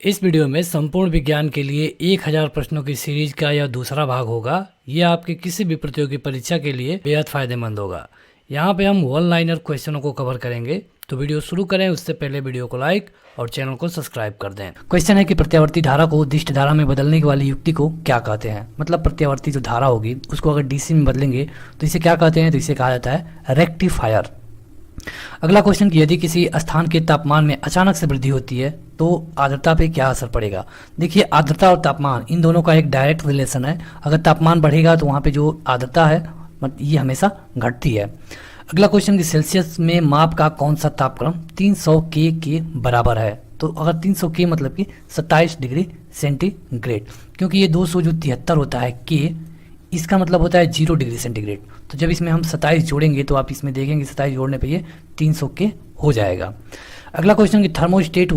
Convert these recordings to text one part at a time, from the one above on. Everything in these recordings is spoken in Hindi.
इस वीडियो में संपूर्ण विज्ञान के लिए 1000 प्रश्नों की सीरीज का यह दूसरा भाग होगा। यह आपके किसी भी प्रतियोगी परीक्षा के लिए बेहद फायदेमंद होगा। यहाँ पे हम वन लाइनर क्वेश्चनों को कवर करेंगे। तो वीडियो शुरू करें उससे पहले वीडियो को लाइक और चैनल को सब्सक्राइब कर दें। क्वेश्चन है कि प्रत्यावर्ती धारा को दिष्ट धारा में बदलने वाली युक्ति को क्या कहते हैं। मतलब प्रत्यावर्ती जो धारा होगी उसको अगर डीसी में बदलेंगे तो इसे क्या कहते हैं, तो इसे कहा जाता है रेक्टिफायर। अगला क्वेश्चन कि यदि किसी स्थान के तापमान में अचानक से वृद्धि होती है तो आर्द्रता पे क्या असर पड़ेगा। देखिए, आर्द्रता और तापमान इन दोनों का एक डायरेक्ट रिलेशन है। अगर तापमान बढ़ेगा तो वहाँ पे जो आर्द्रता है ये हमेशा घटती है। अगला क्वेश्चन कि सेल्सियस में माप का कौन सा तापक्रम 300 के बराबर है। तो अगर 300 के मतलब कि 27 डिग्री सेंटीग्रेड, क्योंकि ये 200 जो 73 होता है के, इसका मतलब होता है 0 डिग्री सेंटीग्रेड। तो जब इसमें हम 27 जोड़ेंगे तो आप इसमें देखेंगे 27 जोड़ने पे ये 300 के हो जाएगा। अगला क्वेश्चन कि थर्मोस्टेट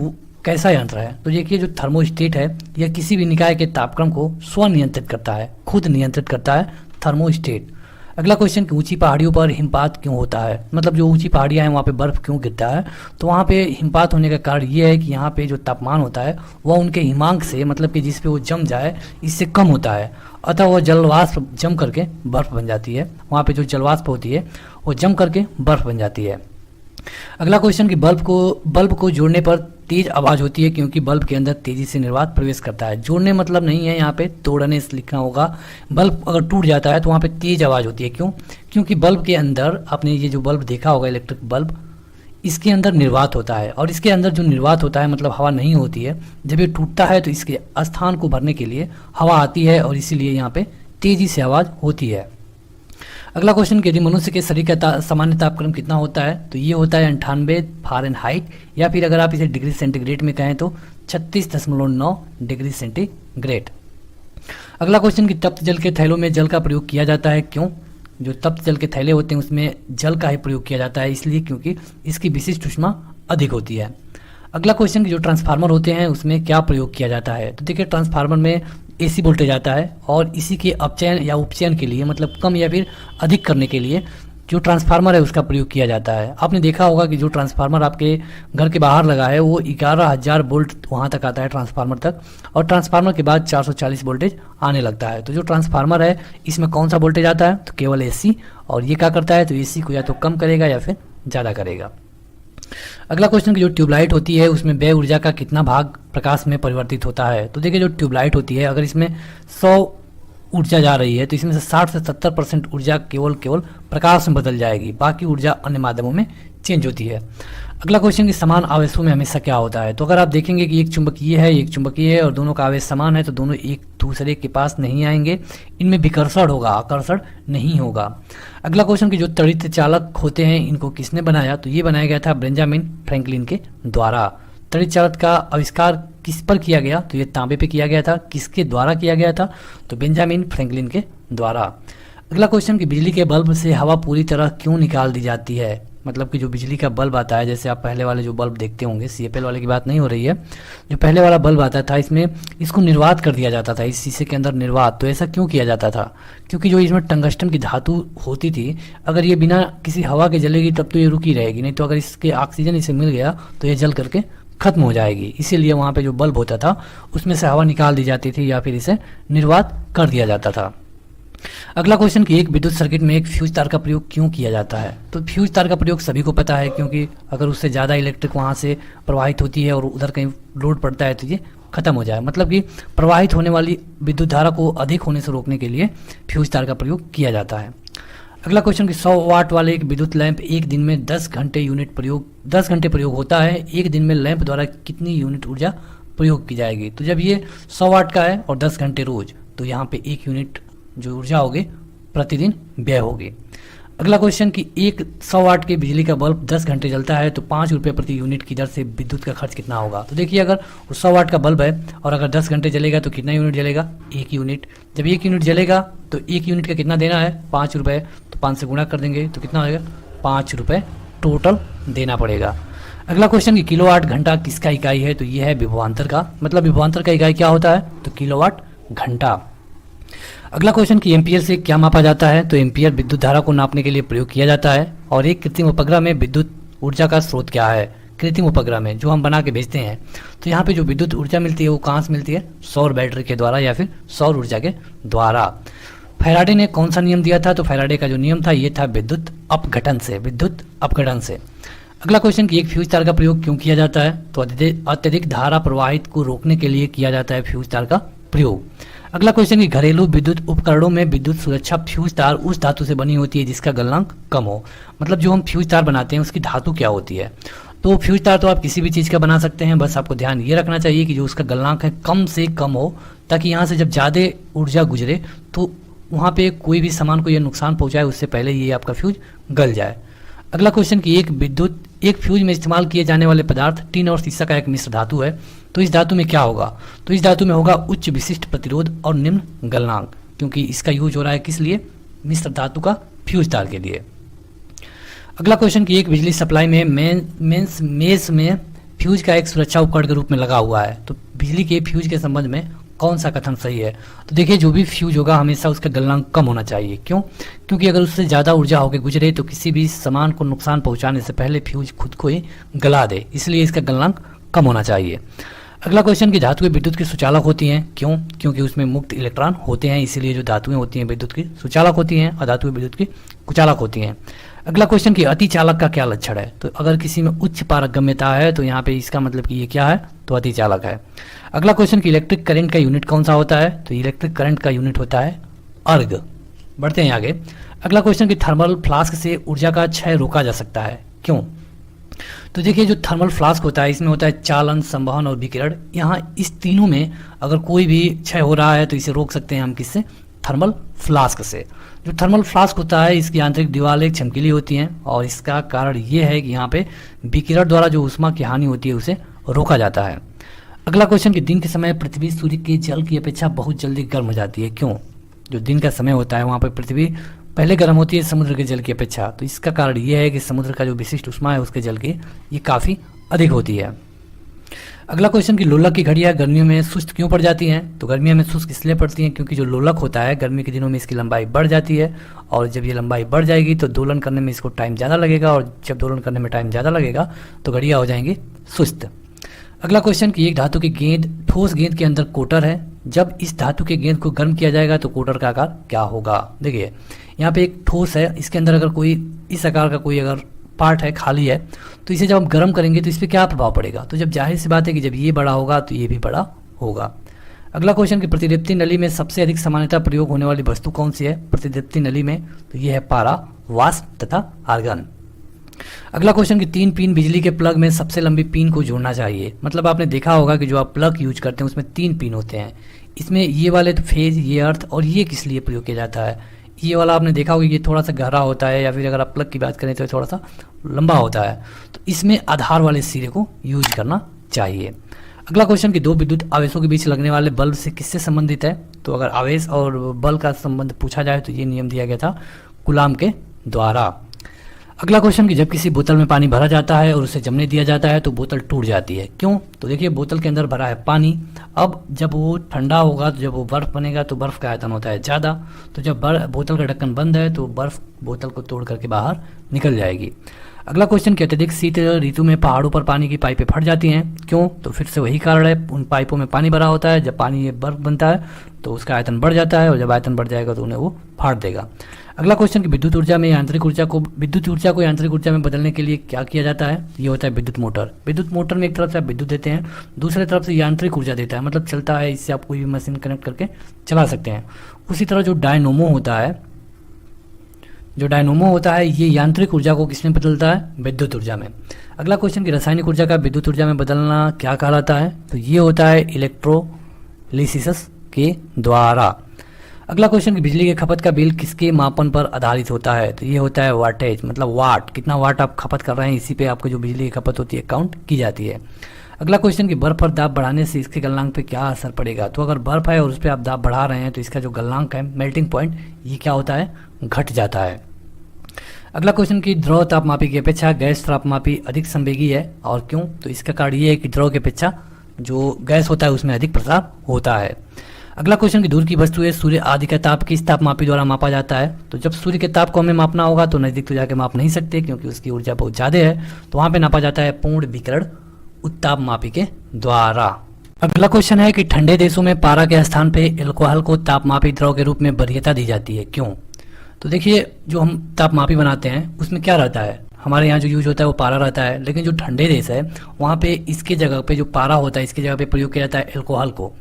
कैसा यंत्र है। तो देखिए, जो थर्मोस्टेट है यह किसी भी निकाय के तापक्रम को स्वनियंत्रित करता है, खुद नियंत्रित करता है थर्मोस्टेट। अगला क्वेश्चन कि ऊंची पहाड़ियों पर हिमपात क्यों होता है। मतलब जो ऊंची पहाड़ियां हैं वहाँ पे बर्फ क्यों गिरता है। तो वहाँ पे हिमपात होने का कारण ये है कि यहाँ पे जो तापमान होता है वह उनके हिमांक से, मतलब कि जिस पे वो जम जाए, इससे कम होता है। अतः वह जलवाष्प जम करके बर्फ बन जाती है। वहाँ पे जो जलवाष्प होती है वो जम करके बर्फ बन जाती है। अगला क्वेश्चन कि बल्ब को जोड़ने पर तेज आवाज होती है क्योंकि बल्ब के अंदर तेजी से निर्वात प्रवेश करता है। जोड़ने मतलब नहीं है, यहाँ पे तोड़ने से लिखना होगा। बल्ब अगर टूट जाता है तो वहाँ पे तेज आवाज होती है। क्यों? क्योंकि बल्ब के अंदर, आपने ये जो बल्ब देखा होगा इलेक्ट्रिक बल्ब, इसके अंदर निर्वात होता है और इसके अंदर जो निर्वात होता है मतलब हवा नहीं होती है। जब ये टूटता है तो इसके स्थान को भरने के लिए हवा आती है और इसीलिए यहाँ पे तेजी से आवाज होती है। अगला क्वेश्चन कि यदि मनुष्य के शरीर का सामान्य तापक्रम कितना होता है। तो ये होता है 98 फ़ारेनहाइट, या फिर अगर आप इसे डिग्री सेंटीग्रेड में कहें तो 36.9 डिग्री सेंटीग्रेड। अगला क्वेश्चन कि तप्त जल के थैलों में जल का प्रयोग किया जाता है क्यों। जो तप्त जल के थैले होते हैं उसमें जल का ही प्रयोग किया जाता है, इसलिए क्योंकि इसकी विशिष्ट ऊष्मा अधिक होती है। अगला क्वेश्चन कि जो ट्रांसफार्मर होते हैं उसमें क्या प्रयोग किया जाता है। तो देखिए, ट्रांसफार्मर में एसी वोल्टेज आता है और इसी के अपचयन या उपचयन के लिए, मतलब कम या फिर अधिक करने के लिए जो ट्रांसफार्मर है उसका प्रयोग किया जाता है। आपने देखा होगा कि जो ट्रांसफार्मर आपके घर के बाहर लगा है वो 11,000 वोल्ट वहाँ तक आता है ट्रांसफार्मर तक, और ट्रांसफार्मर के बाद 440 वोल्टेज आने लगता है। तो जो ट्रांसफार्मर है इसमें कौन सा वोल्टेज आता है, तो केवल एसी। और ये क्या करता है, तो एसी को या तो कम करेगा या फिर ज़्यादा करेगा। अगला क्वेश्चन की जो ट्यूबलाइट होती है उसमें व्यय ऊर्जा का कितना भाग प्रकाश में परिवर्तित होता है। तो देखिए, जो ट्यूबलाइट होती है अगर इसमें 100 ऊर्जा जा रही है तो इसमें से 60 से 70% ऊर्जा केवल प्रकाश में बदल जाएगी, बाकी ऊर्जा अन्य माध्यमों में चेंज होती है। अगला क्वेश्चन कि समान आवेशों में हमेशा क्या होता है। तो अगर आप देखेंगे कि एक चुंबकीय है एक चुंबकीय है और दोनों का आवेश समान है तो दोनों एक दूसरे के पास नहीं आएंगे, इनमें विकर्षण होगा, आकर्षण नहीं होगा। अगला क्वेश्चन कि जो तड़ित चालक होते हैं इनको किसने बनाया। तो ये बनाया गया था बेंजामिन फ्रैंकलिन के द्वारा। तड़ित चालक का आविष्कार किस पर किया गया। तो ये तांबे पे किया गया था। किसके द्वारा किया गया था, तो बेंजामिन फ्रैंकलिन के द्वारा। अगला क्वेश्चन कि बिजली के बल्ब से हवा पूरी तरह क्यों निकाल दी जाती है। मतलब कि जो बिजली का बल्ब आता है, जैसे आप पहले वाले जो बल्ब देखते होंगे, CFL वाले की बात नहीं हो रही है, जो पहले वाला बल्ब आता था इसमें इसको निर्वात कर दिया जाता था, इस शीशे के अंदर निर्वात। तो ऐसा क्यों किया जाता था, क्योंकि जो इसमें टंगस्टन की धातु होती थी, अगर ये बिना किसी हवा के जलेगी तब तो ये रुकी रहेगी, नहीं तो अगर इसके ऑक्सीजन इसे मिल गया तो ये जल करके खत्म हो जाएगी। इसीलिए वहाँ पे जो बल्ब होता था उसमें से हवा निकाल दी जाती थी या फिर इसे निर्वात कर दिया जाता था। अगला क्वेश्चन कि एक विद्युत सर्किट में एक फ्यूज तार का प्रयोग क्यों किया जाता है। तो फ्यूज तार का प्रयोग सभी को पता है, क्योंकि अगर उससे ज़्यादा इलेक्ट्रिक वहाँ से प्रवाहित होती है और उधर कहीं लोड पड़ता है तो ये खत्म हो जाए। मतलब कि प्रवाहित होने वाली विद्युत धारा को अधिक होने से रोकने के लिए फ्यूज तार का प्रयोग किया जाता है। अगला क्वेश्चन कि 100 वाट वाले एक विद्युत लैंप एक दिन में 10 घंटे प्रयोग होता है। एक दिन में लैंप द्वारा कितनी यूनिट ऊर्जा प्रयोग की जाएगी। तो जब ये 100 वाट का है और 10 घंटे रोज, तो यहाँ पे 1 यूनिट जो ऊर्जा होगी प्रतिदिन व्यय होगी। अगला क्वेश्चन कि एक 100 वाट के बिजली का बल्ब 10 घंटे जलता है तो 5 रुपये प्रति यूनिट की दर से विद्युत का खर्च कितना होगा। तो देखिए, अगर वो 100 वाट का बल्ब है और अगर 10 घंटे जलेगा तो कितना यूनिट जलेगा, 1 यूनिट। जब 1 यूनिट जलेगा तो 1 यूनिट का कितना देना है, 5 रुपये। तो 5 से गुणा कर देंगे तो कितना होगा, 5 रुपये टोटल देना पड़ेगा। अगला क्वेश्चन कि किलोवाट घंटा किसका इकाई है। तो ये है विभवांतर का। मतलब विभवांतर का इकाई क्या होता है, तो किलोवाट घंटा। अगला क्वेश्चन कि एम्पियर से क्या मापा जाता है। तो एम्पियर विद्युत धारा को नापने के लिए प्रयोग किया जाता है। और एक कृत्रिम उपग्रह में विद्युत ऊर्जा का स्रोत क्या है। कृत्रिम उपग्रह में जो हम बना के भेजते हैं, तो यहाँ पे जो विद्युत ऊर्जा मिलती है वो कहाँ से मिलती है? सौर बैटरी के द्वारा या फिर सौर ऊर्जा के द्वारा। फैराडे ने कौन सा नियम दिया था? तो फैराडे का जो नियम था ये था विद्युत अपघटन से, विद्युत अपघटन से। अगला क्वेश्चन कि एक फ्यूज तार का प्रयोग क्यों किया जाता है? तो अत्यधिक धारा प्रवाहित को रोकने के लिए किया जाता है फ्यूज तार का प्रयोग। अगला क्वेश्चन कि घरेलू विद्युत उपकरणों में विद्युत सुरक्षा फ्यूज तार उस धातु से बनी होती है जिसका गलनांक कम हो। मतलब जो हम फ्यूज तार बनाते हैं उसकी धातु क्या होती है? तो फ्यूज तार तो आप किसी भी चीज़ का बना सकते हैं, बस आपको ध्यान ये रखना चाहिए कि जो उसका गलनांक है कम से कम हो, ताकि यहाँ से जब ज़्यादा ऊर्जा गुजरे तो वहाँ पे कोई भी सामान को ये नुकसान पहुँचाए उससे पहले ये आपका फ्यूज गल जाए। अगला क्वेश्चन कि एक फ्यूज में इस्तेमाल किए जाने वाले पदार्थ टिन और सीसा का एक मिश्र धातु है, तो इस धातु में क्या होगा? तो इस धातु में होगा उच्च विशिष्ट प्रतिरोध और निम्न गलनांक, क्योंकि इसका यूज हो रहा है किस लिए? मिश्र धातु का फ्यूज तार के लिए। अगला क्वेश्चन कि एक बिजली सप्लाई में मेस में फ्यूज का एक सुरक्षा उपकरण के रूप में लगा हुआ है, तो बिजली के फ्यूज के संबंध में कौन सा कथन सही है? तो देखिए, जो भी फ्यूज होगा हमेशा उसका गलनांक कम होना चाहिए। क्यों? क्योंकि अगर उससे ज़्यादा ऊर्जा होकर गुजरे तो किसी भी सामान को नुकसान पहुंचाने से पहले फ्यूज खुद को ही गला दे, इसलिए इसका गलनांक कम होना चाहिए। अगला क्वेश्चन कि धातुएं विद्युत की सुचालक होती हैं, क्यों? क्योंकि उसमें मुक्त इलेक्ट्रॉन होते हैं, इसीलिए जो धातुएं होती हैं विद्युत की सुचालक होती हैं और धातुएं विद्युत की कुचालक होती हैं। अगला क्वेश्चन कि अति चालक का क्या लक्षण है? तो अगर किसी में उच्च पारगम्यता है तो यहाँ पे इसका मतलब कि ये क्या है? तो अति चालक है। अगला क्वेश्चन कि इलेक्ट्रिक करंट का यूनिट कौन सा होता है? तो इलेक्ट्रिक करंट का यूनिट होता है अर्ग। बढ़ते हैं आगे। अगला क्वेश्चन कि थर्मल फ्लास्क से ऊर्जा का क्षय रोका जा सकता है, क्यों? तो देखिए, जो थर्मल फ्लास्क होता है इसमें होता है चालन, संवहन और विकिरण। यहाँ इस तीनों में अगर कोई भी क्षय हो रहा है तो इसे रोक सकते हैं हम किससे? थर्मल फ्लास्क से। जो थर्मल फ्लास्क होता है इसकी आंतरिक दीवारें चमकीली होती हैं और इसका कारण ये है कि यहाँ पे विकिरण द्वारा जो ऊष्मा की हानि होती है उसे रोका जाता है। अगला क्वेश्चन कि दिन के समय पृथ्वी सूर्य के जल की अपेक्षा बहुत जल्दी गर्म हो जाती है, क्यों? जो दिन का समय होता है वहाँ पर पृथ्वी पहले गर्म होती है समुद्र के जल की अपेक्षा, तो इसका कारण ये है कि समुद्र का जो विशिष्ट ऊष्मा है उसके जल की ये काफ़ी अधिक होती है। अगला क्वेश्चन कि लोलक की घड़ियां गर्मियों में सुस्त क्यों पड़ जाती हैं? तो गर्मियों में सुस्त इसलिए पड़ती हैं क्योंकि जो लोलक होता है गर्मी के दिनों में इसकी लंबाई बढ़ जाती है, और जब ये लंबाई बढ़ जाएगी तो दोलन करने में इसको टाइम ज़्यादा लगेगा, और जब दोलन करने में टाइम ज़्यादा लगेगा तो घड़ियां हो जाएंगी सुस्त। अगला क्वेश्चन कि एक धातु की गेंद ठोस गेंद के अंदर कोटर है, जब इस धातु के गेंद को गर्म किया जाएगा तो कोटर का आकार क्या होगा? देखिए, यहाँ पे एक ठोस है, इसके अंदर अगर कोई इस आकार का कोई अगर पार्ट है, खाली है, तो इसे जब हम गर्म करेंगे तो इस पर क्या प्रभाव पड़ेगा? तो जब जाहिर सी बात है कि जब ये बड़ा होगा तो ये भी बड़ा होगा। अगला क्वेश्चन कि प्रतिदीप्ति नली में सबसे अधिक सामान्यतः प्रयोग होने वाली वस्तु कौन सी है? प्रतिदीप्ति नली में तो ये है पारा, वाष्प तथा आर्गन। अगला क्वेश्चन कि 3 पिन बिजली के प्लग में सबसे लंबी पिन को जोड़ना चाहिए। मतलब आपने देखा होगा कि जो आप प्लग यूज करते हैं उसमें 3 पिन होते हैं, इसमें ये वाले तो फेज, ये अर्थ और ये किस लिए प्रयोग किया जाता है? ये वाला आपने देखा होगा ये थोड़ा सा गहरा होता है, या फिर अगर आप प्लग की बात करें तो थोड़ा सा लंबा होता है, तो इसमें आधार वाले सिरे को यूज करना चाहिए। अगला क्वेश्चन कि 2 विद्युत आवेशों के बीच लगने वाले बल्ब से किससे संबंधित है? तो अगर आवेश और बल का संबंध पूछा जाए तो ये नियम दिया गया था कूलाम के द्वारा। अगला क्वेश्चन कि जब किसी बोतल में पानी भरा जाता है और उसे जमने दिया जाता है तो बोतल टूट जाती है, क्यों? तो देखिए, बोतल के अंदर भरा है पानी, अब जब वो ठंडा होगा तो जब वो बर्फ़ बनेगा तो बर्फ़ का आयतन होता है ज़्यादा, तो जब बोतल का ढक्कन बंद है तो बर्फ़ बोतल को तोड़ करके बाहर निकल जाएगी। अगला क्वेश्चन कि अत्यधिक शीत ऋतु में पहाड़ों पर पानी की पाइपें फट जाती हैं, क्यों? तो फिर से वही कारण है, उन पाइपों में पानी भरा होता है, जब पानी ये बर्फ़ बनता है तो उसका आयतन बढ़ जाता है, और जब आयतन बढ़ जाएगा तो उन्हें वो फाड़ देगा। अगला क्वेश्चन कि विद्युत ऊर्जा में यांत्रिक ऊर्जा को यांत्रिक ऊर्जा में बदलने के लिए क्या किया जाता है? ये होता है विद्युत मोटर। विद्युत मोटर में एक तरफ से आप विद्युत देते हैं, दूसरे तरफ से यांत्रिक ऊर्जा देता है, मतलब चलता है, इससे आप कोई भी मशीन कनेक्ट करके चला सकते हैं। उसी तरह जो डायनोमो होता है ये यांत्रिक ऊर्जा को किसमें बदलता है? विद्युत ऊर्जा में। अगला क्वेश्चन कि रासायनिक ऊर्जा का विद्युत ऊर्जा में बदलना क्या कहलाता है? तो ये होता है इलेक्ट्रोलिसिस के द्वारा। अगला क्वेश्चन कि बिजली के खपत का बिल किसके मापन पर आधारित होता है? तो ये होता है वाटेज, मतलब वाट, कितना वाट आप खपत कर रहे हैं, इसी पे आपको जो बिजली की खपत होती है काउंट की जाती है। अगला क्वेश्चन कि बर्फ पर दाब बढ़ाने से इसके गलनांक पे क्या असर पड़ेगा? तो अगर बर्फ है और उस पर आप दाब बढ़ा रहे हैं तो इसका जो गलनांक है, मेल्टिंग पॉइंट, ये क्या होता है? घट जाता है। अगला क्वेश्चन कि द्रव तापमापी की अपेक्षा गैस तापमापी अधिक संवेगी है, और क्यों? तो इसका कारण ये है कि द्रव की अपेक्षा जो गैस होता है उसमें अधिक प्रसार होता है। अगला क्वेश्चन की दूर की वस्तु है सूर्य आदि का ताप किस तापमापी द्वारा मापा जाता है। तो जब सूर्य के ताप को हमें मापना होगा तो नजदीक तो जाके माप नहीं सकते क्योंकि उसकी ऊर्जा बहुत ज्यादा है, तो वहां पे नापा जाता है पूर्ण विकिरण उत्तापमापी के द्वारा। अगला क्वेश्चन है कि ठंडे देशों में पारा के स्थान पे एल्कोहल को तापमापी द्रव के रूप में वरीयता दी जाती है, क्यों। तो देखिए जो हम तापमापी बनाते हैं उसमें क्या रहता है, हमारे यहाँ जो यूज होता है वो पारा रहता है, लेकिन जो ठंडे देश है वहाँ पे इसके जगह पे जो पारा होता है इसके जगह पे प्रयोग किया जाता है एल्कोहल को।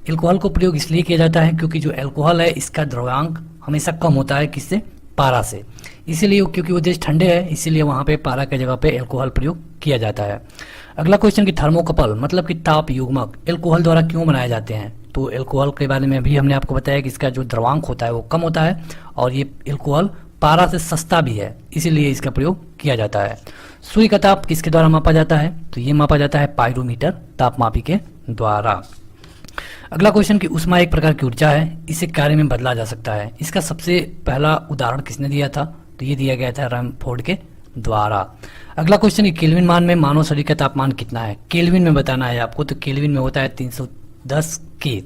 एल्कोहल को प्रयोग इसलिए किया जाता है क्योंकि जो एल्कोहल है इसका द्रव्यांक हमेशा कम होता है किससे, पारा से, इसीलिए क्योंकि वो देश ठंडे है इसीलिए वहाँ पे पारा के जगह पे एल्कोहल प्रयोग किया जाता है। अगला क्वेश्चन कि थर्मोकपल मतलब कि ताप युग्मक एल्कोहल द्वारा क्यों बनाए जाते हैं। तो एल्कोहल के बारे में भी हमने आपको बताया कि इसका जो द्रव्यांक होता है वो कम होता है और ये एल्कोहल पारा से सस्ता भी है, इसीलिए इसका प्रयोग किया जाता है। सूर्य का ताप किसके द्वारा मापा जाता है। तो ये मापा जाता है पायरोमीटर तापमापी के द्वारा। अगला क्वेश्चन कि ऊष्मा एक प्रकार की ऊर्जा है, इसे कार्य में बदला जा सकता है। इसका सबसे पहला उदाहरण किसने दिया था। तो ये दिया गया था रदरफोर्ड के द्वारा। अगला क्वेश्चन कि केल्विन मान में मानव शरीर का तापमान कितना है, केल्विन में बताना है आपको। तो केल्विन में होता है 310 के।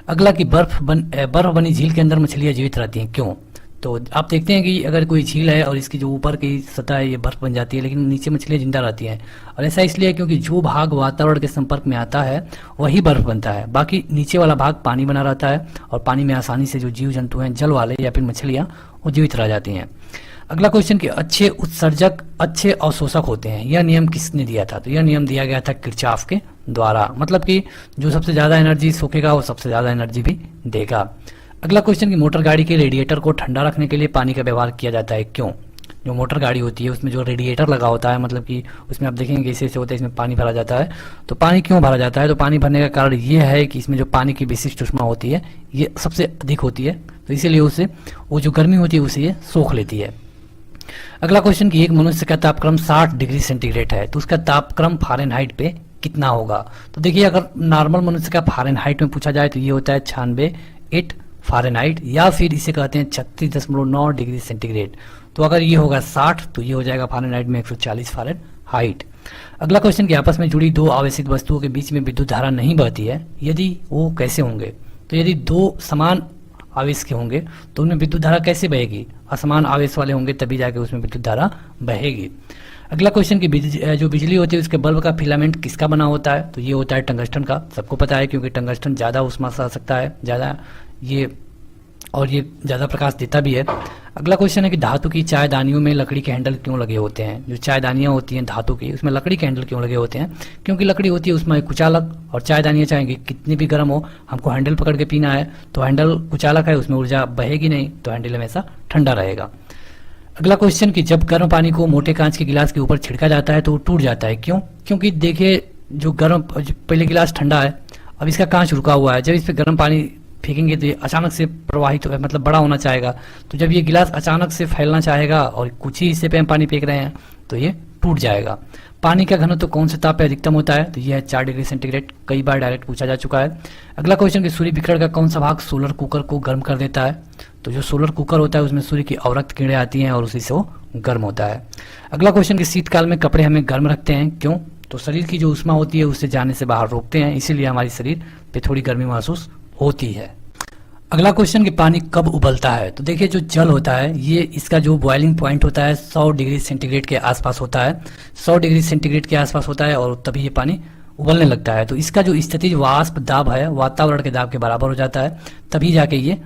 अगला कि बर्फ बनी झील के अंदर मछलियां जीवित रहती हैं, क्यों। तो आप देखते हैं कि अगर कोई झील है और इसकी जो ऊपर की सतह है ये बर्फ बन जाती है, लेकिन नीचे मछलियां जिंदा रहती हैं, और ऐसा इसलिए क्योंकि जो भाग वातावरण के संपर्क में आता है वही बर्फ बनता है, बाकी नीचे वाला भाग पानी बना रहता है और पानी में आसानी से जो जीव जंतु हैं जल वाले या फिर मछलियां वो जीवित रह जाती हैं। अगला क्वेश्चन कि अच्छे उत्सर्जक अच्छे अवशोषक होते हैं, यह नियम किसने दिया था। तो यह नियम दिया गया था किरचॉफ के द्वारा, मतलब कि जो सबसे ज्यादा एनर्जी सोखेगा वो सबसे ज्यादा एनर्जी भी देगा। अगला क्वेश्चन कि मोटर गाड़ी के रेडिएटर को ठंडा रखने के लिए पानी का व्यवहार किया जाता है, क्यों। जो मोटर गाड़ी होती है उसमें जो रेडिएटर लगा होता है, मतलब कि उसमें आप देखेंगे ऐसे ऐसे होता है, इसमें पानी भरा जाता है। तो पानी क्यों भरा जाता है। तो पानी भरने का कारण ये है कि इसमें जो पानी की विशिष्ट ऊष्मा होती है ये सबसे अधिक होती है, तो इसीलिए उसे वो जो गर्मी होती है उसे ये सोख लेती है। अगला क्वेश्चन कि एक मनुष्य का तापक्रम 60 डिग्री सेंटीग्रेड है तो उसका तापक्रम फ़ारेनहाइट पे कितना होगा। तो देखिए अगर नॉर्मल मनुष्य का फ़ारेनहाइट में पूछा जाए तो ये होता है 96 फ़ारेनहाइट, या फिर इसे कहते हैं 36.9 डिग्री सेंटीग्रेड। तो अगर ये होगा 60 तो ये हो जाएगा फ़ारेनहाइट में 140 फ़ारेनहाइट। अगला क्वेश्चन कि आपस में जुड़ी दो आवेशित वस्तुओं के बीच में विद्युत धारा नहीं बहती है, यदि वो कैसे होंगे। तो यदि दो समान आवेश के होंगे तो उनमें विद्युत धारा कैसे बहेगी, असमान आवेश वाले होंगे तभी जाके उसमें विद्युत धारा बहेगी। अगला क्वेश्चन कि जो बिजली होती है उसके बल्ब का फिलामेंट किसका बना होता है। तो ये होता है टंगस्टन का, सबको पता है क्योंकि टंगस्टन ज़्यादा ऊष्मा सह सकता है, ज़्यादा ये ज़्यादा प्रकाश देता भी है। अगला क्वेश्चन है कि धातु की चायदानियों में लकड़ी के हैंडल क्यों लगे होते हैं। जो चायदानियाँ होती हैं धातु की उसमें लकड़ी के हैंडल क्यों लगे होते हैं, क्योंकि लकड़ी होती है उसमें कुचालक, और चायदानियाँ चाहेंगे कितनी भी गर्म हो हमको हैंडल पकड़ के पीना है, तो हैंडल कुचालक है उसमें ऊर्जा बहेगी नहीं, तो हैंडल हमेशा ठंडा रहेगा। अगला क्वेश्चन कि जब गर्म पानी को मोटे कांच के गिलास के ऊपर छिड़का जाता है तो वो टूट जाता है, क्यों। क्योंकि देखिए जो गर्म पहले गिलास ठंडा है, अब इसका कांच रुका हुआ है, जब इस पर गर्म पानी फेंकेंगे तो ये अचानक से प्रवाहित हो मतलब बड़ा होना चाहेगा, तो जब ये गिलास अचानक से फैलना चाहेगा और कुछ ही हिस्से पे हम पानी फेंक रहे हैं तो ये टूट जाएगा। पानी का घनत्व तो कौन से ताप पे अधिकतम होता है। तो यह है 4 डिग्री सेंटीग्रेड, कई बार डायरेक्ट पूछा जा चुका है। अगला क्वेश्चन कि सूर्य विकिरण का कौन सा भाग सोलर कुकर को गर्म कर देता है। तो जो सोलर कुकर होता है उसमें सूर्य की अवरक्त किरणें आती हैं और उसी से वो गर्म होता है। अगला क्वेश्चन कि शीतकाल में कपड़े हमें गर्म रखते हैं, क्यों। तो शरीर की जो ऊष्मा होती है उससे जाने से बाहर रोकते हैं, इसीलिए हमारी शरीर पे थोड़ी गर्मी महसूस होती है। अगला क्वेश्चन कि पानी कब उबलता है। तो देखिए जो जल होता है ये इसका जो बॉइलिंग पॉइंट होता है 100 डिग्री सेंटीग्रेड के आसपास होता है, 100 डिग्री सेंटीग्रेड के आसपास होता है और तभी ये पानी उबलने लगता है। तो इसका जो स्थितिज वाष्प दाब है वातावरण के दाब के बराबर हो जाता है, तभी जाके ये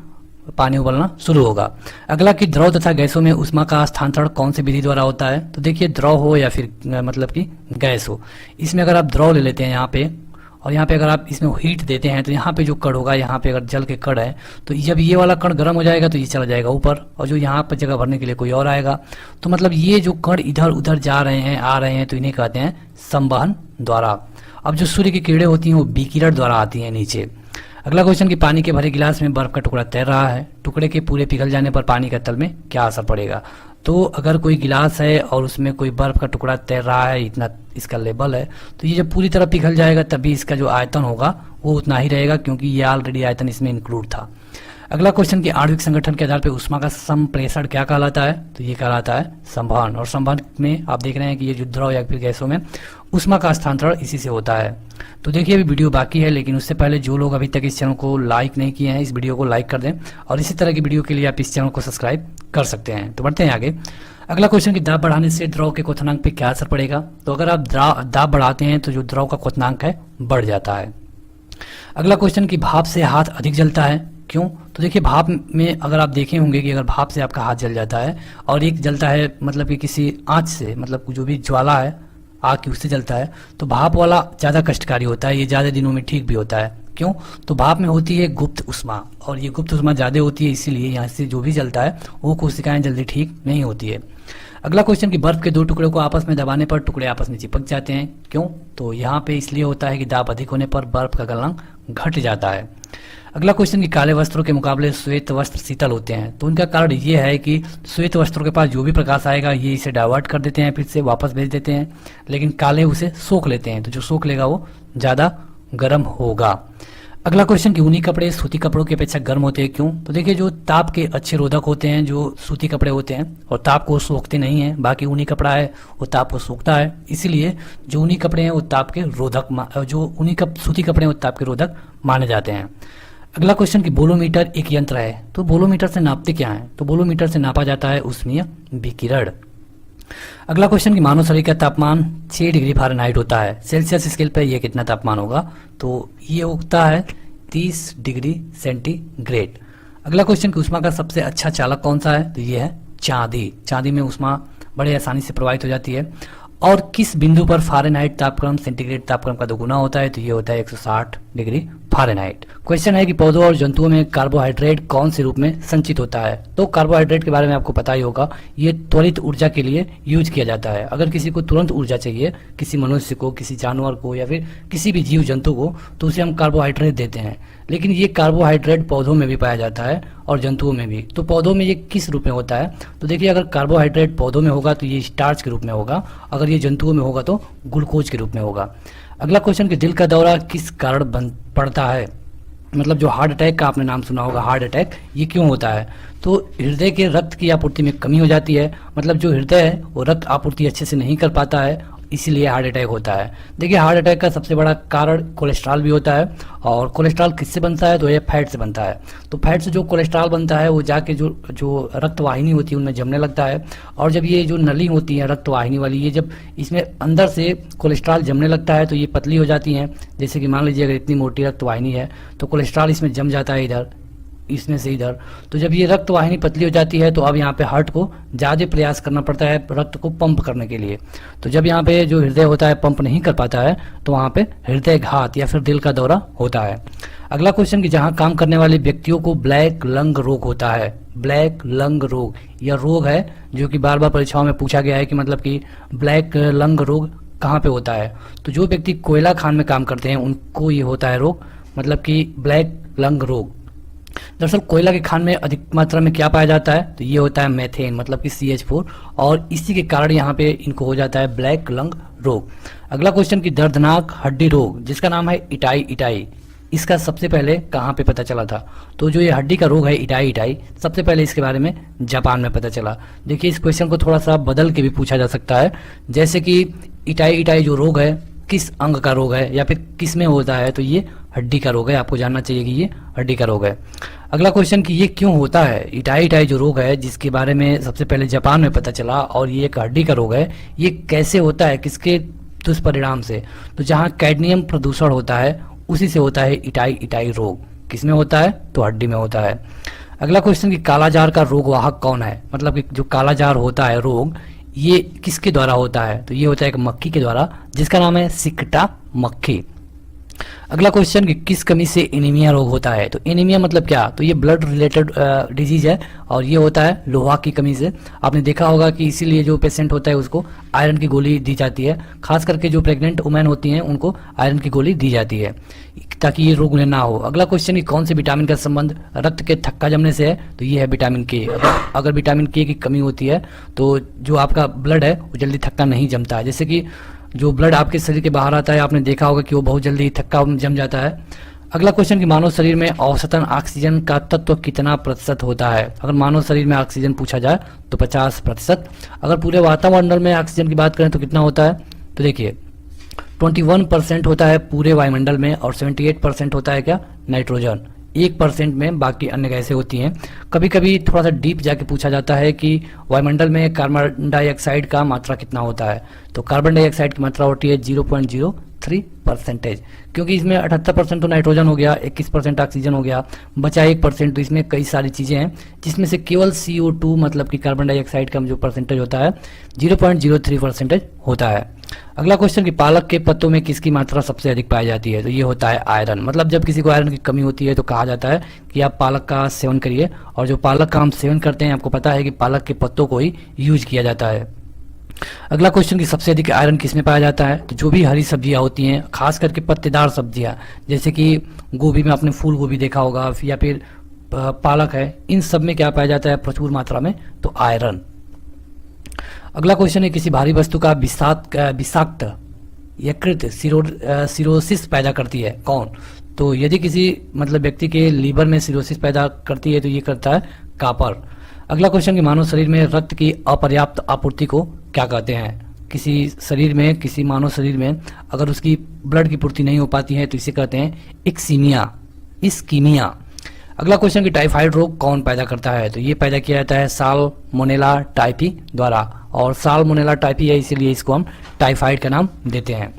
पानी उबलना शुरू होगा। अगला कि द्रव तथा गैसों में ऊष्मा का स्थानांतरण कौन सी विधि द्वारा होता है। तो देखिए द्रव हो या फिर मतलब कि गैस हो, इसमें अगर आप द्रव ले लेते हैं यहाँ पे और यहाँ पे अगर आप इसमें हीट देते हैं तो यहाँ पे जो कण होगा, यहाँ पे अगर जल के कण है तो जब ये वाला कण गर्म हो जाएगा तो ये चला जाएगा ऊपर, और जो यहाँ पर जगह भरने के लिए कोई और आएगा। तो मतलब ये जो कण इधर उधर जा रहे हैं आ रहे हैं तो इन्हें कहते हैं संवहन द्वारा। अब जो सूर्य की किरणें होती हैं वो विकिरण द्वारा आती हैं नीचे। अगला क्वेश्चन कि पानी के भरे गिलास में बर्फ का टुकड़ा तैर रहा है, टुकड़े के पूरे पिघल जाने पर पानी का तल में क्या असर पड़ेगा। तो अगर कोई गिलास है और उसमें कोई बर्फ का टुकड़ा तैर रहा है, इतना इसका लेवल है, तो ये जब पूरी तरह पिघल जाएगा तभी इसका जो आयतन होगा वो उतना ही रहेगा, क्योंकि ये ऑलरेडी आयतन इसमें इंक्लूड था। अगला क्वेश्चन कि आणविक संगठन के आधार पर ऊष्मा का संप्रेषण क्या कहलाता है? तो ये कहलाता है संवहन। और संवहन में आप देख रहे हैं कि ये जो द्रव या फिर गैसों में ऊष्मा का स्थानांतरण इसी से होता है। तो देखिए अभी वीडियो बाकी है, लेकिन उससे पहले जो लोग अभी तक इस चैनल को लाइक नहीं किए हैं, इस वीडियो को लाइक कर दें और इसी तरह की वीडियो के लिए आप इस चैनल को सब्सक्राइब कर सकते हैं। तो बढ़ते हैं आगे। अगला क्वेश्चन कि दाब बढ़ाने से द्रव के क्वथनांक पे क्या असर पड़ेगा? तो अगर आप दाब बढ़ाते हैं तो जो द्रव का क्वथनांक है बढ़ जाता है। अगला क्वेश्चन कि भाप से हाथ अधिक जलता है, क्यों? तो देखिए भाप में अगर आप देखे होंगे कि अगर भाप से आपका हाथ जल जाता है और एक जलता है मतलब कि किसी आँच से, मतलब जो भी ज्वाला है आग की उससे जलता है, तो भाप वाला ज़्यादा कष्टकारी होता है, ये ज़्यादा दिनों में ठीक भी होता है। क्यों? तो भाप में होती है गुप्त ऊष्मा और ये गुप्त ऊष्मा ज़्यादा होती है, इसीलिए यहाँ से जो भी जलता है वो कोशिकाएं जल्दी ठीक नहीं होती है। अगला क्वेश्चन कि बर्फ के दो टुकड़ों को आपस में दबाने पर टुकड़े आपस में चिपक जाते हैं, क्यों? तो यहाँ पे इसलिए होता है कि दाब अधिक होने पर बर्फ का गलनांक घट जाता है। अगला क्वेश्चन कि काले वस्त्रों के मुकाबले श्वेत वस्त्र शीतल होते हैं, तो उनका कारण ये है कि श्वेत वस्त्रों के पास जो भी प्रकाश आएगा ये इसे डाइवर्ट कर देते हैं, फिर से वापस भेज देते हैं, लेकिन काले उसे सोख लेते हैं, तो जो सोख लेगा वो ज़्यादा गर्म होगा। अगला क्वेश्चन कि ऊनी कपड़े सूती कपड़ों की अपेक्षा गर्म होते हैं, क्यों? तो देखिए जो ताप के अच्छे रोधक होते हैं जो सूती कपड़े होते हैं और ताप को सोखते नहीं हैं, बाकी ऊनी कपड़ा है वो ताप को सोखता है, इसीलिए जो ऊनी कपड़े हैं वो ताप के रोधक, जो सूती कपड़े हैं वो ताप के रोधक माने जाते हैं। अगला क्वेश्चन कि बोलोमीटर एक यंत्र है, तो बोलोमीटर से नापते क्या है? तो बोलोमीटर से नापा जाता है ऊष्मीय विकिरण। अगला क्वेश्चन कि मानव शरीर का तापमान 6 डिग्री फ़ारेनहाइट होता है, सेल्सियस स्केल पर ये कितना तापमान होगा? तो ये होता है 30 डिग्री सेंटीग्रेड। अगला क्वेश्चन कि ऊष्मा का सबसे अच्छा चालक कौन सा है? तो ये है चांदी। चांदी में ऊष्मा बड़े आसानी से प्रवाहित हो जाती है। और किस बिंदु पर फ़ारेनहाइट तापक्रम सेंटीग्रेड तापक्रम का दोगुना होता है? तो ये होता है 160 डिग्री फ़ारेनहाइट। क्वेश्चन है कि पौधों और जंतुओं में कार्बोहाइड्रेट कौन से रूप में संचित होता है? तो कार्बोहाइड्रेट के बारे में आपको पता ही होगा, ये त्वरित ऊर्जा के लिए यूज किया जाता है। अगर किसी को तुरंत ऊर्जा चाहिए, किसी मनुष्य को, किसी जानवर को या फिर किसी भी जीव जंतु को, तो उसे हम कार्बोहाइड्रेट देते हैं। लेकिन ये कार्बोहाइड्रेट पौधों में भी पाया जाता है और जंतुओं में भी। तो पौधों में ये किस रूप में होता है? तो देखिए अगर कार्बोहाइड्रेट पौधों में होगा तो ये स्टार्च के रूप में होगा, अगर ये जंतुओं में होगा तो ग्लूकोज के रूप में होगा। अगला क्वेश्चन कि दिल का दौरा किस कारण पड़ता है? मतलब जो हार्ट अटैक का आपने नाम सुना होगा, हार्ट अटैक, ये क्यों होता है? तो हृदय के रक्त की आपूर्ति में कमी हो जाती है, मतलब जो हृदय है वो रक्त आपूर्ति अच्छे से नहीं कर पाता है, इसीलिए हार्ट अटैक होता है। देखिए हार्ट अटैक का सबसे बड़ा कारण कोलेस्ट्रॉल भी होता है, और कोलेस्ट्रॉल किससे बनता है? तो ये फैट से बनता है। तो फैट से जो कोलेस्ट्रॉल बनता है वो जाके जो रक्तवाहिनी होती है उनमें जमने लगता है, और जब ये जो नली होती है रक्तवाहिनी वाली, ये जब इसमें अंदर से कोलेस्ट्रॉल जमने लगता है तो ये पतली हो जाती हैं। जैसे कि मान लीजिए अगर इतनी मोटी रक्तवाहिनी है तो कोलेस्ट्रॉल इसमें जम जाता है इधर, इसमें से इधर। तो जब ये रक्त वाहिनी पतली हो जाती है तो अब यहाँ पे हार्ट को ज़्यादा प्रयास करना पड़ता है रक्त को पंप करने के लिए। तो जब यहाँ पे जो हृदय होता है पंप नहीं कर पाता है तो वहाँ पे हृदय घात या फिर दिल का दौरा होता है। अगला क्वेश्चन कि जहाँ काम करने वाले व्यक्तियों को ब्लैक लंग रोग होता है। ब्लैक लंग रोग यह रोग है जो कि बार बार परीक्षाओं में पूछा गया है कि मतलब कि ब्लैक लंग रोग कहाँ पे होता है? तो जो व्यक्ति कोयला खान में काम करते हैं उनको ये होता है रोग, मतलब कि ब्लैक लंग रोग। दरअसल कोयला के खान में अधिक मात्रा में क्या पाया जाता है? तो ये होता है मेथेन, मतलब कि CH4, और इसी के कारण यहाँ पे इनको हो जाता है ब्लैक लंग रोग। अगला क्वेश्चन कि दर्दनाक हड्डी रोग जिसका नाम है इटाई, इसका सबसे पहले कहाँ पे पता चला था? तो जो ये हड्डी का रोग है इटाई, सबसे पहले इसके बारे में जापान में पता चला। देखिए इस क्वेश्चन को थोड़ा सा बदल के भी पूछा जा सकता है, जैसे कि इटाई जो रोग है किस अंग का रोग है या फिर किस में होता है? तो ये हड्डी का रोग है, आपको जानना चाहिए कि ये हड्डी का रोग है। अगला क्वेश्चन कि ये क्यों होता है? इटाई जो रोग है जिसके बारे में सबसे पहले जापान में पता चला और ये एक हड्डी का रोग है, ये कैसे होता है, किसके दुष्परिणाम से? तो जहाँ कैडमियम प्रदूषण होता है उसी से होता है इटाई रोग। किसमें होता है? तो हड्डी में होता है। अगला क्वेश्चन कि कालाजार का रोग वाहक कौन है? मतलब कि जो कालाजार होता है रोग ये किसके द्वारा होता है? तो ये होता है एक मक्खी के द्वारा जिसका नाम है सिकटा मक्खी। अगला क्वेश्चन कि किस कमी से एनीमिया रोग होता है? तो एनीमिया मतलब क्या? तो ये ब्लड रिलेटेड डिजीज है और ये होता है लोहा की कमी से। आपने देखा होगा कि इसीलिए जो पेशेंट होता है उसको आयरन की गोली दी जाती है, खास करके जो प्रेग्नेंट वुमेन होती हैं उनको आयरन की गोली दी जाती है ताकि ये रोग उन्हें ना हो। अगला क्वेश्चन कि कौन से विटामिन का संबंध रक्त के थक्का जमने से है? तो ये है विटामिन के। अगर विटामिन के की कमी होती है तो जो आपका ब्लड है वो जल्दी थक्का नहीं जमता है। जैसे कि जो ब्लड आपके शरीर के बाहर आता है आपने देखा होगा कि वो बहुत जल्दी थक्का जम जाता है। अगला क्वेश्चन कि मानव शरीर में औसतन ऑक्सीजन का तत्व कितना प्रतिशत होता है। अगर मानव शरीर में ऑक्सीजन पूछा जाए तो 50%। अगर पूरे वातावरण में ऑक्सीजन की बात करें तो कितना होता है, तो देखिए 21% होता है पूरे वायुमंडल में, और 78% होता है क्या, नाइट्रोजन। 1% में बाकी अन्य गैसें होती हैं। कभी कभी थोड़ा सा डीप जाके पूछा जाता है कि वायुमंडल में कार्बन डाइऑक्साइड का मात्रा कितना होता है, तो कार्बन डाइऑक्साइड की मात्रा होती है 0.03%, क्योंकि इसमें 78% तो नाइट्रोजन हो गया, 21% ऑक्सीजन हो गया, बचा 1%। तो इसमें कई सारी चीज़ें हैं जिसमें से केवल CO2 मतलब कि कार्बन डाइऑक्साइड का जो परसेंटेज होता है 0.03% होता है। अगला क्वेश्चन कि पालक के पत्तों में किसकी मात्रा सबसे अधिक पाई जाती है, तो ये होता है आयरन। मतलब जब किसी को आयरन की कमी होती है तो कहा जाता है कि आप पालक का सेवन करिए, और जो पालक का हम सेवन करते हैं आपको पता है कि पालक के पत्तों को ही यूज किया जाता है। अगला क्वेश्चन कि सबसे अधिक आयरन किसमें पाया जाता है, तो जो भी हरी सब्जियां होती हैं, खास करके पत्तेदार सब्जियां, जैसे कि गोभी में आपने फूल गोभी देखा होगा, या फिर पालक है, इन सब में क्या पाया जाता है प्रचुर मात्रा में, तो आयरन। अगला क्वेश्चन है किसी भारी वस्तु का विषाक्त यकृत सिरोसिस पैदा करती है कौन, तो यदि किसी मतलब व्यक्ति के लीवर में सिरोसिस पैदा करती है तो ये करता है कापर। अगला क्वेश्चन कि मानव शरीर में रक्त की अपर्याप्त आपूर्ति को क्या कहते हैं। किसी मानव शरीर में अगर उसकी ब्लड की पूर्ति नहीं हो पाती है तो इसे कहते हैं इस्कीमिया। अगला क्वेश्चन कि टाइफाइड रोग कौन पैदा करता है, तो ये पैदा किया जाता है साल्मोनेला टाइफी द्वारा, और साल्मोनेला टाइफी है इसीलिए इसको हम टाइफाइड का नाम देते हैं।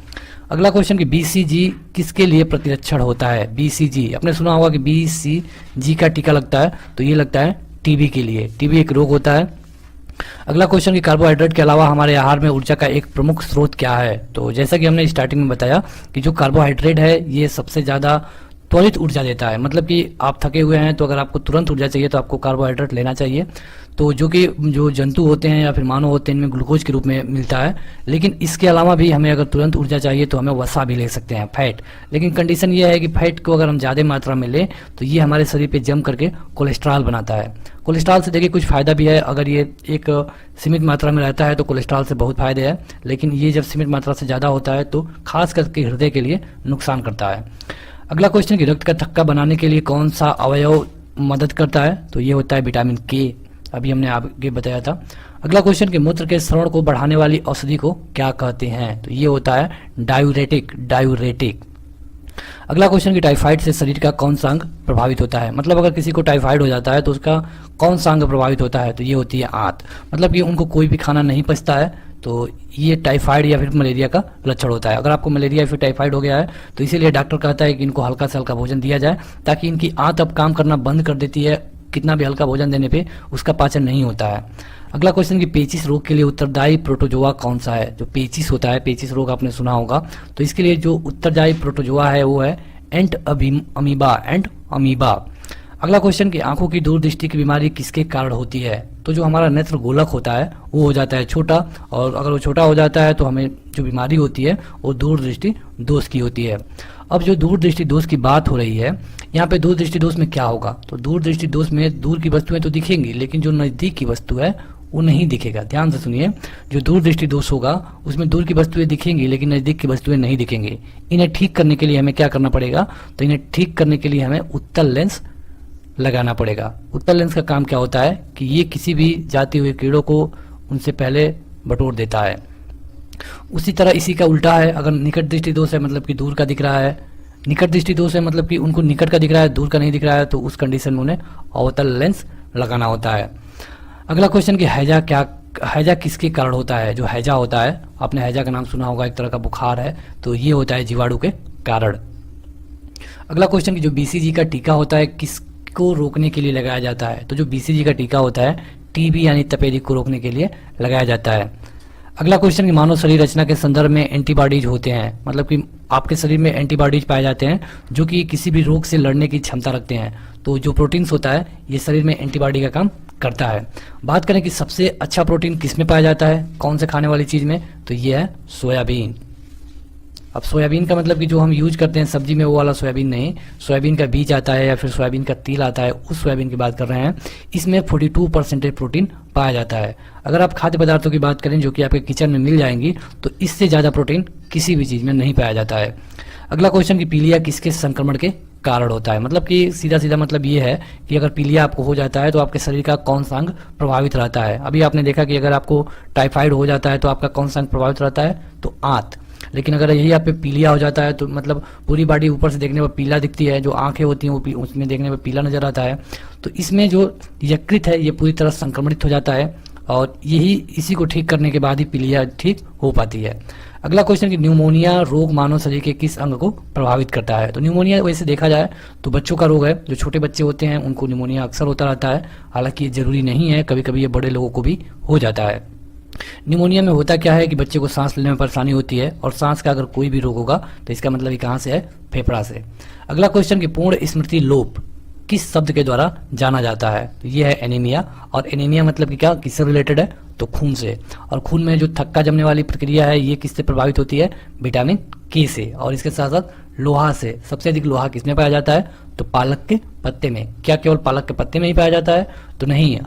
अगला क्वेश्चन कि BCG किसके लिए प्रतिरक्षण होता है। BCG आपने सुना होगा कि BCG का टीका लगता है, तो ये लगता है टीबी के लिए। टीबी एक रोग होता है। अगला क्वेश्चन कि कार्बोहाइड्रेट के अलावा हमारे आहार में ऊर्जा का एक प्रमुख स्रोत क्या है, तो जैसा कि हमने स्टार्टिंग में बताया कि जो कार्बोहाइड्रेट है ये सबसे ज़्यादा त्वरित ऊर्जा देता है। मतलब कि आप थके हुए हैं तो अगर आपको तुरंत ऊर्जा चाहिए तो आपको कार्बोहाइड्रेट लेना चाहिए, तो जो जंतु होते हैं या फिर मानव होते हैं इनमें ग्लूकोज के रूप में मिलता है। लेकिन इसके अलावा भी हमें अगर तुरंत ऊर्जा चाहिए तो हमें वसा भी ले सकते हैं, फैट। लेकिन कंडीशन ये है कि फैट को अगर हम ज़्यादा मात्रा में लें तो ये हमारे शरीर पे जम करके कोलेस्ट्रॉल बनाता है। कोलेस्ट्रॉल से देखिए कुछ फ़ायदा भी है, अगर ये एक सीमित मात्रा में रहता है तो कोलेस्ट्रॉल से बहुत फायदे हैं, लेकिन ये जब सीमित मात्रा से ज़्यादा होता है तो खास करके हृदय के लिए नुकसान करता है। अगला क्वेश्चन कि रक्त का थक्का बनाने के लिए कौन सा अवयव मदद करता है, तो ये होता है विटामिन के, अभी हमने आगे बताया था। अगला क्वेश्चन कि मूत्र के स्राव को बढ़ाने वाली औषधि को क्या कहते हैं, तो ये होता है डायूरेटिक। अगला क्वेश्चन कि टाइफाइड से शरीर का कौन सा अंग प्रभावित होता है। मतलब अगर किसी को टाइफाइड हो जाता है तो उसका कौन सा अंग प्रभावित होता है, तो ये होती है आंत। मतलब कि उनको कोई भी खाना नहीं पचता है, तो ये टाइफाइड या फिर मलेरिया का लक्षण होता है। अगर आपको मलेरिया या फिर टाइफाइड हो गया है तो इसीलिए डॉक्टर कहता है कि इनको हल्का से हल्का भोजन दिया जाए, ताकि इनकी आंत अब काम करना बंद कर देती है, कितना भी हल्का भोजन देने पे उसका पाचन नहीं होता है। अगला क्वेश्चन कि पेचिस रोग के लिए उत्तरदायी प्रोटोजोआ कौन सा है। जो पेचिस होता है, पेचिस रोग आपने सुना होगा, तो इसके लिए जो उत्तरदायी प्रोटोजोआ है वो है एंट अमीबा। अगला क्वेश्चन कि आंखों की दूरदृष्टि की बीमारी किसके कारण होती है, तो जो हमारा नेत्र गोलक होता है वो हो जाता है छोटा, और अगर वो छोटा हो जाता है तो हमें जो बीमारी होती है वो दूरदृष्टि दोष की होती है। अब जो दूरदृष्टि दोष की बात हो रही है, यहाँ पे दूरदृष्टि दोष में क्या होगा, तो दूरदृष्टि दोष में दूर की वस्तुएं तो दिखेंगी लेकिन जो नज़दीक की वस्तु है वो नहीं दिखेगा। ध्यान से सुनिए, जो दूरदृष्टि दोष होगा उसमें दूर की वस्तुएं दिखेंगी लेकिन नज़दीक की वस्तुएं नहीं दिखेंगी। इन्हें ठीक करने के लिए हमें क्या करना पड़ेगा, तो इन्हें ठीक करने के लिए हमें उत्तल लेंस लगाना पड़ेगा। उत्तल लेंस का काम क्या होता है कि ये किसी भी जाते हुए कीड़ों को उनसे पहले बटोर देता है। उसी तरह इसी का उल्टा है, अगर निकट दृष्टि दोष है मतलब कि दूर का दिख रहा है, निकट दृष्टि दोष है मतलब कि उनको निकट का दिख रहा है दूर का नहीं दिख रहा है, तो उस कंडीशन में उन्हें अवतल लेंस लगाना होता है। अगला क्वेश्चन कि हैजा किसके कारण होता है। जो हैजा होता है, आपने हैजा का नाम सुना होगा, एक तरह का बुखार है, तो ये होता है जीवाणु के कारण। अगला क्वेश्चन कि जो BCG का टीका होता है किसको रोकने के लिए लगाया जाता है, तो जो BCG का टीका होता है TB यानी तपेदिक को रोकने के लिए लगाया जाता है। अगला क्वेश्चन कि मानव शरीर रचना के संदर्भ में एंटीबॉडीज होते हैं, मतलब कि आपके शरीर में एंटीबॉडीज पाए जाते हैं जो कि किसी भी रोग से लड़ने की क्षमता रखते हैं। तो जो प्रोटीन्स होता है ये शरीर में एंटीबॉडी का काम करता है। बात करें कि सबसे अच्छा प्रोटीन किस में पाया जाता है, कौन से खाने वाली चीज़ में, तो ये है सोयाबीन। अब सोयाबीन का मतलब कि जो हम यूज करते हैं सब्जी में वो वाला सोयाबीन नहीं, सोयाबीन का बीज आता है या फिर सोयाबीन का तेल आता है, उस सोयाबीन की बात कर रहे हैं। इसमें 42% प्रोटीन पाया जाता है। अगर आप खाद्य पदार्थों की बात करें जो कि आपके किचन में मिल जाएंगी, तो इससे ज़्यादा प्रोटीन किसी भी चीज़ में नहीं पाया जाता है। अगला क्वेश्चन कि पीलिया किसके संक्रमण के कारण होता है। मतलब कि सीधा सीधा मतलब ये है कि अगर पीलिया आपको हो जाता है तो आपके शरीर का कौन सा अंग प्रभावित रहता है। अभी आपने देखा कि अगर आपको टाइफाइड हो जाता है तो आपका कौन सा अंग प्रभावित रहता है, तो आंत। लेकिन अगर यही आप पे पीलिया हो जाता है तो मतलब पूरी बॉडी ऊपर से देखने पर पीला दिखती है, जो आंखें होती हैं वो उसमें देखने पर पीला नजर आता है। तो इसमें जो यकृत है ये पूरी तरह संक्रमित हो जाता है और यही इसी को ठीक करने के बाद ही पीलिया ठीक हो पाती है। अगला क्वेश्चन कि न्यूमोनिया रोग मानव शरीर के किस अंग को प्रभावित करता है। तो न्यूमोनिया वैसे देखा जाए तो बच्चों का रोग है, जो छोटे बच्चे होते हैं उनको न्यूमोनिया अक्सर होता रहता है। हालांकि ये जरूरी नहीं है, कभी कभी ये बड़े लोगों को भी हो जाता है। न्यूमोनिया में होता क्या है कि बच्चे को सांस लेने में परेशानी होती है, और सांस का अगर कोई भी रोग होगा तो इसका मतलब ये कहाँ से है, फेफड़ा से। अगला क्वेश्चन कि पूर्ण स्मृति लोप किस शब्द के द्वारा जाना जाता है। तो ये है एनीमिया, और एनीमिया मतलब कि क्या, किससे रिलेटेड है, तो खून से। और खून में जो थक्का जमने वाली प्रक्रिया है ये किससे प्रभावित होती है, विटामिन के से। और इसके साथ साथ लोहा से। सबसे अधिक लोहा किसमें पाया जाता है, तो पालक के पत्ते में। क्या केवल पालक के पत्ते में ही पाया जाता है, तो नहीं,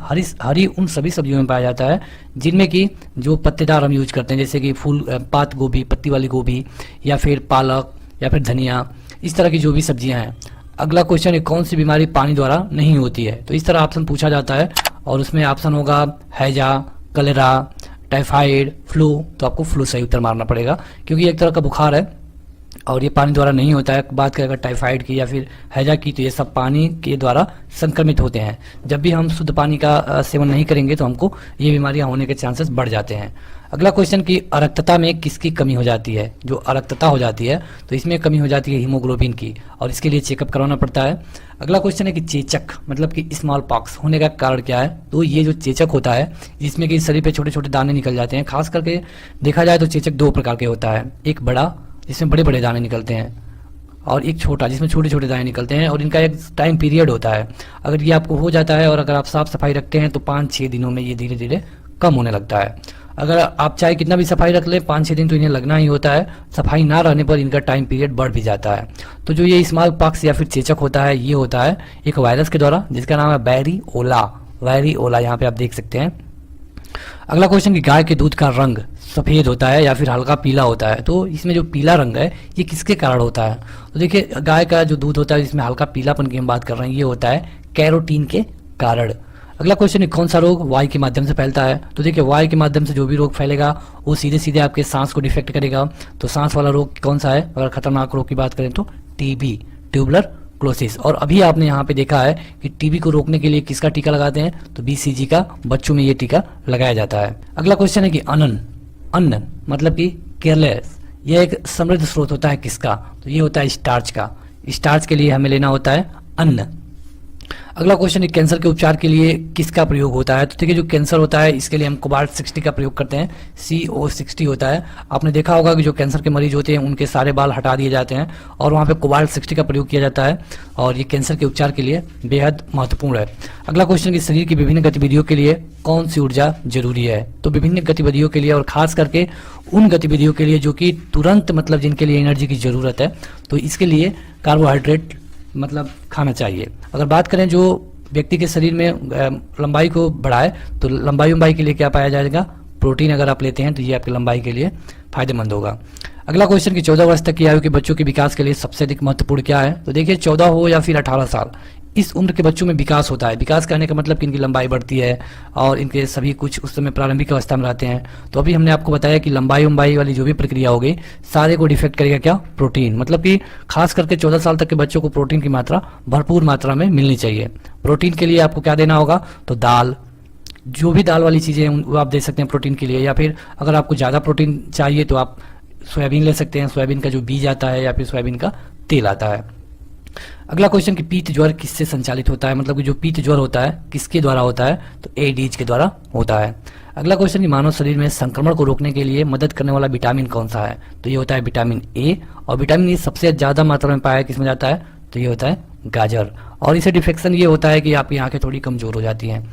हरी उन सभी सब्जियों में पाया जाता है जिनमें कि जो पत्तेदार हम यूज करते हैं, जैसे कि फूल पात गोभी, पत्ती वाली गोभी, या फिर पालक, या फिर धनिया, इस तरह की जो भी सब्जियां हैं। अगला क्वेश्चन है कौन सी बीमारी पानी द्वारा नहीं होती है। तो इस तरह ऑप्शन पूछा जाता है और उसमें ऑप्शन होगा हैजा, कलेरा, टाइफाइड, फ्लू। तो आपको फ्लू सही उत्तर मारना पड़ेगा, क्योंकि एक तरह का बुखार है और ये पानी द्वारा नहीं होता है। बात करें अगर टाइफाइड की या फिर हैजा की, तो ये सब पानी के द्वारा संक्रमित होते हैं। जब भी हम शुद्ध पानी का सेवन नहीं करेंगे तो हमको ये बीमारियां होने के चांसेस बढ़ जाते हैं। अगला क्वेश्चन कि अरक्तता में किसकी कमी हो जाती है। जो अरक्तता हो जाती है तो इसमें कमी हो जाती है हीमोग्लोबिन की, और इसके लिए चेकअप करवाना पड़ता है। अगला क्वेश्चन है कि चेचक मतलब कि स्मॉल पॉक्स होने का कारण क्या है। तो ये जो चेचक होता है जिसमें कि शरीर पे छोटे छोटे दाने निकल जाते हैं। खास करके देखा जाए तो चेचक दो प्रकार के होता है, एक बड़ा जिसमें बड़े बड़े दाने निकलते हैं, और एक छोटा जिसमें छोटे छोटे दाने निकलते हैं, और इनका एक टाइम पीरियड होता है। अगर ये आपको हो जाता है और अगर आप साफ सफाई रखते हैं तो 5-6 दिनों में ये धीरे धीरे कम होने लगता है। अगर आप चाहे कितना भी सफाई रख ले, 5-6 दिन तो इन्हें लगना ही होता है। सफाई ना रहने पर इनका टाइम पीरियड बढ़ भी जाता है। तो जो ये स्मॉल पॉक्स या फिर चेचक होता है, ये होता है एक वायरस के द्वारा जिसका नाम है वेरिओला। यहाँ पे आप देख सकते हैं। अगला क्वेश्चन कि गाय के दूध का रंग सफेद होता है या फिर हल्का पीला होता है। तो इसमें जो पीला रंग है ये किसके कारण होता है। तो देखिए, गाय का जो दूध होता है जिसमें हल्का पीलापन की हम बात कर रहे हैं, ये होता है कैरोटीन के कारण। अगला क्वेश्चन है कौन सा रोग वायु के माध्यम से फैलता है। तो देखिए, वायु के माध्यम से जो भी रोग फैलेगा वो सीधे सीधे आपके सांस को डिफेक्ट करेगा। तो सांस वाला रोग कौन सा है, अगर खतरनाक रोग की बात करें तो टीबी, ट्यूबुलर क्लोसिस। और अभी आपने यहाँ पे देखा है कि टीबी को रोकने के लिए किसका टीका लगाते हैं, तो बीसीजी का बच्चों में ये टीका लगाया जाता है। अगला क्वेश्चन है कि अन्न मतलब कि केयरलेस, यह एक समृद्ध स्रोत होता है किसका, तो ये होता है स्टार्च का। स्टार्च के लिए हमें लेना होता है अन्न। अगला क्वेश्चन है कैंसर के उपचार के लिए किसका प्रयोग होता है। तो देखिए, जो कैंसर होता है इसके लिए हम कोबाल्ट 60 का प्रयोग करते हैं, CO60 होता है। आपने देखा होगा कि जो कैंसर के मरीज होते हैं उनके सारे बाल हटा दिए जाते हैं और वहाँ पे कोबाल्ट 60 का प्रयोग किया जाता है, और ये कैंसर के उपचार के लिए बेहद महत्वपूर्ण है। अगला क्वेश्चन कि शरीर की विभिन्न गतिविधियों के लिए कौन सी ऊर्जा जरूरी है। तो विभिन्न गतिविधियों के लिए, और खास करके उन गतिविधियों के लिए जो कि तुरंत मतलब जिनके लिए एनर्जी की जरूरत है, तो इसके लिए कार्बोहाइड्रेट मतलब खाना चाहिए। अगर बात करें जो व्यक्ति के शरीर में लंबाई को बढ़ाए, तो लंबाई के लिए क्या पाया जाएगा, प्रोटीन अगर आप लेते हैं तो ये आपकी लंबाई के लिए फायदेमंद होगा। अगला क्वेश्चन कि 14 वर्ष तक की आयु के बच्चों के विकास के लिए सबसे अधिक महत्वपूर्ण क्या है। तो देखिए, 14 हो या फिर 18 साल, इस उम्र के बच्चों में विकास होता है। विकास कहने का मतलब कि इनकी लंबाई बढ़ती है और इनके सभी कुछ उस समय प्रारंभिक अवस्था में रहते हैं। तो अभी हमने आपको बताया कि लंबाई वाली जो भी प्रक्रिया होगी सारे को डिफेक्ट करेगा क्या, प्रोटीन। मतलब कि खास करके 14 साल तक के बच्चों को प्रोटीन की मात्रा भरपूर मात्रा में मिलनी चाहिए। प्रोटीन के लिए आपको क्या देना होगा, तो दाल, जो भी दाल वाली चीजें वो आप दे सकते हैं प्रोटीन के लिए, या फिर अगर आपको ज्यादा प्रोटीन चाहिए तो आप सोयाबीन ले सकते हैं। सोयाबीन का जो बीज आता है या फिर सोयाबीन का तेल आता है। अगला क्वेश्चन कि पीत ज्वर किससे संचालित होता है, मतलब कि जो पीत ज्वर होता है किसके द्वारा होता है, तो एडीज के द्वारा होता है। अगला क्वेश्चन कि मानव शरीर में संक्रमण को रोकने के लिए मदद करने वाला विटामिन कौन सा है। तो ये होता है विटामिन ए, और विटामिन ए सबसे ज्यादा मात्रा में पाया किसमें जाता है, तो ये होता है गाजर। और इसे डिफेक्शन ये होता है कि आपकी आंखें थोड़ी कमजोर हो जाती हैं।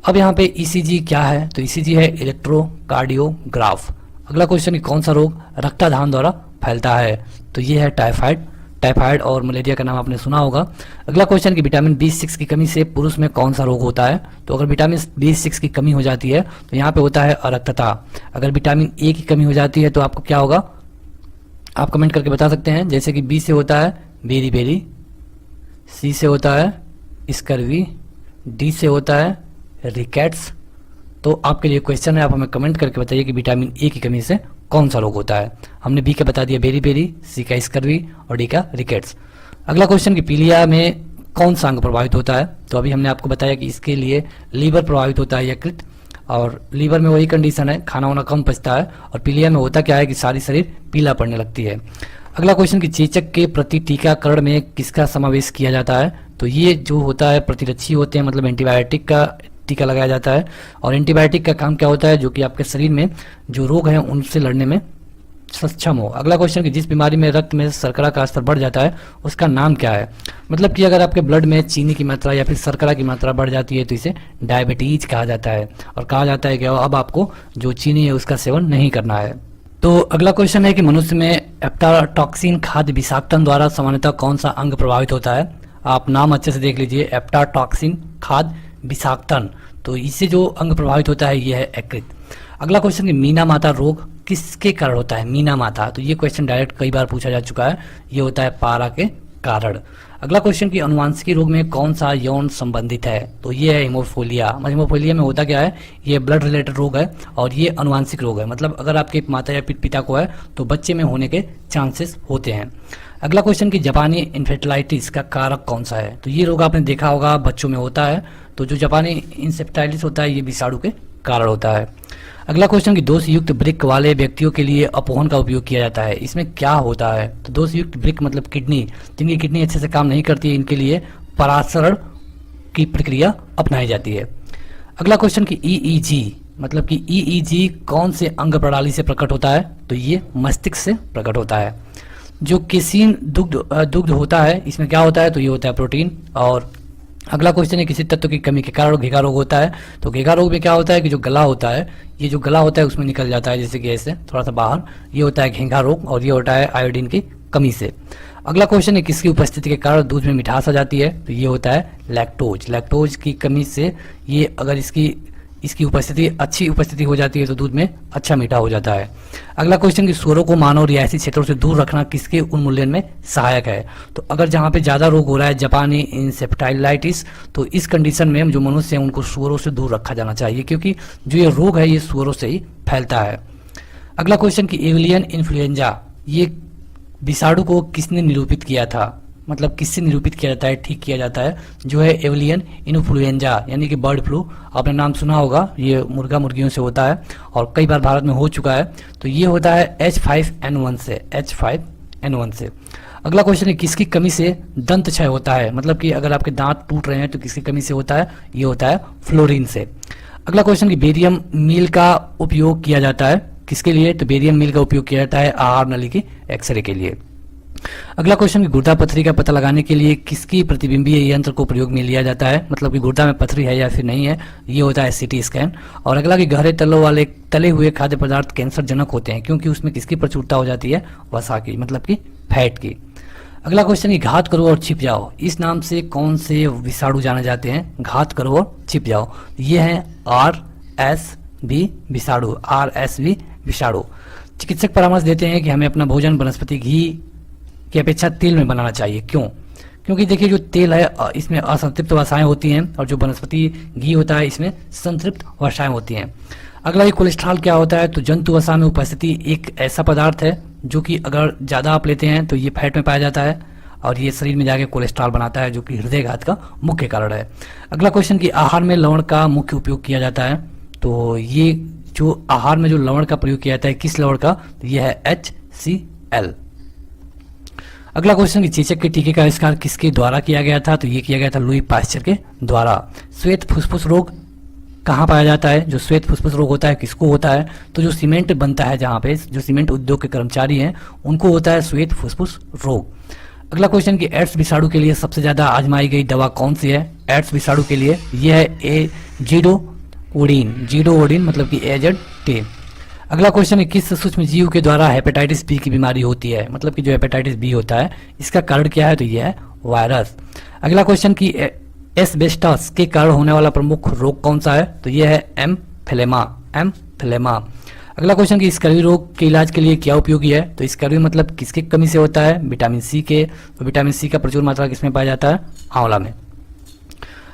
अब यहाँ पे ईसीजी क्या है, तो ईसीजी है इलेक्ट्रोकार्डियोग्राफ। अगला क्वेश्चन कि कौन सा रोग रक्ताधान द्वारा फैलता है, तो ये है टाइफाइड और मलेरिया का नाम आपने सुना होगा। अगला क्वेश्चन कि विटामिन B6 की कमी से पुरुष में कौन सा रोग होता है। तो अगर विटामिन B6 की कमी हो जाती है तो यहाँ पे होता है अरक्तता। अगर विटामिन ए की कमी हो जाती है तो आपको क्या होगा, आप कमेंट करके बता सकते हैं। जैसे कि बी से होता है बेरी बेरी सी से होता है स्कर्वी, डी से होता है रिकेट्स। तो आपके लिए क्वेश्चन है, आप हमें कमेंट करके बताइए कि विटामिन ए की कमी से कौन सा रोग होता है। हमने बी का बता दिया बेरी, सी का स्कर्वी और डी का रिकेट्स। अगला क्वेश्चन कि पीलिया में कौन सा अंग प्रभावित होता है। तो अभी हमने आपको बताया कि इसके लिए लीवर प्रभावित होता है यकृत, और लीवर में वही कंडीशन है, खाना वाना कम पचता है, और पीलिया में होता क्या है कि सारी शरीर पीला पड़ने लगती है। अगला क्वेश्चन कि चेचक के प्रति टीकाकरण में किसका समावेश किया जाता है। तो ये जो होता है प्रतिरक्षी होते हैं, मतलब एंटीबायोटिक का टीका लगाया जाता है। और एंटीबायोटिक का काम क्या होता है, जो कि आपके शरीर में जो रोग हैं उनसे लड़ने में सक्षम हो। अगला क्वेश्चन कि जिस बीमारी में रक्त में शर्करा का स्तर बढ़ जाता है उसका नाम क्या है। मतलब कि अगर आपके ब्लड में चीनी की मात्रा या फिर शर्करा की मात्रा बढ़ जाती है तो इसे डायबिटीज कहा जाता है, और कहा जाता है कि अब आपको जो चीनी है उसका सेवन नहीं करना है। तो अगला क्वेश्चन है कि मनुष्य में एप्टाटॉक्सिन खाद्य विषाक्तन द्वारा सामान्यतः कौन सा अंग प्रभावित होता है। आप नाम अच्छे से देख लीजिए, एप्टाटॉक्सिन खाद्य विषाक्तन। तो इससे जो अंग प्रभावित होता है यह है यकृत। अगला क्वेश्चन कि मीना माता रोग किसके कारण होता है। मीना माता, तो ये क्वेश्चन डायरेक्ट कई बार पूछा जा चुका है, ये होता है पारा के कारण। अगला क्वेश्चन कि अनुवांशिकी रोग में कौन सा यौन संबंधित है। तो ये है हीमोफीलिया। हीमोफीलिया में होता क्या है, ये ब्लड रिलेटेड रोग है और ये अनुवांशिक रोग है, मतलब अगर आपके माता या पिता को है तो बच्चे में होने के चांसेस होते हैं। अगला क्वेश्चन कि जापानी इंसेफ्लाइटिस का कारक कौन सा है। तो ये रोग आपने देखा होगा बच्चों में होता है, तो जो जापानी इंसेफ्लाइटिस होता है ये विषाणु के कारण होता है। अगला क्वेश्चन कि दोष युक्त वृक्क वाले व्यक्तियों के लिए अपोहन का उपयोग किया जाता है, इसमें क्या होता है। तो दोष युक्त वृक्क मतलब किडनी, जिनकी किडनी अच्छे से काम नहीं करती है, इनके लिए परासरण की प्रक्रिया अपनाई जाती है। अगला क्वेश्चन कि ईईजी मतलब कि ईईजी कौन से अंग प्रणाली से प्रकट होता है। तो ये मस्तिष्क से प्रकट होता है। जो केसीन दुग्ध होता है इसमें क्या होता है, तो ये होता है प्रोटीन। और अगला क्वेश्चन है किसी तत्व की कमी के कारण घेगा रोग होता है। तो घेगा रोग में क्या होता है कि जो गला होता है, ये जो गला होता है उसमें निकल जाता है जैसे कि ऐसे थोड़ा सा बाहर, ये होता है घेगा रोग, और ये होता है आयोडीन की कमी से। अगला क्वेश्चन है किसकी उपस्थिति के कारण दूध में मिठास आ जाती है। तो ये होता है लैक्टोज। लैक्टोज की कमी से ये अगर इसकी उपस्थिति अच्छी उपस्थिति हो जाती है तो दूध में अच्छा मीठा हो जाता है। अगला क्वेश्चन कि सूअरों को मानव रिहायशी क्षेत्रों से दूर रखना किसके उन्मूलन में सहायक है। तो अगर जहाँ पे ज़्यादा रोग हो रहा है जापानी इंसेफ्लाइटिस, तो इस कंडीशन में जो मनुष्य हैं उनको सूअरों से दूर रखा जाना चाहिए, क्योंकि जो ये रोग है ये सूअरों से ही फैलता है। अगला क्वेश्चन कि एवियन इन्फ्लुएंजा, ये विषाणु को किसने निरूपित किया था। मतलब किससे निरूपित किया जाता है, ठीक किया जाता है, जो है एवियन इन्फ्लुएंजा यानी कि बर्ड फ्लू। आपने नाम सुना होगा, ये मुर्गा मुर्गियों से होता है और कई बार भारत में हो चुका है। तो ये होता है H5N1 से, H5N1 से। अगला क्वेश्चन है किसकी कमी से दंत क्षय होता है। मतलब कि अगर आपके दांत टूट रहे हैं तो किसकी कमी से होता है, ये होता है फ्लोरीन से। अगला क्वेश्चन कि बेरियम मील का उपयोग किया जाता है किसके लिए। तो बेरियम मील का उपयोग किया जाता है आहार नली की एक्सरे के लिए। अगला क्वेश्चन कि गुर्दा पथरी का पता लगाने के लिए किसकी प्रतिबिंबीय यंत्र को प्रयोग में लिया जाता है। मतलब कि गुर्दा में पथरी है या फिर नहीं है, ये होता है सीटी स्कैन। और अगला कि गहरे तले हुए खाद्य पदार्थ कैंसर जनक होते हैं क्योंकि उसमें किसकी प्रचुरता हो जाती है, वसा की, मतलब कि फैट की। अगला क्वेश्चन कि घात करो और छिप जाओ, इस नाम से कौन से विषाणु जाने जाते हैं। घात करो और छिप जाओ, ये है RSV विषाणु, RSV विषाणु। चिकित्सक परामर्श देते हैं कि हमें अपना भोजन वनस्पति घी की अपेक्षा तेल में बनाना चाहिए। क्यों? क्योंकि देखिए जो तेल है इसमें असंतृप्त वसाएं होती हैं और जो वनस्पति घी होता है इसमें संतृप्त वसाएं होती हैं। अगला ये कोलेस्ट्रॉल क्या होता है। तो जंतु वसा में उपस्थिति एक ऐसा पदार्थ है जो कि अगर ज़्यादा आप लेते हैं तो ये फैट में पाया जाता है और ये शरीर में जाके कोलेस्ट्रॉल बनाता है जो कि हृदयघात का मुख्य कारण है। अगला क्वेश्चन कि आहार में लवण का मुख्य उपयोग किया जाता है। तो ये जो आहार में जो लवण का प्रयोग किया जाता है किस लवण का, तो यह है HCl। अगला क्वेश्चन कि चेचक के टीके का आविष्कार किसके द्वारा किया गया था। तो ये किया गया था लुई पाश्चर के द्वारा। श्वेत फुसफुस रोग कहाँ पाया जाता है। जो श्वेत फुसफुस रोग होता है किसको होता है, तो जो सीमेंट बनता है जहाँ पे जो सीमेंट उद्योग के कर्मचारी हैं उनको होता है श्वेत फुसफुस रोग। अगला क्वेश्चन कि एड्स विषाणु के लिए सबसे ज्यादा आजमाई गई दवा कौन सी है। एड्स विषाणु के लिए यह है जीडोओडिन मतलब कि AZT। अगला क्वेश्चन है किस सूक्ष्म जीव के द्वारा हेपेटाइटिस बी की बीमारी होती है। मतलब कि जो हेपेटाइटिस बी होता है इसका कारण क्या है, तो यह है वायरस। अगला क्वेश्चन कि एस्बेस्टस के कारण होने वाला प्रमुख रोग कौन सा है, तो यह है एम्फिलेमा। अगला क्वेश्चन कि स्कर्वी रोग के इलाज के लिए क्या उपयोगी है। तो स्कर्वी मतलब किसकी कमी से होता है, विटामिन सी के। तो विटामिन सी का प्रचुर मात्रा किसमें पाया जाता है, आंवला में।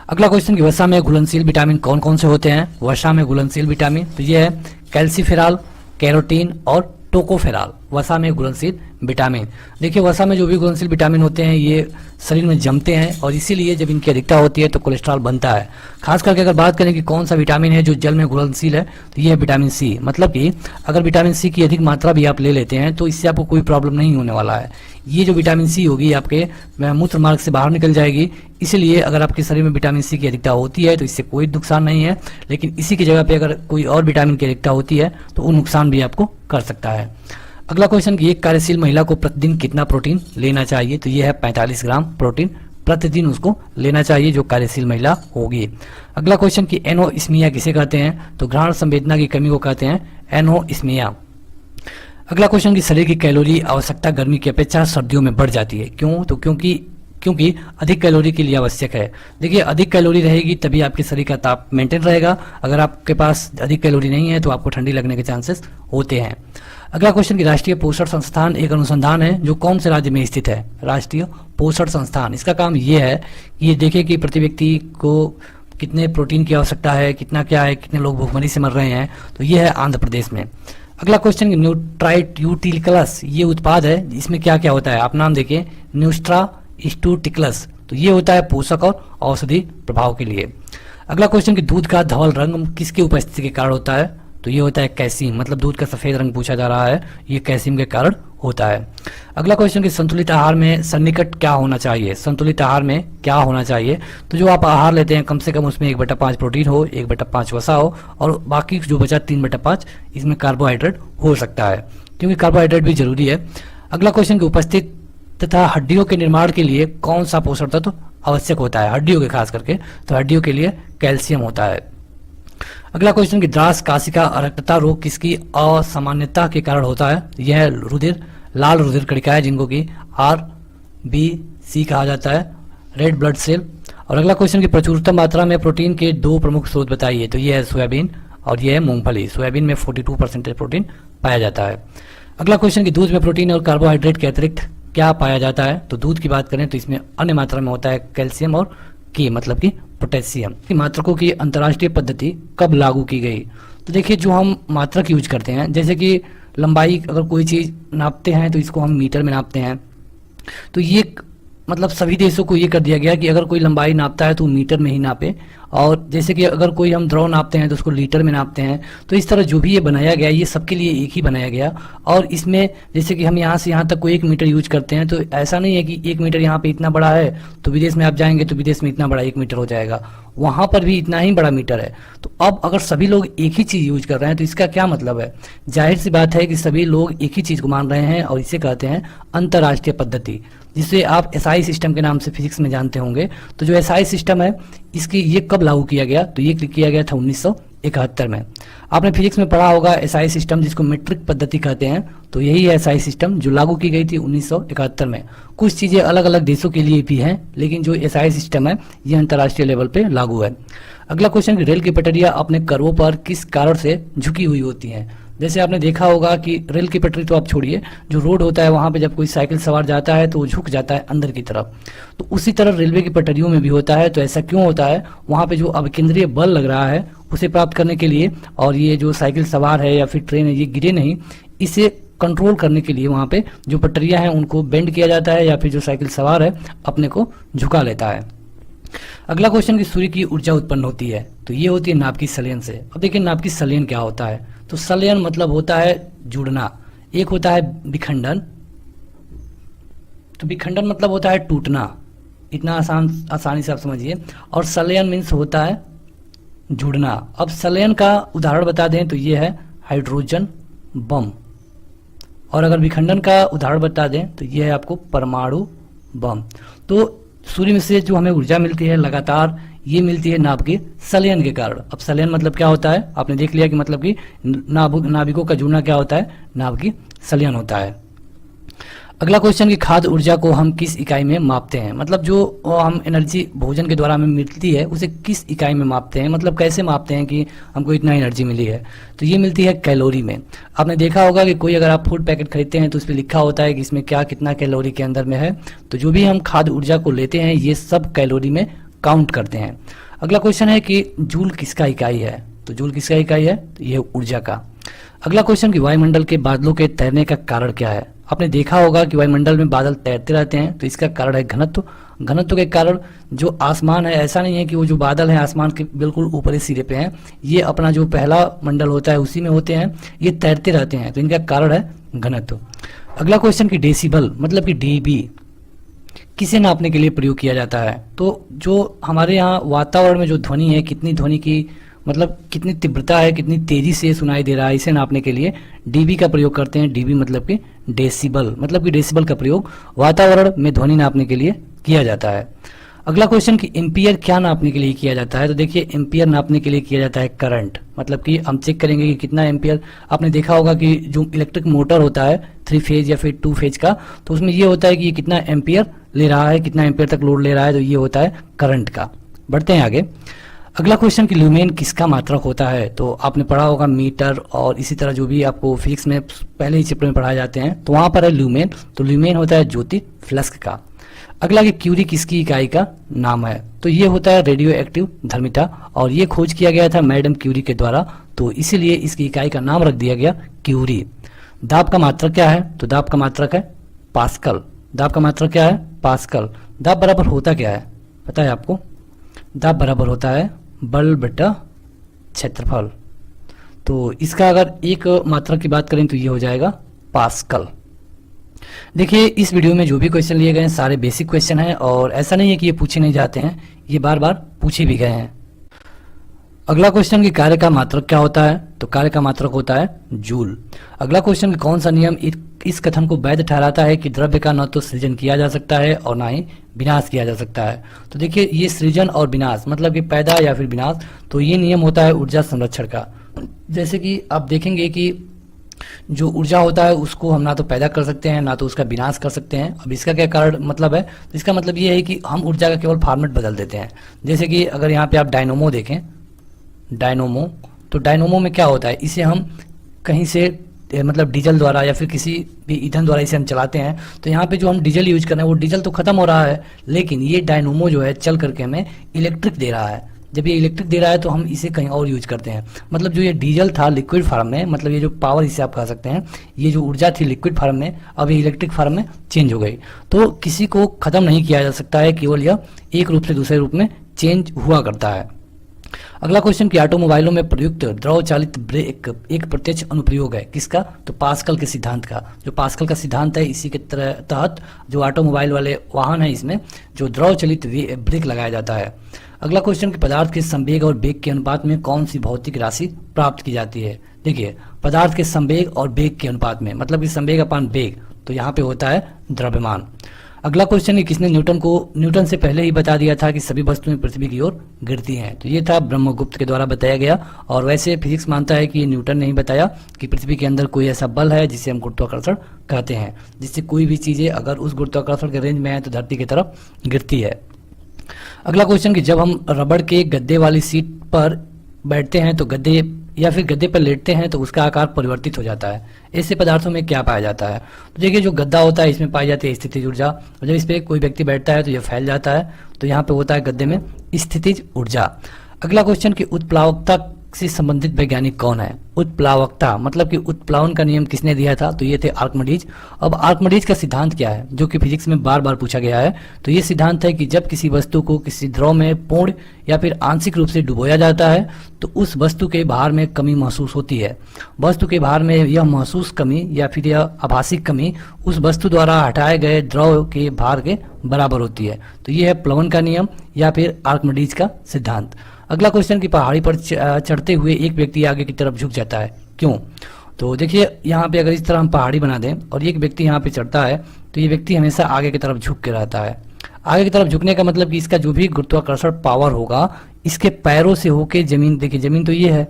अगला क्वेश्चन कि वसा में घुलनशील विटामिन कौन कौन से होते हैं। वसा में घुलनशील विटामिन तो ये है कैल्सीफेरॉल, कैरोटीन और टोकोफेरॉल, वसा में घुलनशील विटामिन। देखिए वसा में जो भी घुलनशील विटामिन होते हैं ये शरीर में जमते हैं और इसीलिए जब इनकी अधिकता होती है तो कोलेस्ट्रॉल बनता है। खास करके अगर बात करें कि कौन सा विटामिन है जो जल में घुलनशील है तो ये है विटामिन सी। मतलब कि अगर विटामिन सी की अधिक मात्रा भी आप ले लेते हैं तो इससे आपको कोई प्रॉब्लम नहीं होने वाला है। ये जो विटामिन सी होगी आपके मूत्र मार्ग से बाहर निकल जाएगी, इसलिए अगर आपके शरीर में विटामिन सी की अधिकता होती है तो इससे कोई नुकसान नहीं है। लेकिन इसी की जगह पे अगर कोई और विटामिन की अधिकता होती है तो वो नुकसान भी आपको कर सकता है। अगला क्वेश्चन कि एक कार्यशील महिला को प्रतिदिन कितना प्रोटीन लेना चाहिए। तो ये है 45 ग्राम प्रोटीन प्रतिदिन उसको लेना चाहिए जो कार्यशील महिला होगी। अगला क्वेश्चन कि एनोइस्मिया किसे कहते हैं। तो घ्राण संवेदना की कमी को कहते हैं एनोइस्मिया। अगला क्वेश्चन कि शरीर की कैलोरी आवश्यकता गर्मी की अपेक्षा सर्दियों में बढ़ जाती है, क्यों। तो क्योंकि अधिक कैलोरी के लिए आवश्यक है। देखिए अधिक कैलोरी रहेगी तभी आपके शरीर का ताप मेंटेन रहेगा। अगर आपके पास अधिक कैलोरी नहीं है तो आपको ठंडी लगने के चांसेस होते हैं। अगला क्वेश्चन कि राष्ट्रीय पोषण संस्थान एक अनुसंधान है जो कौन से राज्य में स्थित है। राष्ट्रीय पोषण संस्थान इसका काम ये है कि ये देखे कि प्रति व्यक्ति को कितने प्रोटीन की आवश्यकता है, कितना क्या है, कितने लोग भूखमरी से मर रहे हैं। तो ये है आंध्र प्रदेश में। अगला क्वेश्चन न्यूट्राइट्यूटिकलस ये उत्पाद है, इसमें क्या क्या होता है आप नाम देखिए, न्यूट्राइट्यूटिकलस। तो ये होता है पोषक और औषधि प्रभाव के लिए। अगला क्वेश्चन कि दूध का धवल रंग किसकी उपस्थिति के कारण होता है। तो ये होता है कैल्शियम, मतलब दूध का सफेद रंग पूछा जा रहा है, ये कैल्शियम के कारण होता है। अगला क्वेश्चन कि संतुलित आहार में सन्निकट क्या होना चाहिए। संतुलित आहार में क्या होना चाहिए। तो जो आप आहार लेते हैं कम से कम उसमें 1/5 प्रोटीन हो, 1/5 वसा हो और बाकी जो बचा 3/5 इसमें कार्बोहाइड्रेट हो सकता है, क्योंकि कार्बोहाइड्रेट भी जरूरी है। अगला क्वेश्चन कि उपस्थित तथा हड्डियों के निर्माण के लिए कौन सा पोषक तत्व आवश्यक होता है, हड्डियों के खास करके। तो हड्डियों के लिए कैल्शियम होता है। अगला क्वेश्चन कि द्रास काशिका अरक्तता रोग किसकी असामान्यता के कारण होता है। यह रुधिर लाल रुधिर कणिकाएं जिनको कि RBC कहा जाता है, रेड ब्लड सेल। और अगला क्वेश्चन कि प्रचुरतम मात्रा में प्रोटीन के 2 प्रमुख स्रोत बताइए। तो यह है सोयाबीन और यह है मूंगफली। सोयाबीन में 42% प्रोटीन पाया जाता है। अगला क्वेश्चन कि दूध में प्रोटीन और कार्बोहाइड्रेट के अतिरिक्त क्या पाया जाता है। तो दूध की बात करें तो इसमें अन्य मात्रा में होता है कैल्शियम और के मतलब कि पोटेशियम। मात्रकों की अंतर्राष्ट्रीय पद्धति कब लागू की गई। तो देखिए जो हम मात्रक यूज करते हैं, जैसे कि लंबाई अगर कोई चीज नापते हैं तो इसको हम मीटर में नापते हैं। तो ये मतलब सभी देशों को ये कर दिया गया कि अगर कोई लंबाई नापता है तो मीटर में ही नापे, और जैसे कि अगर कोई हम द्रव नापते हैं तो उसको लीटर में नापते हैं। तो इस तरह जो भी ये बनाया गया ये सबके लिए एक ही बनाया गया। और इसमें जैसे कि हम यहाँ से यहाँ तक कोई 1 मीटर यूज करते हैं तो ऐसा नहीं है कि 1 मीटर यहाँ पे इतना बड़ा है तो विदेश में आप जाएंगे तो विदेश में इतना बड़ा 1 मीटर हो जाएगा, वहां पर भी इतना ही बड़ा मीटर है। तो अब अगर सभी लोग एक ही चीज यूज कर रहे हैं तो इसका क्या मतलब है। जाहिर सी बात है कि सभी लोग एक ही चीज को मान रहे हैं और इसे कहते हैं अंतर्राष्ट्रीय पद्धति, जिसे आप एसआई सिस्टम के नाम से फिजिक्स में जानते होंगे। तो जो एसआई सिस्टम है इसकी ये कब लागू किया गया। तो ये किया गया था 1971 में। आपने फिजिक्स में पढ़ा होगा एसआई सिस्टम जिसको मीट्रिक पद्धति कहते हैं। तो यही है एसआई सिस्टम जो लागू की गई थी 1971 में। कुछ चीजें अलग अलग देशों के लिए भी हैं, लेकिन जो एसआई सिस्टम है ये अंतर्राष्ट्रीय लेवल पे लागू है। अगला क्वेश्चन, रेल की पटरियां अपने कर्वों पर किस कारण से झुकी हुई होती हैं। जैसे आपने देखा होगा कि रेल की पटरी तो आप छोड़िए, जो रोड होता है वहां पे जब कोई साइकिल सवार जाता है तो वो झुक जाता है अंदर की तरफ। तो उसी तरह रेलवे की पटरियों में भी होता है। तो ऐसा क्यों होता है, वहां पे जो अभिकेंद्रीय बल लग रहा है उसे प्राप्त करने के लिए, और ये जो साइकिल सवार है या फिर ट्रेन है ये गिरे नहीं, इसे कंट्रोल करने के लिए वहां पे जो पटरियां हैं उनको बेंड किया जाता है, या फिर जो साइकिल सवार है अपने को झुका लेता है। अगला क्वेश्चन, कि सूर्य की ऊर्जा उत्पन्न होती है। तो ये होती है नाभिकीय संलयन से। अब देखिए नाभिकीय संलयन क्या होता है। तो संलयन मतलब होता है जुड़ना, एक होता है विखंडन। तो विखंडन मतलब होता है टूटना, इतना आसानी से आप समझिए। और संलयन मीन्स होता है जुड़ना। अब संलयन का उदाहरण बता दें तो ये है हाइड्रोजन बम, और अगर विखंडन का उदाहरण बता दें तो ये है आपको परमाणु बम। तो सूर्य में से जो हमें ऊर्जा मिलती है लगातार, ये मिलती है नाभिकीय संलयन के कारण। अब संलयन मतलब क्या होता है, आपने देख लिया कि मतलब कि नाभिकों का जुड़ना क्या होता है, नाभिकीय संलयन होता है। अगला क्वेश्चन कि खाद्य ऊर्जा को हम किस इकाई में मापते हैं, मतलब जो हम एनर्जी भोजन के द्वारा हमें मिलती है उसे किस इकाई में मापते हैं, मतलब कैसे मापते हैं कि हमको इतना एनर्जी मिली है। तो ये मिलती है कैलोरी में। आपने देखा होगा कि कोई अगर आप फूड पैकेट खरीदते हैं तो उस पर लिखा होता है कि इसमें क्या कितना कैलोरी के अंदर में है। तो जो भी हम खाद्य ऊर्जा को लेते हैं ये सब कैलोरी में काउंट करते हैं। अगला क्वेश्चन है कि जूल किसका इकाई है, तो जूल किसका इकाई है, तो ये ऊर्जा का। अगला क्वेश्चन कि वायुमंडल के बादलों के तैरने का कारण क्या है। आपने देखा होगा कि वायुमंडल में बादल तैरते रहते हैं, तो इसका कारण है घनत्व। घनत्व के कारण जो आसमान है, ऐसा नहीं है कि वो जो बादल हैं आसमान के बिल्कुल ऊपरी सिरे पे हैं, ये अपना जो पहला मंडल होता है उसी में होते हैं, ये तैरते रहते हैं, तो इनका कारण है घनत्व। अगला क्वेश्चन कि डेसिबल मतलब कि डीबी किसे नापने के लिए प्रयोग किया जाता है। तो जो हमारे यहाँ वातावरण में जो ध्वनि है, कितनी ध्वनि की मतलब कितनी तीव्रता है, कितनी तेजी से सुनाई दे रहा है, इसे नापने के लिए डीबी का प्रयोग करते हैं। डीबी मतलब कि डेसिबल, मतलब कि डेसिबल का प्रयोग वातावरण में ध्वनि नापने के लिए किया जाता है। अगला क्वेश्चन कि एम्पियर क्या नापने के लिए किया जाता है। तो देखिए एम्पियर नापने के लिए किया जाता है करंट, मतलब कि हम चेक करेंगे कि कितना एम्पियर। आपने देखा होगा कि जो इलेक्ट्रिक मोटर होता है 3 फेज या फिर 2 फेज का, तो उसमें ये होता है कि ये कितना एम्पियर ले रहा है, कितना एम्पियर तक लोड ले रहा है, तो ये होता है करंट का। बढ़ते हैं आगे। अगला क्वेश्चन कि ल्यूमेन किसका मात्रक होता है। तो आपने पढ़ा होगा मीटर और इसी तरह जो भी आपको फिजिक्स में पहले ही चैप्टर में पढ़ाए जाते हैं, तो वहां पर है ल्यूमेन। तो ल्यूमेन होता है ज्योति फ्लक्स का। अगला कि क्यूरी किसकी इकाई का नाम है। तो ये होता है रेडियो एक्टिव धर्मिता, और ये खोज किया गया था मैडम क्यूरी के द्वारा, तो इसीलिए इसकी इकाई का नाम रख दिया गया क्यूरी। दाब का मात्रक क्या है। तो दाब का मात्रक है पास्कल। दाब का मात्रक क्या है, पास्कल। दाब बराबर होता क्या है पता है आपको। दाब बराबर होता है बल बटा क्षेत्रफल। तो इसका अगर एक मात्रक की बात करें तो ये हो जाएगा पास्कल। देखिए इस वीडियो में जो भी क्वेश्चन लिए गए हैं सारे बेसिक क्वेश्चन हैं, और ऐसा नहीं है कि ये पूछे नहीं जाते हैं, ये बार बार पूछे भी गए हैं। अगला क्वेश्चन कि कार्य का मात्रक क्या होता है। तो कार्य का मात्रक होता है जूल। अगला क्वेश्चन कि कौन सा नियम इस कथन को वैध ठहराता है कि द्रव्य का न तो सृजन किया जा सकता है और ना ही विनाश किया जा सकता है। तो देखिए ये सृजन और विनाश मतलब कि पैदा या फिर विनाश, तो ये नियम होता है ऊर्जा संरक्षण का। जैसे कि आप देखेंगे कि जो ऊर्जा होता है उसको हम ना तो पैदा कर सकते हैं ना तो उसका विनाश कर सकते हैं। अब इसका क्या कारण मतलब है, तो इसका मतलब ये है कि हम ऊर्जा का केवल फॉर्मेट बदल देते हैं। जैसे कि अगर यहाँ पे आप डायनोमो देखें, डायनोमो, तो डायनोमो में क्या होता है, इसे हम कहीं से मतलब डीजल द्वारा या फिर किसी भी ईंधन द्वारा इसे हम चलाते हैं। तो यहाँ पे जो हम डीजल यूज कर रहे हैं वो डीजल तो खत्म हो रहा है, लेकिन ये डायनोमो जो है चल करके हमें इलेक्ट्रिक दे रहा है। जब ये इलेक्ट्रिक दे रहा है तो हम इसे कहीं और यूज करते हैं। मतलब जो ये डीजल था लिक्विड फॉर्म में, मतलब ये जो पावर इसे आप कह सकते हैं, ये जो ऊर्जा थी लिक्विड फॉर्म में, अब ये इलेक्ट्रिक फॉर्म में चेंज हो गई। तो किसी को खत्म नहीं किया जा सकता है, केवल यह एक रूप से दूसरे रूप में चेंज हुआ करता है। अगला क्वेश्चन कि ऑटोमोबाइलों में प्रयुक्त द्रव चालित ब्रेक एक प्रत्यक्ष अनुप्रयोग है किसका। तो पास्कल के सिद्धांत का। जो पास्कल का सिद्धांत है इसी के तहत जो ऑटोमोबाइल वाले वाहन है इसमें जो द्रव चलित ब्रेक लगाया जाता है। अगला क्वेश्चन कि पदार्थ के संवेग और वेग के अनुपात में कौन सी भौतिक राशि प्राप्त की जाती है। देखिए पदार्थ के संवेग और वेग के अनुपात में, मतलब कि संवेग अपान वेग, तो यहाँ पे होता है द्रव्यमान। अगला क्वेश्चन है किसने न्यूटन से पहले ही बता दिया था कि सभी वस्तुएं पृथ्वी की ओर गिरती हैं। तो ये था ब्रह्मगुप्त के द्वारा बताया गया, और वैसे फिजिक्स मानता है कि न्यूटन ने ही बताया कि पृथ्वी के अंदर कोई ऐसा बल है जिसे हम गुरुत्वाकर्षण कहते हैं, जिससे कोई भी चीजें अगर उस गुरुत्वाकर्षण के रेंज में है तो धरती की तरफ गिरती है। अगला क्वेश्चन कि जब हम रबड़ के गद्दे वाली सीट पर बैठते हैं तो गद्दे या फिर गद्दे पर लेटते हैं तो उसका आकार परिवर्तित हो जाता है। ऐसे पदार्थों में क्या पाया जाता है। तो देखिए जो गद्दा होता है इसमें पाई जाती है स्थितिज ऊर्जा, और जब इस पर कोई व्यक्ति बैठता है तो यह फैल जाता है, तो यहाँ पे होता है गद्दे में स्थितिज ऊर्जा। अगला क्वेश्चन कि उत्प्लावकता से संबंधित वैज्ञानिक कौन है। उत्प्लावकता मतलब कि उत्प्लावन का नियम किसने दिया था। तो ये थे आर्किमिडीज। अब आर्किमिडीज का सिद्धांत क्या है जो कि फिजिक्स में बार बार पूछा गया है। तो ये सिद्धांत है कि जब किसी वस्तु को किसी द्रव में पूर्ण या फिर आंशिक रूप से डुबोया जाता है तो उस वस्तु के भार में कमी महसूस होती है। वस्तु के भार में यह महसूस कमी या फिर यह आभासी कमी उस वस्तु द्वारा हटाए गए द्रव के भार के बराबर होती है। तो ये है प्लवन का नियम या फिर आर्किमिडीज का सिद्धांत। अगला क्वेश्चन कि पहाड़ी पर चढ़ते हुए एक व्यक्ति आगे की तरफ झुक जाता है, क्यों। तो देखिए यहाँ पे अगर इस तरह हम पहाड़ी बना दें और एक व्यक्ति यहाँ पे चढ़ता है तो ये व्यक्ति हमेशा आगे की तरफ झुक के रहता है। आगे की तरफ झुकने का मतलब कि इसका जो भी गुरुत्वाकर्षण पावर होगा इसके पैरों से होके जमीन, देखिए जमीन तो ये है,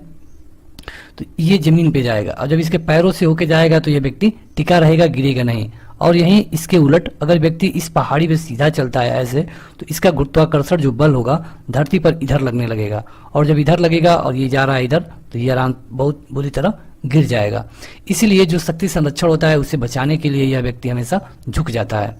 तो ये जमीन पे जाएगा, और जब इसके पैरों से होके जाएगा तो ये व्यक्ति टिका रहेगा, गिरेगा नहीं। और यहीं इसके उलट अगर व्यक्ति इस पहाड़ी पे सीधा चलता है ऐसे, तो इसका गुरुत्वाकर्षण जो बल होगा धरती पर इधर लगने लगेगा, और जब इधर लगेगा और ये जा रहा है इधर, तो ये आराम बहुत बुरी तरह गिर जाएगा। इसीलिए जो शक्ति संरक्षण होता है उससे बचाने के लिए यह व्यक्ति हमेशा झुक जाता है।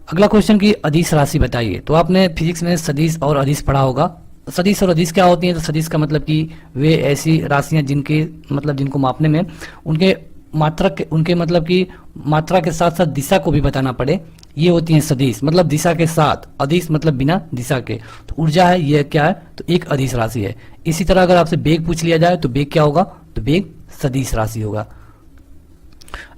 अगला क्वेश्चन की अदिश राशि बताइए। तो आपने फिजिक्स में सदिश और अदिश पढ़ा होगा। सदिश और अदिश क्या होती हैं? तो सदिश का मतलब कि वे ऐसी राशियां जिनके मतलब जिनको मापने में उनके मतलब कि मात्रा के साथ साथ दिशा को भी बताना पड़े, ये होती हैं सदिश, मतलब दिशा के साथ। अदिश मतलब बिना दिशा के। तो ऊर्जा है, यह क्या है? तो एक अदिश राशि है। इसी तरह अगर आपसे बेग पूछ लिया जाए तो बेग क्या होगा? तो बेग सदिश राशि होगा।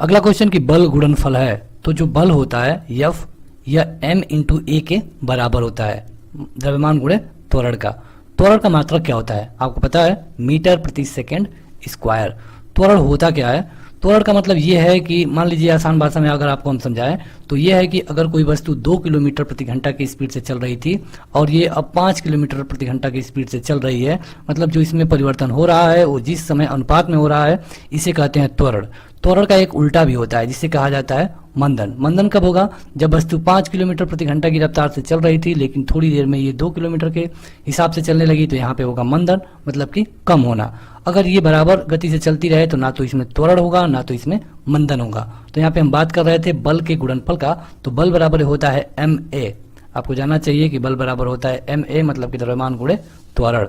अगला क्वेश्चन की बल गुणनफल है। तो जो बल होता है F यह m इंटू ए के बराबर होता है, द्रव्यमान गुणे त्वरण का। त्वरण का मात्रक क्या होता है? आपको पता है, मीटर प्रति सेकंड स्क्वायर। त्वरण होता क्या है? त्वरण का मतलब ये है कि मान लीजिए आसान भाषा में अगर आपको हम समझाएं तो ये है कि अगर कोई वस्तु 2 किलोमीटर प्रति घंटा की स्पीड से चल रही थी और ये अब 5 किलोमीटर प्रति घंटा की स्पीड से चल रही है, मतलब जो इसमें परिवर्तन हो रहा है वो जिस समय अनुपात में हो रहा है, इसे कहते हैं त्वरण। त्वरण का एक उल्टा भी होता है जिसे कहा जाता है मंदन। मंदन कब होगा? जब वस्तु 5 किलोमीटर प्रति घंटा की रफ्तार से चल रही थी लेकिन थोड़ी देर में ये 2 किलोमीटर के हिसाब से चलने लगी, तो यहाँ पे होगा मंदन, मतलब कि कम होना। अगर ये बराबर गति से चलती रहे तो ना तो इसमें त्वरण होगा ना तो इसमें मंदन होगा। तो यहाँ पे हम बात कर रहे थे बल के गुणनफल का, तो बल बराबर होता है ma। आपको जानना चाहिए कि बल बराबर होता है ma, मतलब कि द्रव्यमान गुणे त्वरण।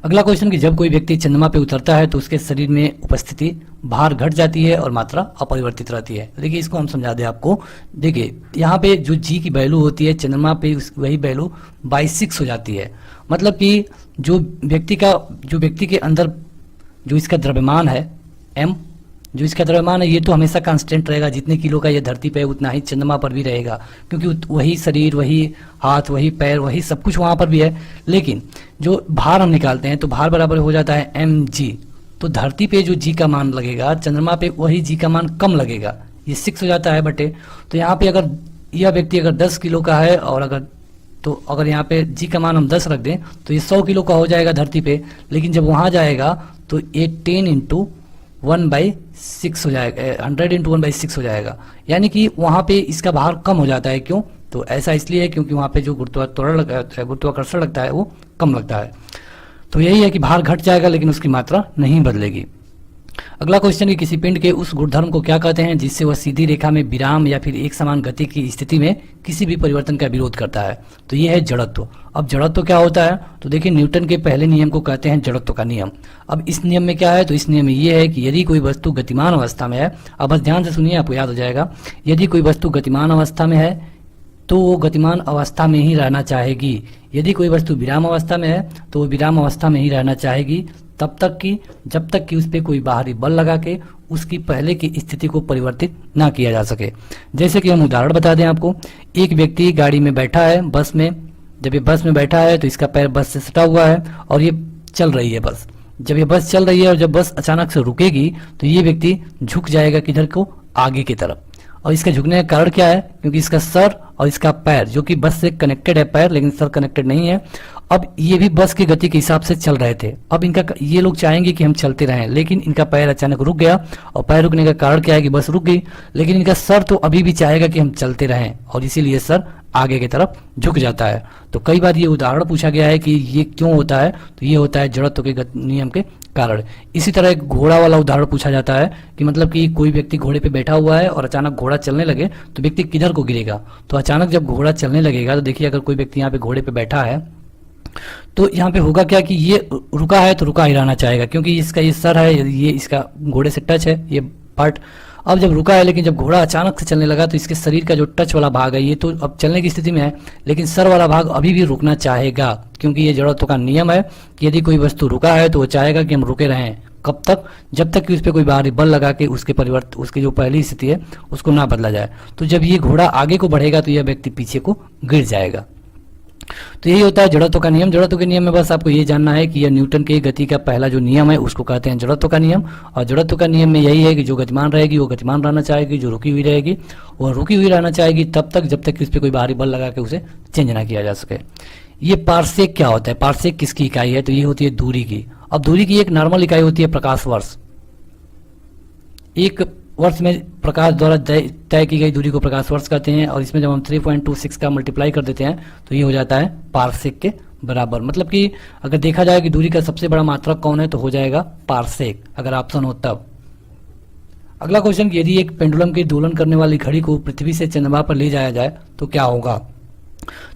अगला क्वेश्चन कि जब कोई व्यक्ति चंद्रमा पे उतरता है तो उसके शरीर में उपस्थिति भार घट जाती है और मात्रा अपरिवर्तित रहती है। देखिए इसको हम समझा दें आपको। देखिए यहाँ पे जो जी की वैल्यू होती है चंद्रमा पे वही वैल्यू बाई 6 हो जाती है। मतलब कि जो व्यक्ति के अंदर जो इसका द्रव्यमान है m, जो इसका द्रव्यमान है ये तो हमेशा कांस्टेंट रहेगा। जितने किलो का ये धरती पे उतना ही चंद्रमा पर भी रहेगा, क्योंकि वही शरीर, वही हाथ, वही पैर, वही सब कुछ वहां पर भी है। लेकिन जो भार हम निकालते हैं तो भार बराबर हो जाता है mg। तो धरती पे जो g का मान लगेगा चंद्रमा पे वही g का मान कम लगेगा, ये 6 हो जाता है बटे। तो यहाँ पे अगर यह व्यक्ति अगर 10 किलो का है और अगर यहाँ पे g का मान हम 10 रख दें तो ये 100 किलो का हो जाएगा धरती पे। लेकिन जब वहां जाएगा तो ये 10 इंटू 1/6 हो जाएगा, 100 इंटू 1/6 हो जाएगा। यानी कि वहां पे इसका भार कम हो जाता है। क्यों? तो ऐसा इसलिए है क्योंकि वहां पे जो गुरुत्वाकर्षण लगता है वो कम लगता है। तो यही है कि भार घट जाएगा लेकिन उसकी मात्रा नहीं बदलेगी। अगला क्वेश्चन कि किसी पिंड के उस गुणधर्म को क्या कहते हैं जिससे वह सीधी रेखा में विराम या फिर एक समान गति की स्थिति में किसी भी परिवर्तन का विरोध करता है? तो यह है जड़त्व। अब जड़त्व क्या होता है? तो देखिए न्यूटन के पहले नियम को कहते हैं जड़त्व का नियम। अब इस नियम में क्या है? तो इस नियम में यह है कि यदि कोई वस्तु गतिमान अवस्था में है, अब बस ध्यान से सुनिए आपको याद हो जाएगा। यदि कोई वस्तु गतिमान अवस्था में है तो वो गतिमान अवस्था में ही रहना चाहेगी। यदि कोई वस्तु विराम अवस्था में है तो वो विराम अवस्था में ही रहना चाहेगी जब तक कि उस पर कोई बाहरी बल लगा के उसकी पहले की स्थिति को परिवर्तित ना किया जा सके। जैसे कि हम उदाहरण बता दें आपको। एक व्यक्ति गाड़ी में बैठा है, बस में। जब ये बस में बैठा है तो इसका पैर बस से सटा हुआ है और ये चल रही है बस। जब ये बस चल रही है और जब बस अचानक से रुकेगी तो ये व्यक्ति झुक जाएगा किधर को? आगे की तरफ। और इसका झुकने का कारण क्या है? क्योंकि इसका सर और इसका पैर, जो कि बस से कनेक्टेड है पैर लेकिन सर कनेक्टेड नहीं है, अब ये भी बस की गति के हिसाब से चल रहे थे। अब ये लोग चाहेंगे कि हम चलते रहें, लेकिन इनका पैर अचानक रुक गया। और पैर रुकने का कारण क्या है? कि बस रुक गई। लेकिन इनका सर तो अभी भी चाहेगा कि हम चलते रहें और इसीलिए सर आगे की तरफ झुक जाता है। तो कई बार ये उदाहरण पूछा गया है कि ये क्यों होता है? तो ये होता है जड़त्व के नियम के कारण। इसी तरह एक घोड़ा वाला उदाहरण पूछा जाता है कि मतलब कि कोई व्यक्ति घोड़े पे बैठा हुआ है और अचानक घोड़ा चलने लगे तो व्यक्ति किधर को गिरेगा? तो अचानक जब घोड़ा चलने लगेगा तो देखिए अगर कोई व्यक्ति यहाँ पे घोड़े पे बैठा है तो यहाँ पे होगा क्या कि ये रुका है तो रुका ही रहना चाहेगा, क्योंकि इसका ये सर है, ये इसका घोड़े से टच है ये पार्ट। अब जब रुका है लेकिन जब घोड़ा अचानक से चलने लगा तो इसके शरीर का जो टच वाला भाग है ये तो अब चलने की स्थिति में है, लेकिन सर वाला भाग अभी भी रुकना चाहेगा, क्योंकि ये जड़त्व का नियम है कि यदि कोई वस्तु रुका है तो वो चाहेगा कि हम रुके रहें। कब तक? जब तक कि उस पर कोई बाहरी बल लगा के उसकी जो पहली स्थिति है उसको ना बदला जाए। तो जब ये घोड़ा आगे को बढ़ेगा तो यह व्यक्ति पीछे को गिर जाएगा। तो यही होता है जड़त्व का नियम। जड़त्व के नियम में बस आपको ये जानना है कि यह न्यूटन के गति का पहला जो नियम है उसको कहते हैं जड़त्व का नियम। और जड़त्व का नियम में यही है कि जो गतिमान रहेगी वो गतिमान रहना चाहेगी, जो रुकी हुई रहेगी वो रुकी हुई रहना चाहेगी तब तक जब तक कि उस पर कोई बाहरी बल लगा के उसे चेंज ना किया जा सके। ये पारसेक क्या होता है? पारसेक किसकी इकाई है? तो ये होती है दूरी की। अब दूरी की एक नॉर्मल इकाई होती है प्रकाश वर्ष। एक वर्ष में प्रकाश द्वारा तय की गई दूरी को प्रकाश वर्ष कहते हैं, और इसमें जब हम 3.26 का मल्टीप्लाई कर देते हैं तो ये हो जाता है पारसेक के बराबर। मतलब कि अगर देखा जाए कि दूरी का सबसे बड़ा मात्रक कौन है तो हो जाएगा पारसेक, अगर ऑप्शन हो तब। अगला क्वेश्चन, यदि एक पेंडुलम की दोलन करने वाली घड़ी को पृथ्वी से चंद्रमा पर ले जाया जाए तो क्या होगा।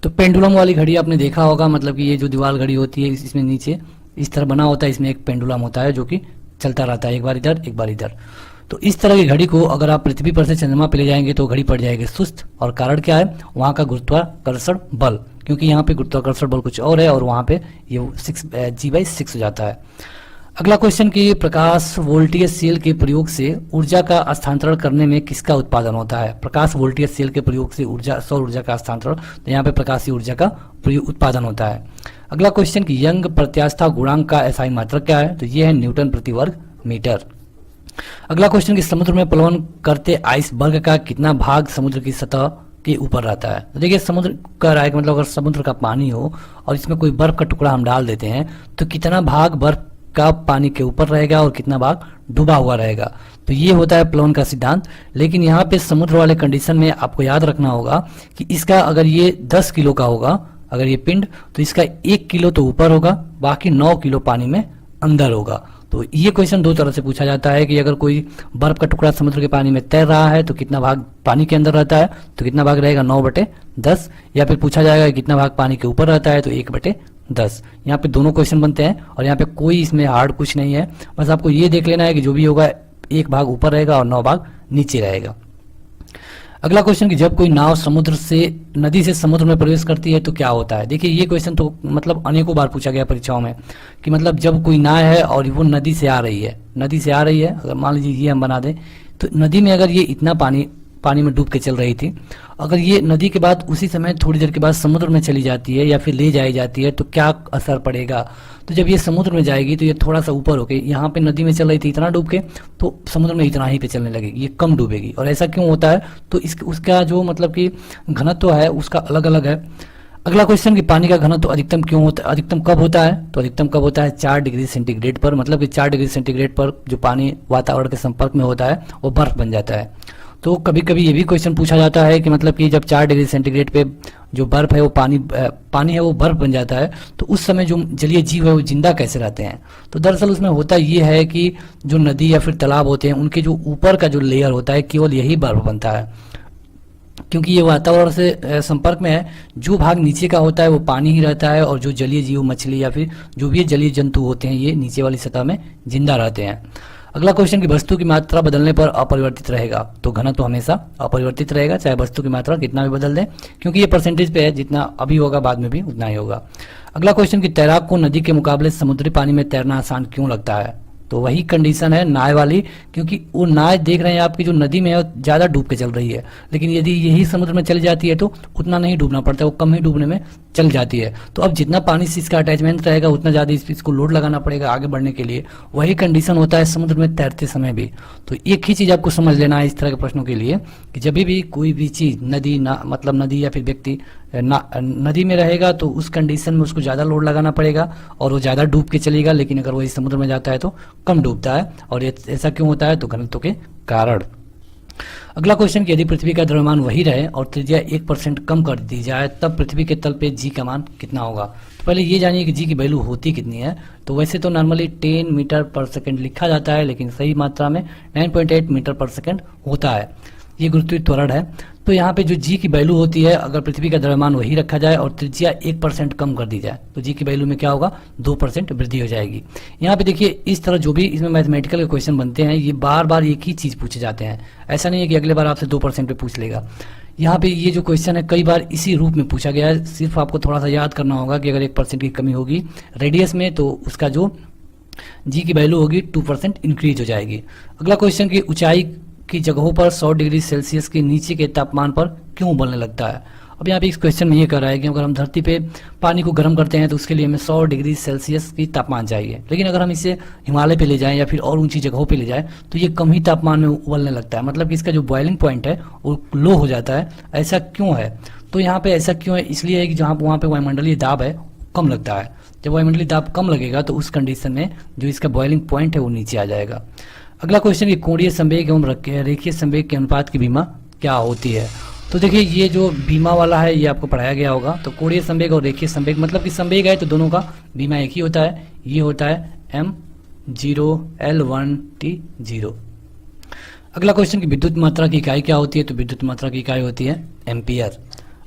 तो पेंडुलम वाली घड़ी आपने देखा होगा, मतलब कि ये जो दीवार घड़ी होती है इसमें नीचे इस तरह बना होता है, इसमें एक पेंडुलम होता है जो कि चलता रहता है, एक बार इधर एक बार इधर। तो इस तरह की घड़ी को अगर आप पृथ्वी पर से चंद्रमा पर ले जाएंगे तो घड़ी पड़ जाएगी सुस्त, और कारण क्या है, वहां का गुरुत्वाकर्षण बल, क्योंकि यहाँ पे गुरुत्वाकर्षण बल कुछ और है और वहां पे ये G/6 हो जाता है। अगला क्वेश्चन की प्रकाश वोल्टेज सेल के प्रयोग से ऊर्जा का स्थानांतरण करने में किसका उत्पादन होता है। प्रकाश वोल्टेज सेल के प्रयोग से सौर ऊर्जा का स्थानांतरण, तो यहाँ पे प्रकाशीय ऊर्जा का उत्पादन होता है। अगला क्वेश्चन की यंग प्रत्यास्था गुणांक का एसआई मात्रक क्या है, तो ये है न्यूटन प्रति वर्ग मीटर। अगला क्वेश्चन की समुद्र में प्लवन करते आइसबर्ग का कितना भाग समुद्र की सतह के ऊपर रहता है। तो देखिए समुद्र कह रहा है कि मतलब अगर समुद्र का पानी हो और इसमें कोई बर्फ का टुकड़ा हम डाल देते हैं तो कितना भाग बर्फ का पानी के ऊपर रहेगा और कितना भाग डूबा हुआ रहेगा। तो ये होता है प्लवन का सिद्धांत। लेकिन यहाँ पे समुद्र वाले कंडीशन में आपको याद रखना होगा कि इसका अगर ये 10 किलो का होगा, अगर ये पिंड, तो इसका 1 किलो तो ऊपर होगा, बाकी 9 किलो पानी में अंदर होगा। तो ये क्वेश्चन दो तरह से पूछा जाता है कि अगर कोई बर्फ का टुकड़ा समुद्र के पानी में तैर रहा है तो कितना भाग पानी के अंदर रहता है, तो कितना भाग रहेगा 9/10, या फिर पूछा जाएगा कितना भाग पानी के ऊपर रहता है तो 1/10। यहाँ पे दोनों क्वेश्चन बनते हैं और यहाँ पे कोई इसमें हार्ड कुछ नहीं है, बस आपको ये देख लेना है कि जो भी होगा 1 भाग ऊपर रहेगा और 9 भाग नीचे रहेगा। अगला क्वेश्चन कि जब कोई नाव नदी से समुद्र में प्रवेश करती है तो क्या होता है। देखिए ये क्वेश्चन तो मतलब अनेकों बार पूछा गया परीक्षाओं में कि मतलब जब कोई नाव है और वो नदी से आ रही है, अगर मान लीजिए ये हम बना दें, तो नदी में अगर ये इतना पानी में डूब के चल रही थी, अगर ये नदी के बाद उसी समय थोड़ी देर के बाद समुद्र में चली जाती है या फिर ले जाई जाती है तो क्या असर पड़ेगा। तो जब ये समुद्र में जाएगी तो ये थोड़ा सा ऊपर होके, यहाँ पे नदी में चल रही थी इतना डूब के, तो समुद्र में इतना ही पे चलने लगेगी, ये कम डूबेगी। और ऐसा क्यों होता है, तो उसका जो मतलब कि घनत्व है उसका अलग अलग है। अगला क्वेश्चन कि पानी का घनत्व अधिकतम क्यों होता है, अधिकतम कब होता है, तो अधिकतम कब होता है 4 डिग्री सेंटीग्रेड पर। मतलब कि 4 डिग्री सेंटीग्रेड पर जो पानी वातावरण के संपर्क में होता है वो बर्फ बन जाता है। तो कभी कभी ये भी क्वेश्चन पूछा जाता है कि मतलब कि जब 4 डिग्री सेंटीग्रेड पे जो बर्फ है वो पानी है वो बर्फ बन जाता है, तो उस समय जो जलीय जीव है वो जिंदा कैसे रहते हैं। तो दरअसल उसमें होता ये है कि जो नदी या फिर तालाब होते हैं उनके जो ऊपर का जो लेयर होता है केवल यही बर्फ बनता है, क्योंकि ये वातावरण से संपर्क में है। जो भाग नीचे का होता है वो पानी ही रहता है, और जो जलीय जीव मछली या फिर जो भी जलीय जंतु होते हैं ये नीचे वाली सतह में जिंदा रहते हैं। अगला क्वेश्चन की वस्तु की मात्रा बदलने पर अपरिवर्तित रहेगा, तो घनत्व हमेशा अपरिवर्तित रहेगा चाहे वस्तु की मात्रा कितना भी बदल दें, क्योंकि ये परसेंटेज पे है, जितना अभी होगा बाद में भी उतना ही होगा। अगला क्वेश्चन कि तैराक को नदी के मुकाबले समुद्री पानी में तैरना आसान क्यों लगता है। तो वही कंडीशन है नाव वाली, क्योंकि वो नाव देख रहे हैं आपकी जो नदी में है ज्यादा डूब के चल रही है, लेकिन यदि यही समुद्र में चली जाती है तो उतना नहीं डूबना पड़ता है, वो कम ही डूबने में चल जाती है। तो अब जितना पानी से इसका अटैचमेंट रहेगा उतना ज्यादा इसको लोड लगाना पड़ेगा आगे बढ़ने के लिए। वही कंडीशन होता है समुद्र में तैरते समय भी। तो एक ही चीज आपको समझ लेना है इस तरह के प्रश्नों के लिए कि जब भी कोई भी चीज मतलब नदी या फिर व्यक्ति नदी में रहेगा तो उस कंडीशन में उसको ज्यादा लोड लगाना पड़ेगा और वो ज्यादा डूब के चलेगा, लेकिन अगर वही समुद्र में जाता है तो कम डूबता है। और ऐसा क्यों होता है, तो घनत्व के कारण। अगला क्वेश्चन कि यदि पृथ्वी का द्रव्यमान वही रहे और त्रिज्या 1% कम कर दी जाए तब पृथ्वी के तल पे जी का मान कितना होगा। तो पहले ये जानिए कि जी की वैल्यू होती कितनी है। तो वैसे तो नॉर्मली 10 मीटर पर सेकंड लिखा जाता है, लेकिन सही मात्रा में 9.8 मीटर पर सेकंड होता है। ये गुरुत्वीय त्वरण है। तो यहाँ पे जो जी की वैल्यू होती है, अगर पृथ्वी का द्रव्यमान वही रखा जाए और त्रिज्या 1% कम कर दी जाए तो जी की वैल्यू में क्या होगा, 2% वृद्धि हो जाएगी। यहाँ पे देखिए इस तरह जो भी इसमें मैथमेटिकल के क्वेश्चन बनते हैं ये बार बार एक ही चीज पूछे जाते हैं। ऐसा नहीं है कि अगले बार आपसे 2% पे पूछ लेगा। यहाँ पे ये जो क्वेश्चन है कई बार इसी रूप में पूछा गया है। सिर्फ आपको थोड़ा सा याद करना होगा कि अगर 1% की कमी होगी रेडियस में तो उसका जो जी की वैल्यू होगी 2% इंक्रीज हो जाएगी। अगला क्वेश्चन की ऊंचाई की जगहों पर 100 डिग्री सेल्सियस के नीचे के तापमान पर क्यों उबलने लगता है। अब यहाँ पे इस क्वेश्चन में ये कह रहा है कि अगर हम धरती पे पानी को गर्म करते हैं तो उसके लिए हमें 100 डिग्री सेल्सियस की तापमान चाहिए, लेकिन अगर हम इसे हिमालय पे ले जाएं या फिर और ऊंची जगहों पे ले जाएं तो ये कम ही तापमान में उबलने लगता है। मतलब कि इसका जो बॉइलिंग पॉइंट है वो लो हो जाता है। ऐसा क्यों है, तो यहाँ पे ऐसा क्यों है, इसलिए है कि जहाँ वहाँ पे वायुमंडलीय दाब है कम लगता है। जब वायुमंडलीय दाब कम लगेगा तो उस कंडीशन में जो इसका बॉइलिंग पॉइंट है वो नीचे आ जाएगा। अगला क्वेश्चन कि कोणीय संवेग एवं रेखीय संवेग के अनुपात की बीमा क्या होती है। तो देखिए ये जो बीमा वाला है ये आपको पढ़ाया गया होगा। तो कोणीय संवेग और रेखीय संवेग मतलब कि संवेग है तो दोनों का बीमा एक ही होता है, ये होता है m0L1T0। अगला क्वेश्चन की विद्युत मात्रा की इकाई क्या होती है। तो विद्युत मात्रा की इकाई होती है एम्पियर।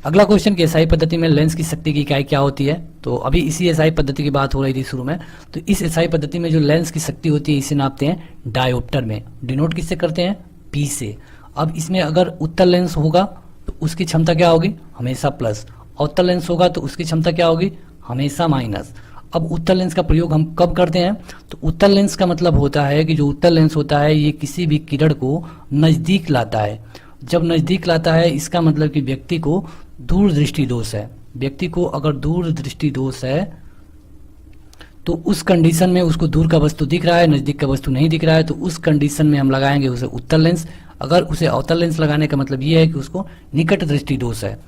अगला क्वेश्चन कि एसआई पद्धति में लेंस की शक्ति की इकाई क्या होती है। तो अभी इसी एसआई पद्धति की बात हो रही थी शुरू में। तो इस एसआई पद्धति में जो लेंस की शक्ति होती है इसे नापते हैं डायोप्टर में। डिनोट किससे करते हैं, पी से। अब इसमें अगर उत्तल लेंस होगा तो उसकी क्षमता क्या होगी, हमेशा प्लस। अवतल लेंस होगा तो उसकी क्षमता क्या होगी, हमेशा माइनस। अब उत्तल लेंस का प्रयोग हम कब करते हैं। तो उत्तल लेंस का मतलब होता है कि जो उत्तल लेंस होता है ये किसी भी किरण को नजदीक लाता है। जब नजदीक लाता है इसका मतलब कि व्यक्ति को दूरदृष्टि दोष है। व्यक्ति को अगर दूरदृष्टि दोष है तो उस कंडीशन में उसको दूर का वस्तु दिख रहा है, नजदीक का वस्तु नहीं दिख रहा है, तो उस कंडीशन में हम लगाएंगे उसे उत्तल लेंस। अगर उसे अवतल लेंस लगाने का मतलब ये है कि उसको निकट दृष्टि दोष है,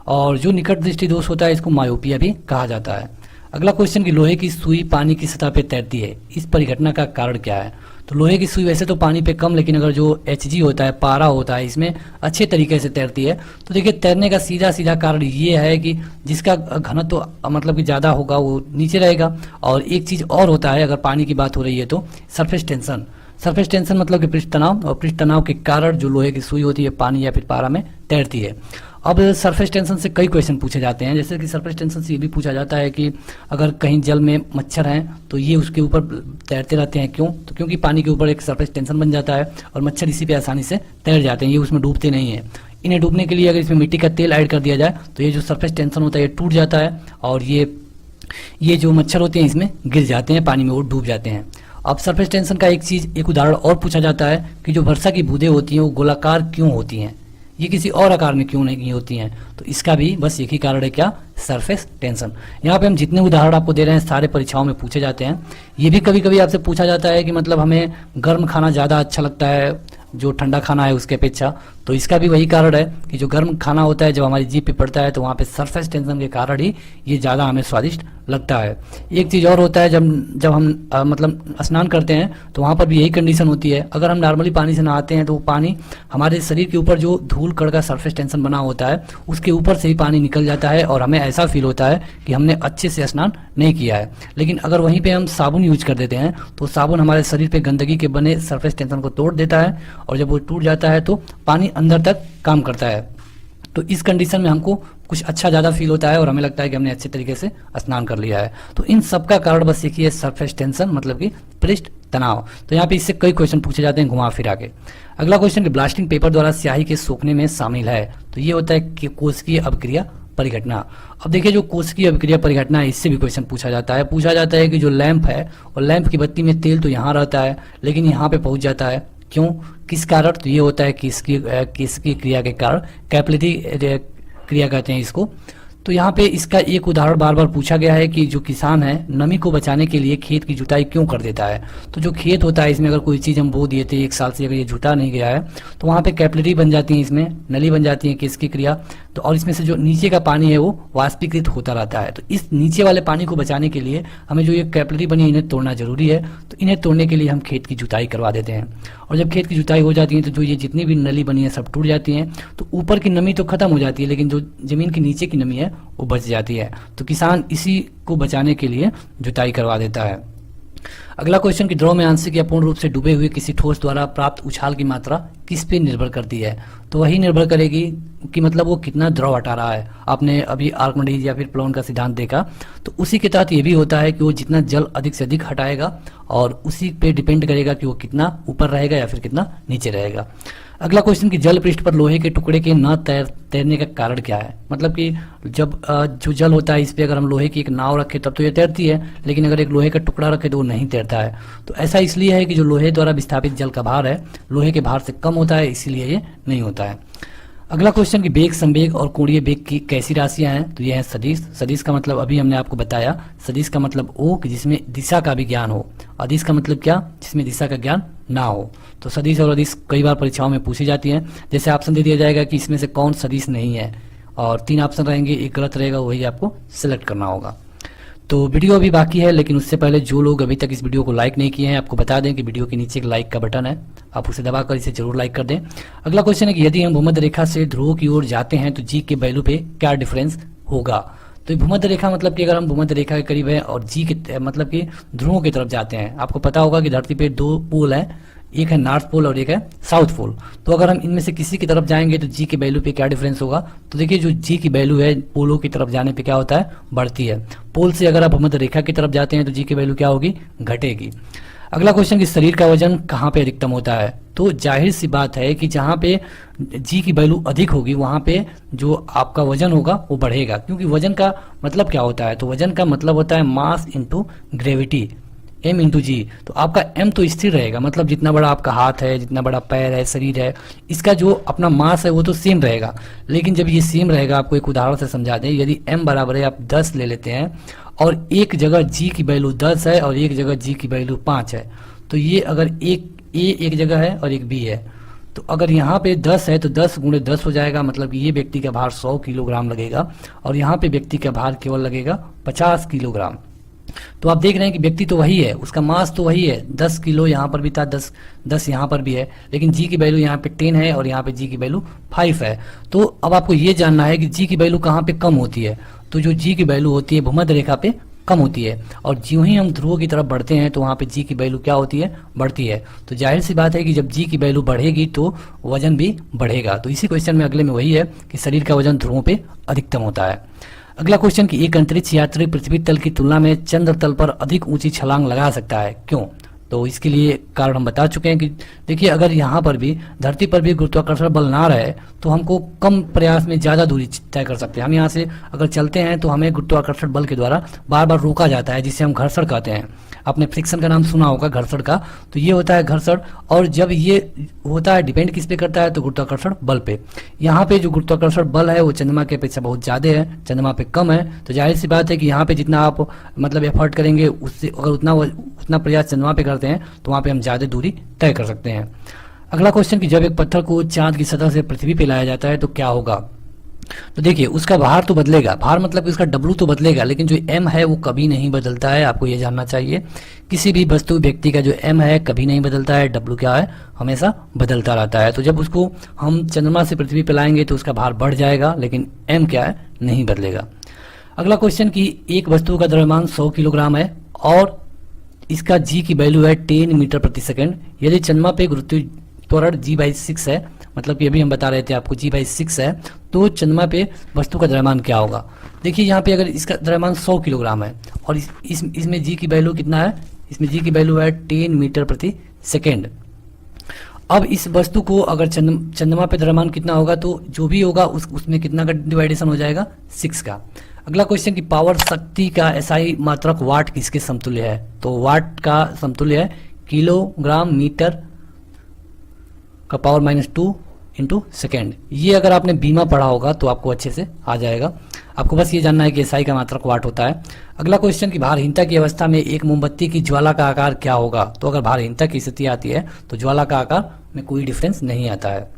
और जो निकट दृष्टि दोष होता है इसको मायोपिया भी कहा जाता है। अगला क्वेश्चन कि लोहे की सुई पानी की सतह पे तैरती है, इस परिघटना का कारण क्या है। तो लोहे की सुई वैसे तो पानी पे कम, लेकिन अगर जो Hg होता है, पारा होता है, इसमें अच्छे तरीके से तैरती है। तो देखिए तैरने का सीधा सीधा कारण ये है कि जिसका घनत्व तो मतलब कि ज़्यादा होगा वो नीचे रहेगा। और एक चीज़ और होता है, अगर पानी की बात हो रही है तो सरफेस टेंशन। सरफेस टेंशन मतलब कि पृष्ठ तनाव, और पृष्ठ तनाव के कारण जो लोहे की सुई होती है पानी या फिर पारा में तैरती है। अब सरफेस टेंशन से कई क्वेश्चन पूछे जाते हैं, जैसे कि सरफेस टेंशन से ये भी पूछा जाता है कि अगर कहीं जल में मच्छर हैं तो ये उसके ऊपर तैरते रहते हैं, क्यों। तो क्योंकि पानी के ऊपर एक सरफेस टेंशन बन जाता है और मच्छर इसी पे आसानी से तैर जाते हैं, ये उसमें डूबते नहीं हैं। इन्हें डूबने के लिए अगर इसमें मिट्टी का तेल ऐड कर दिया जाए तो ये जो सरफेस टेंशन होता है ये टूट जाता है, और ये जो मच्छर होते हैं इसमें गिर जाते हैं, पानी में वो डूब जाते हैं। अब सरफेस टेंशन का एक उदाहरण और पूछा जाता है कि जो वर्षा की बूंदें होती हैं वो गोलाकार क्यों होती हैं, ये किसी और आकार में क्यों नहीं होती हैं। तो इसका भी बस एक ही कारण है, क्या, सरफेस टेंशन। यहाँ पे हम जितने उदाहरण आपको दे रहे हैं सारे परीक्षाओं में पूछे जाते हैं। ये भी कभी कभी आपसे पूछा जाता है कि मतलब हमें गर्म खाना ज़्यादा अच्छा लगता है जो ठंडा खाना है उसके अपेक्षा। तो इसका भी वही कारण है कि जो गर्म खाना होता है जब हमारी जीभ पे पड़ता है तो वहाँ पे सरफेस टेंशन के कारण ही ये ज़्यादा हमें स्वादिष्ट लगता है। एक चीज़ और होता है, जब हम मतलब स्नान करते हैं तो वहाँ पर भी यही कंडीशन होती है। अगर हम नॉर्मली पानी से नहाते हैं तो वो पानी हमारे शरीर के ऊपर जो धूल कण का सरफेस टेंशन बना होता है उसके ऊपर से ही पानी निकल जाता है और हमें ऐसा फील होता है कि हमने अच्छे से स्नान नहीं किया है। लेकिन अगर वहीं पे हम साबुन यूज कर देते हैं तो साबुन हमारे शरीर पे गंदगी के बने सरफेस टेंशन को तोड़ देता है, और जब वो टूट जाता है तो पानी अंदर तक काम करता है। तो इस कंडीशन में हमको कुछ अच्छा ज़्यादा फील होता है और हमें लगता है कि हमने अच्छे तरीके से स्नान कर लिया है। तो इन सब का कारण बस एक ही है, सरफेस टेंशन मतलब कि पृष्ठ तनाव। तो यहाँ पे इससे कई क्वेश्चन पूछे जाते हैं घुमा फिरा के। अगला क्वेश्चन कि ब्लास्टिंग पेपर द्वारा स्याही के सोखने में शामिल है। तो ये होता है कि कोशिकीय अपक्रिया परिघटना। अब देखिए जो कोशिकीय अभिक्रिया परिघटना है इससे भी क्वेश्चन पूछा जाता है कि जो लैंप है और लैंप की बत्ती में तेल तो यहाँ रहता है लेकिन यहाँ पे पहुंच जाता है, क्यों, किस कारण। तो ये होता है कि इसकी क्रिया के कारण, कैपिलरी क्रिया कहते हैं इसको। तो यहाँ पे इसका एक उदाहरण बार बार पूछा गया है कि जो किसान है नमी को बचाने के लिए खेत की जुताई क्यों कर देता है। तो जो खेत होता है इसमें अगर कोई चीज़ हम बो दिए थे एक साल से अगर ये जुटा नहीं गया है तो वहाँ पे कैपिलरी बन जाती है, इसमें नली बन जाती है किसकी क्रिया। तो और इसमें से जो नीचे का पानी है वो वाष्पीकृत होता रहता है। तो इस नीचे वाले पानी को बचाने के लिए हमें जो ये कैपिलरी बनी है इन्हें तोड़ना जरूरी है। तो इन्हें तोड़ने के लिए हम खेत की जुताई करवा देते हैं, और जब खेत की जुताई हो जाती है तो जो ये जितनी भी नली बनी है सब टूट जाती हैं। तो ऊपर की नमी तो खत्म हो जाती है लेकिन जो जमीन के नीचे की नमी है वो बच जाती है। तो किसान इसी को बचाने के लिए जुताई करवा देता है। अगला क्वेश्चन कि द्रव में आंशिक या पूर्ण रूप से डूबे हुए किसी ठोस द्वारा प्राप्त उछाल की मात्रा किस पे निर्भर करती है। तो वही निर्भर करेगी कि मतलब वो कितना द्रव हटा रहा है। आपने अभी आर्किमिडीज या फिर प्लॉन का सिद्धांत देखा, तो उसी के तहत ये भी होता है कि वो जितना जल अधिक से अधिक हटाएगा और उसी पे डिपेंड करेगा कि वो कितना ऊपर रहेगा या फिर कितना नीचे रहेगा। अगला क्वेश्चन कि जल पृष्ठ पर लोहे के टुकड़े के न तैरने का कारण क्या है। मतलब कि जब जो जल होता है इस पे अगर हम लोहे की एक नाव रखें तब तो ये तैरती है, लेकिन अगर एक लोहे का टुकड़ा रखें तो वो नहीं तैरता है। तो ऐसा इसलिए है कि जो लोहे द्वारा विस्थापित जल का भार है लोहे के भार से कम होता है, इसीलिए ये नहीं होता है। अगला क्वेश्चन कि बेग, संवेग और कोणीय बेग की कैसी राशियां हैं। तो ये है सदिश। सदिश का मतलब अभी हमने आपको बताया, सदिश का मतलब वो कि जिसमें दिशा का भी ज्ञान हो। अदिश का मतलब क्या, जिसमें दिशा का ज्ञान ना हो। तो सदिश और अदिश कई बार परीक्षाओं में पूछी जाती हैं। जैसे ऑप्शन दे दिया जाएगा कि इसमें से कौन सदिश नहीं है, और 3 ऑप्शन रहेंगे, एक गलत रहेगा, वही आपको सिलेक्ट करना होगा। तो वीडियो अभी बाकी है, लेकिन उससे पहले जो लोग अभी तक इस वीडियो को लाइक नहीं किए हैं, आपको बता दें कि वीडियो के नीचे एक लाइक का बटन है, आप उसे दबाकर इसे जरूर लाइक कर दें। अगला क्वेश्चन है कि यदि हम भूमध्य रेखा से ध्रुव की ओर जाते हैं तो जी के वैल्यू पे क्या डिफरेंस होगा। तो भूमध्य रेखा मतलब कि अगर हम भूमध्य रेखा के करीब है और जी के मतलब कि ध्रुवों की तरफ जाते हैं, आपको पता होगा कि धरती पे 2 पोल है, एक है नॉर्थ पोल और एक है साउथ पोल। तो अगर हम इनमें से किसी की तरफ जाएंगे तो जी की वैल्यू पे क्या डिफरेंस होगा। तो देखिए जो जी की वैल्यू है पोलों की तरफ जाने पे क्या होता है, बढ़ती है। पोल से अगर आप भूमध्य रेखा की तरफ जाते हैं तो जी की वैल्यू क्या होगी, घटेगी। अगला क्वेश्चन कि शरीर का वजन कहाँ पे अधिकतम होता है। तो जाहिर सी बात है कि जहाँ पे जी की वैल्यू अधिक होगी वहाँ पे जो आपका वजन होगा वो बढ़ेगा, क्योंकि वजन का मतलब क्या होता है। तो वजन का मतलब होता है mass into gravity, m into g. तो आपका m तो स्थिर रहेगा, मतलब जितना बड़ा आपका हाथ है, जितना बड़ा पैर है, शरीर है, इसका जो अपना मास है वो तो सेम रहेगा। लेकिन जब ये सेम रहेगा, आपको एक उदाहरण से समझा दें, यदि m बराबर है आप 10 ले लेते हैं और एक जगह g की वैल्यू 10 है और एक जगह g की वैल्यू 5 है, तो ये अगर एक जगह है और एक b है, तो अगर यहाँ पे 10 है तो 10 गुणे 10 हो जाएगा, मतलब कि ये व्यक्ति का भार 100 किलोग्राम लगेगा और यहाँ पे व्यक्ति का भार केवल लगेगा 50 किलोग्राम। तो आप देख रहे हैं कि व्यक्ति तो वही है, उसका मास तो वही है, 10 किलो यहाँ पर भी था, 10 यहाँ पर भी है, लेकिन जी की वैल्यू यहाँ पे 10 है और यहाँ पे जी की वैल्यू 5 है। तो अब आपको ये जानना है कि जी की वैल्यू कहाँ पे कम होती है। तो जो जी की वैल्यू होती है भूमध्य रेखा पे कम होती है, और ज्यों ही हम ध्रुव की तरफ बढ़ते हैं तो वहाँ पे जी की वैल्यू क्या होती है, बढ़ती है। तो जाहिर सी बात है कि जब जी की वैल्यू बढ़ेगी तो वजन भी बढ़ेगा। तो इसी क्वेश्चन में अगले में वही है कि शरीर का वजन ध्रुवों पे अधिकतम होता है। अगला क्वेश्चन कि एक अंतरिक्ष यात्री पृथ्वी तल की तुलना में चंद्र तल पर अधिक ऊंची छलांग लगा सकता है, क्यों। तो इसके लिए कारण हम बता चुके हैं कि देखिए अगर यहाँ पर भी धरती पर भी गुरुत्वाकर्षण बल ना रहे तो हमको कम प्रयास में ज़्यादा दूरी तय कर सकते हैं। हम यहाँ से अगर चलते हैं तो हमें गुरुत्वाकर्षण बल के द्वारा बार बार रोका जाता है, जिसे हम घर्षण कहते हैं। आपने फ्रिक्शन का नाम सुना होगा, घर्षण का, तो ये होता है घर्षण। और जब ये होता है डिपेंड किस पे करता है, तो गुरुत्वाकर्षण बल पे। यहाँ पे जो गुरुत्वाकर्षण बल है वो चंद्रमा के अपेक्षा बहुत ज़्यादा है, चंद्रमा पे कम है। तो जाहिर सी बात है कि यहाँ पे जितना आप मतलब एफर्ट करेंगे उससे अगर उतना प्रयास चंद्रमा पे करते हैं तो वहाँ पे हम ज़्यादा दूरी तय कर सकते हैं। अगला क्वेश्चन कि जब एक पत्थर को चांद की सतह से पृथ्वी पे लाया जाता है तो क्या होगा। तो देखिए उसका भार तो बदलेगा, भार मतलब कि उसका डब्लू तो बदलेगा, लेकिन जो m है वो कभी नहीं बदलता है। आपको ये जानना चाहिए, किसी भी वस्तु व्यक्ति का जो m है कभी नहीं बदलता है, w क्या है हमेशा बदलता रहता है। तो जब उसको हम चंद्रमा से पृथ्वी पे लाएंगे तो उसका भार बढ़ जाएगा, लेकिन m क्या है नहीं बदलेगा। अगला क्वेश्चन कि एक वस्तु का द्रव्यमान 100 किलोग्राम है और इसका g की वैल्यू है 10 मीटर प्रति सेकंड। यदि चंद्रमा पे गुरुत्वाकर्षण g/6 है, मतलब कि अभी हम बता रहे थे आपको g/6 है, तो चंद्रमा पे वस्तु का द्रव्यमान क्या होगा। देखिए यहाँ पे अगर इसका द्रव्यमान 100 किलोग्राम है और इसमें जी की वैल्यू कितना है, इसमें जी की वैल्यू है 10 मीटर प्रति सेकेंड। अब इस वस्तु को अगर चंद्रमा पे द्रव्यमान कितना होगा तो जो भी होगा उसमें कितना का डिवाइडेशन हो जाएगा, 6 का। अगला क्वेश्चन कि पावर शक्ति का एसआई मात्रक वाट किसके समतुल्य है। तो वाट का समतुल्य है किलोग्राम मीटर का पावर -2 इंटू सेकेंड। ये अगर आपने बीमा पढ़ा होगा तो आपको अच्छे से आ जाएगा। आपको बस ये जानना है कि एसआई का मात्रक वाट होता है। अगला क्वेश्चन कि भारहीनता की अवस्था में एक मोमबत्ती की ज्वाला का आकार क्या होगा। तो अगर भारहीनता की स्थिति आती है तो ज्वाला का आकार में कोई डिफरेंस नहीं आता है।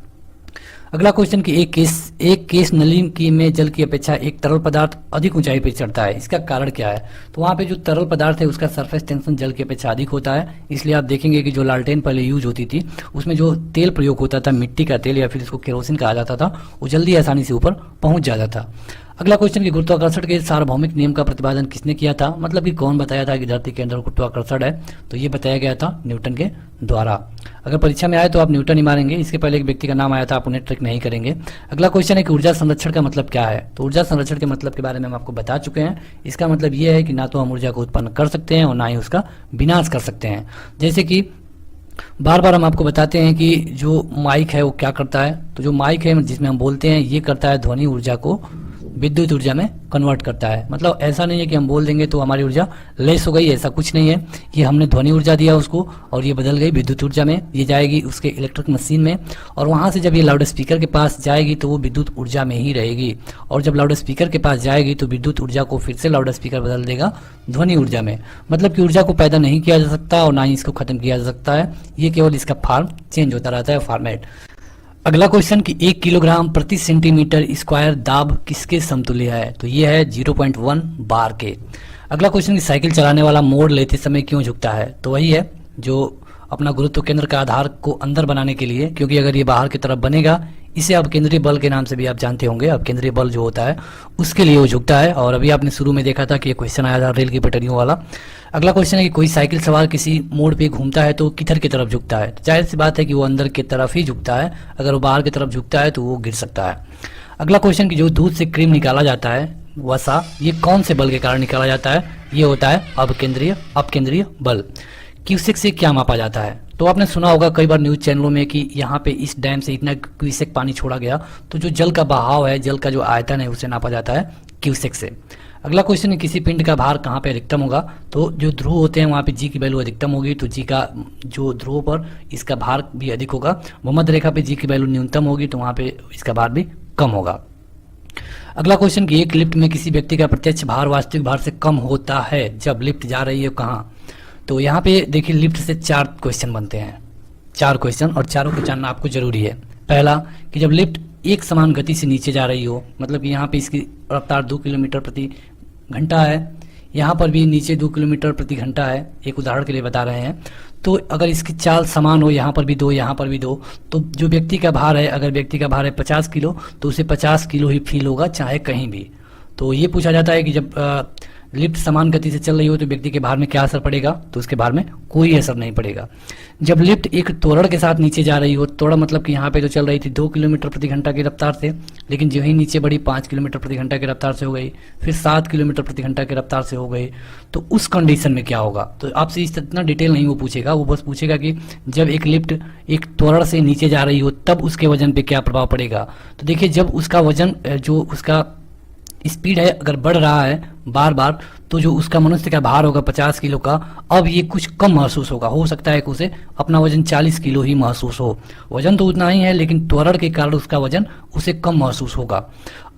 अगला क्वेश्चन कि एक केस नली की में जल की अपेक्षा एक तरल पदार्थ अधिक ऊंचाई पर चढ़ता है, इसका कारण क्या है। तो वहाँ पे जो तरल पदार्थ है उसका सरफेस टेंशन जल की अपेक्षा अधिक होता है। इसलिए आप देखेंगे कि जो लालटेन पहले यूज होती थी उसमें जो तेल प्रयोग होता था, मिट्टी का तेल या फिर इसको केरोसिन कहा जाता था, वो जल्दी आसानी से ऊपर पहुंच जाता था। अगला क्वेश्चन कि गुरुत्वाकर्षण के सार्वभौमिक नियम का प्रतिपादन किसने किया था, मतलब कि कौन बताया था कि धरती के अंदर गुरुत्वाकर्षण है। तो ये बताया गया था न्यूटन के द्वारा। अगर परीक्षा में आए तो आप न्यूटन ही मारेंगे, इसके पहले एक व्यक्ति का नाम आया था, आप उन्हें ट्रिक नहीं करेंगे। अगला क्वेश्चन है कि ऊर्जा संरक्षण का मतलब क्या है। तो ऊर्जा संरक्षण के मतलब के बारे में हम आपको बता चुके हैं। इसका मतलब ये है कि ना तो हम ऊर्जा को उत्पन्न कर सकते हैं और ना ही उसका विनाश कर सकते हैं। जैसे कि बार बार हम आपको बताते हैं कि जो माइक है वो क्या करता है। तो जो माइक है जिसमें हम बोलते हैं ये करता है ध्वनि ऊर्जा को विद्युत ऊर्जा में कन्वर्ट करता है। मतलब ऐसा नहीं है कि हम बोल देंगे तो हमारी ऊर्जा लेस हो गई, ऐसा कुछ नहीं है। ये हमने ध्वनि ऊर्जा दिया उसको और ये बदल गई विद्युत ऊर्जा में, ये जाएगी उसके इलेक्ट्रिक मशीन में और वहाँ से जब ये लाउड स्पीकर के पास जाएगी तो वो विद्युत ऊर्जा में ही रहेगी और जब लाउड स्पीकर के पास जाएगी तो विद्युत ऊर्जा को फिर से लाउड स्पीकर बदल देगा ध्वनि ऊर्जा में। मतलब कि ऊर्जा को पैदा नहीं किया जा सकता और ना ही इसको खत्म किया जा सकता है, ये केवल इसका फॉर्म चेंज होता रहता है, फॉर्मेट। अगला क्वेश्चन कि 1 किलोग्राम प्रति सेंटीमीटर स्क्वायर दाब किसके समतुल्य है। तो ये है 0.1 बार के। अगला क्वेश्चन कि साइकिल चलाने वाला मोड़ लेते समय क्यों झुकता है? तो वही है जो अपना गुरुत्व केंद्र का आधार को अंदर बनाने के लिए, क्योंकि अगर ये बाहर की तरफ बनेगा, इसे आप केंद्रीय बल के नाम से भी आप जानते होंगे, अब केंद्रीय बल जो होता है उसके लिए वो झुकता है। और अभी आपने शुरू में देखा था कि ये क्वेश्चन आया था रेल की पटरियों वाला। अगला क्वेश्चन है कि कोई साइकिल सवार किसी मोड़ पे घूमता है तो किधर की तरफ झुकता है? तो जाहिर सी बात है कि वो अंदर की तरफ ही झुकता है, अगर वो बाहर की तरफ झुकता है तो वो गिर सकता है। अगला क्वेश्चन कि जो दूध से क्रीम निकाला जाता है वसा, ये कौन से बल के कारण निकाला जाता है? ये होता है अपकेंद्रीय बल। क्यूसेक से क्या मापा जाता है? तो आपने सुना होगा कई बार न्यूज चैनलों में कि यहाँ पे इस डैम से इतना क्यूसेक पानी छोड़ा गया, तो जो जल का बहाव है, जल का जो आयतन है, उसे नापा जाता है क्यूसेक से। अगला क्वेश्चन है किसी पिंड का भार कहाँ पे अधिकतम होगा? तो जो ध्रुव होते हैं वहाँ पे जी की वैल्यू अधिकतम होगी, तो जी का जो ध्रुव पर इसका भार भी अधिक होगा। भूमध्य रेखा पे जी की वैल्यू न्यूनतम होगी, तो वहाँ पे इसका भार भी कम होगा। अगला क्वेश्चन कि एक लिफ्ट में किसी व्यक्ति का प्रत्यक्ष भार वास्तविक भार से कम होता है जब लिफ्ट जा रही है कहाँ? तो यहाँ पे देखिए लिफ्ट से 4 क्वेश्चन बनते हैं, 4 क्वेश्चन, और चारों को जानना आपको जरूरी है। पहला कि जब लिफ्ट एक समान गति से नीचे जा रही हो, मतलब कि यहाँ पे इसकी रफ्तार 2 किलोमीटर प्रति घंटा है, यहाँ पर भी नीचे 2 किलोमीटर प्रति घंटा है, एक उदाहरण के लिए बता रहे हैं। तो अगर इसकी चाल समान हो, यहाँ पर भी 2, यहाँ पर भी 2, तो जो व्यक्ति का भार है, अगर व्यक्ति का भार है 50 किलो, तो उसे 50 किलो ही फील होगा चाहे कहीं भी। तो ये पूछा जाता है कि जब लिफ्ट समान गति से चल रही हो तो व्यक्ति के भार में क्या असर पड़ेगा? तो उसके भार में कोई असर नहीं पड़ेगा। जब लिफ्ट एक त्वरण के साथ नीचे जा रही हो, त्वरण मतलब कि यहाँ पे तो चल रही थी 2 किलोमीटर प्रति घंटा की रफ्तार से, लेकिन जो ही नीचे बढ़ी 5 किलोमीटर प्रति घंटा की रफ्तार से हो गई, फिर 7 किलोमीटर प्रति घंटा की रफ्तार से हो गई, तो उस कंडीशन में क्या होगा? तो आपसे इतना डिटेल नहीं वो पूछेगा, वो बस पूछेगा कि जब एक लिफ्ट एक त्वरण से नीचे जा रही हो तब उसके वजन पे क्या प्रभाव पड़ेगा। तो देखिए जब उसका वजन, जो उसका स्पीड है, अगर बढ़ रहा है बार बार, तो जो उसका मनुष्य का भार होगा 50 किलो का, अब ये कुछ कम महसूस होगा। हो सकता है कि उसे अपना वजन 40 किलो ही महसूस हो। वजन तो उतना ही है, लेकिन त्वरण के कारण उसका वजन उसे कम महसूस होगा।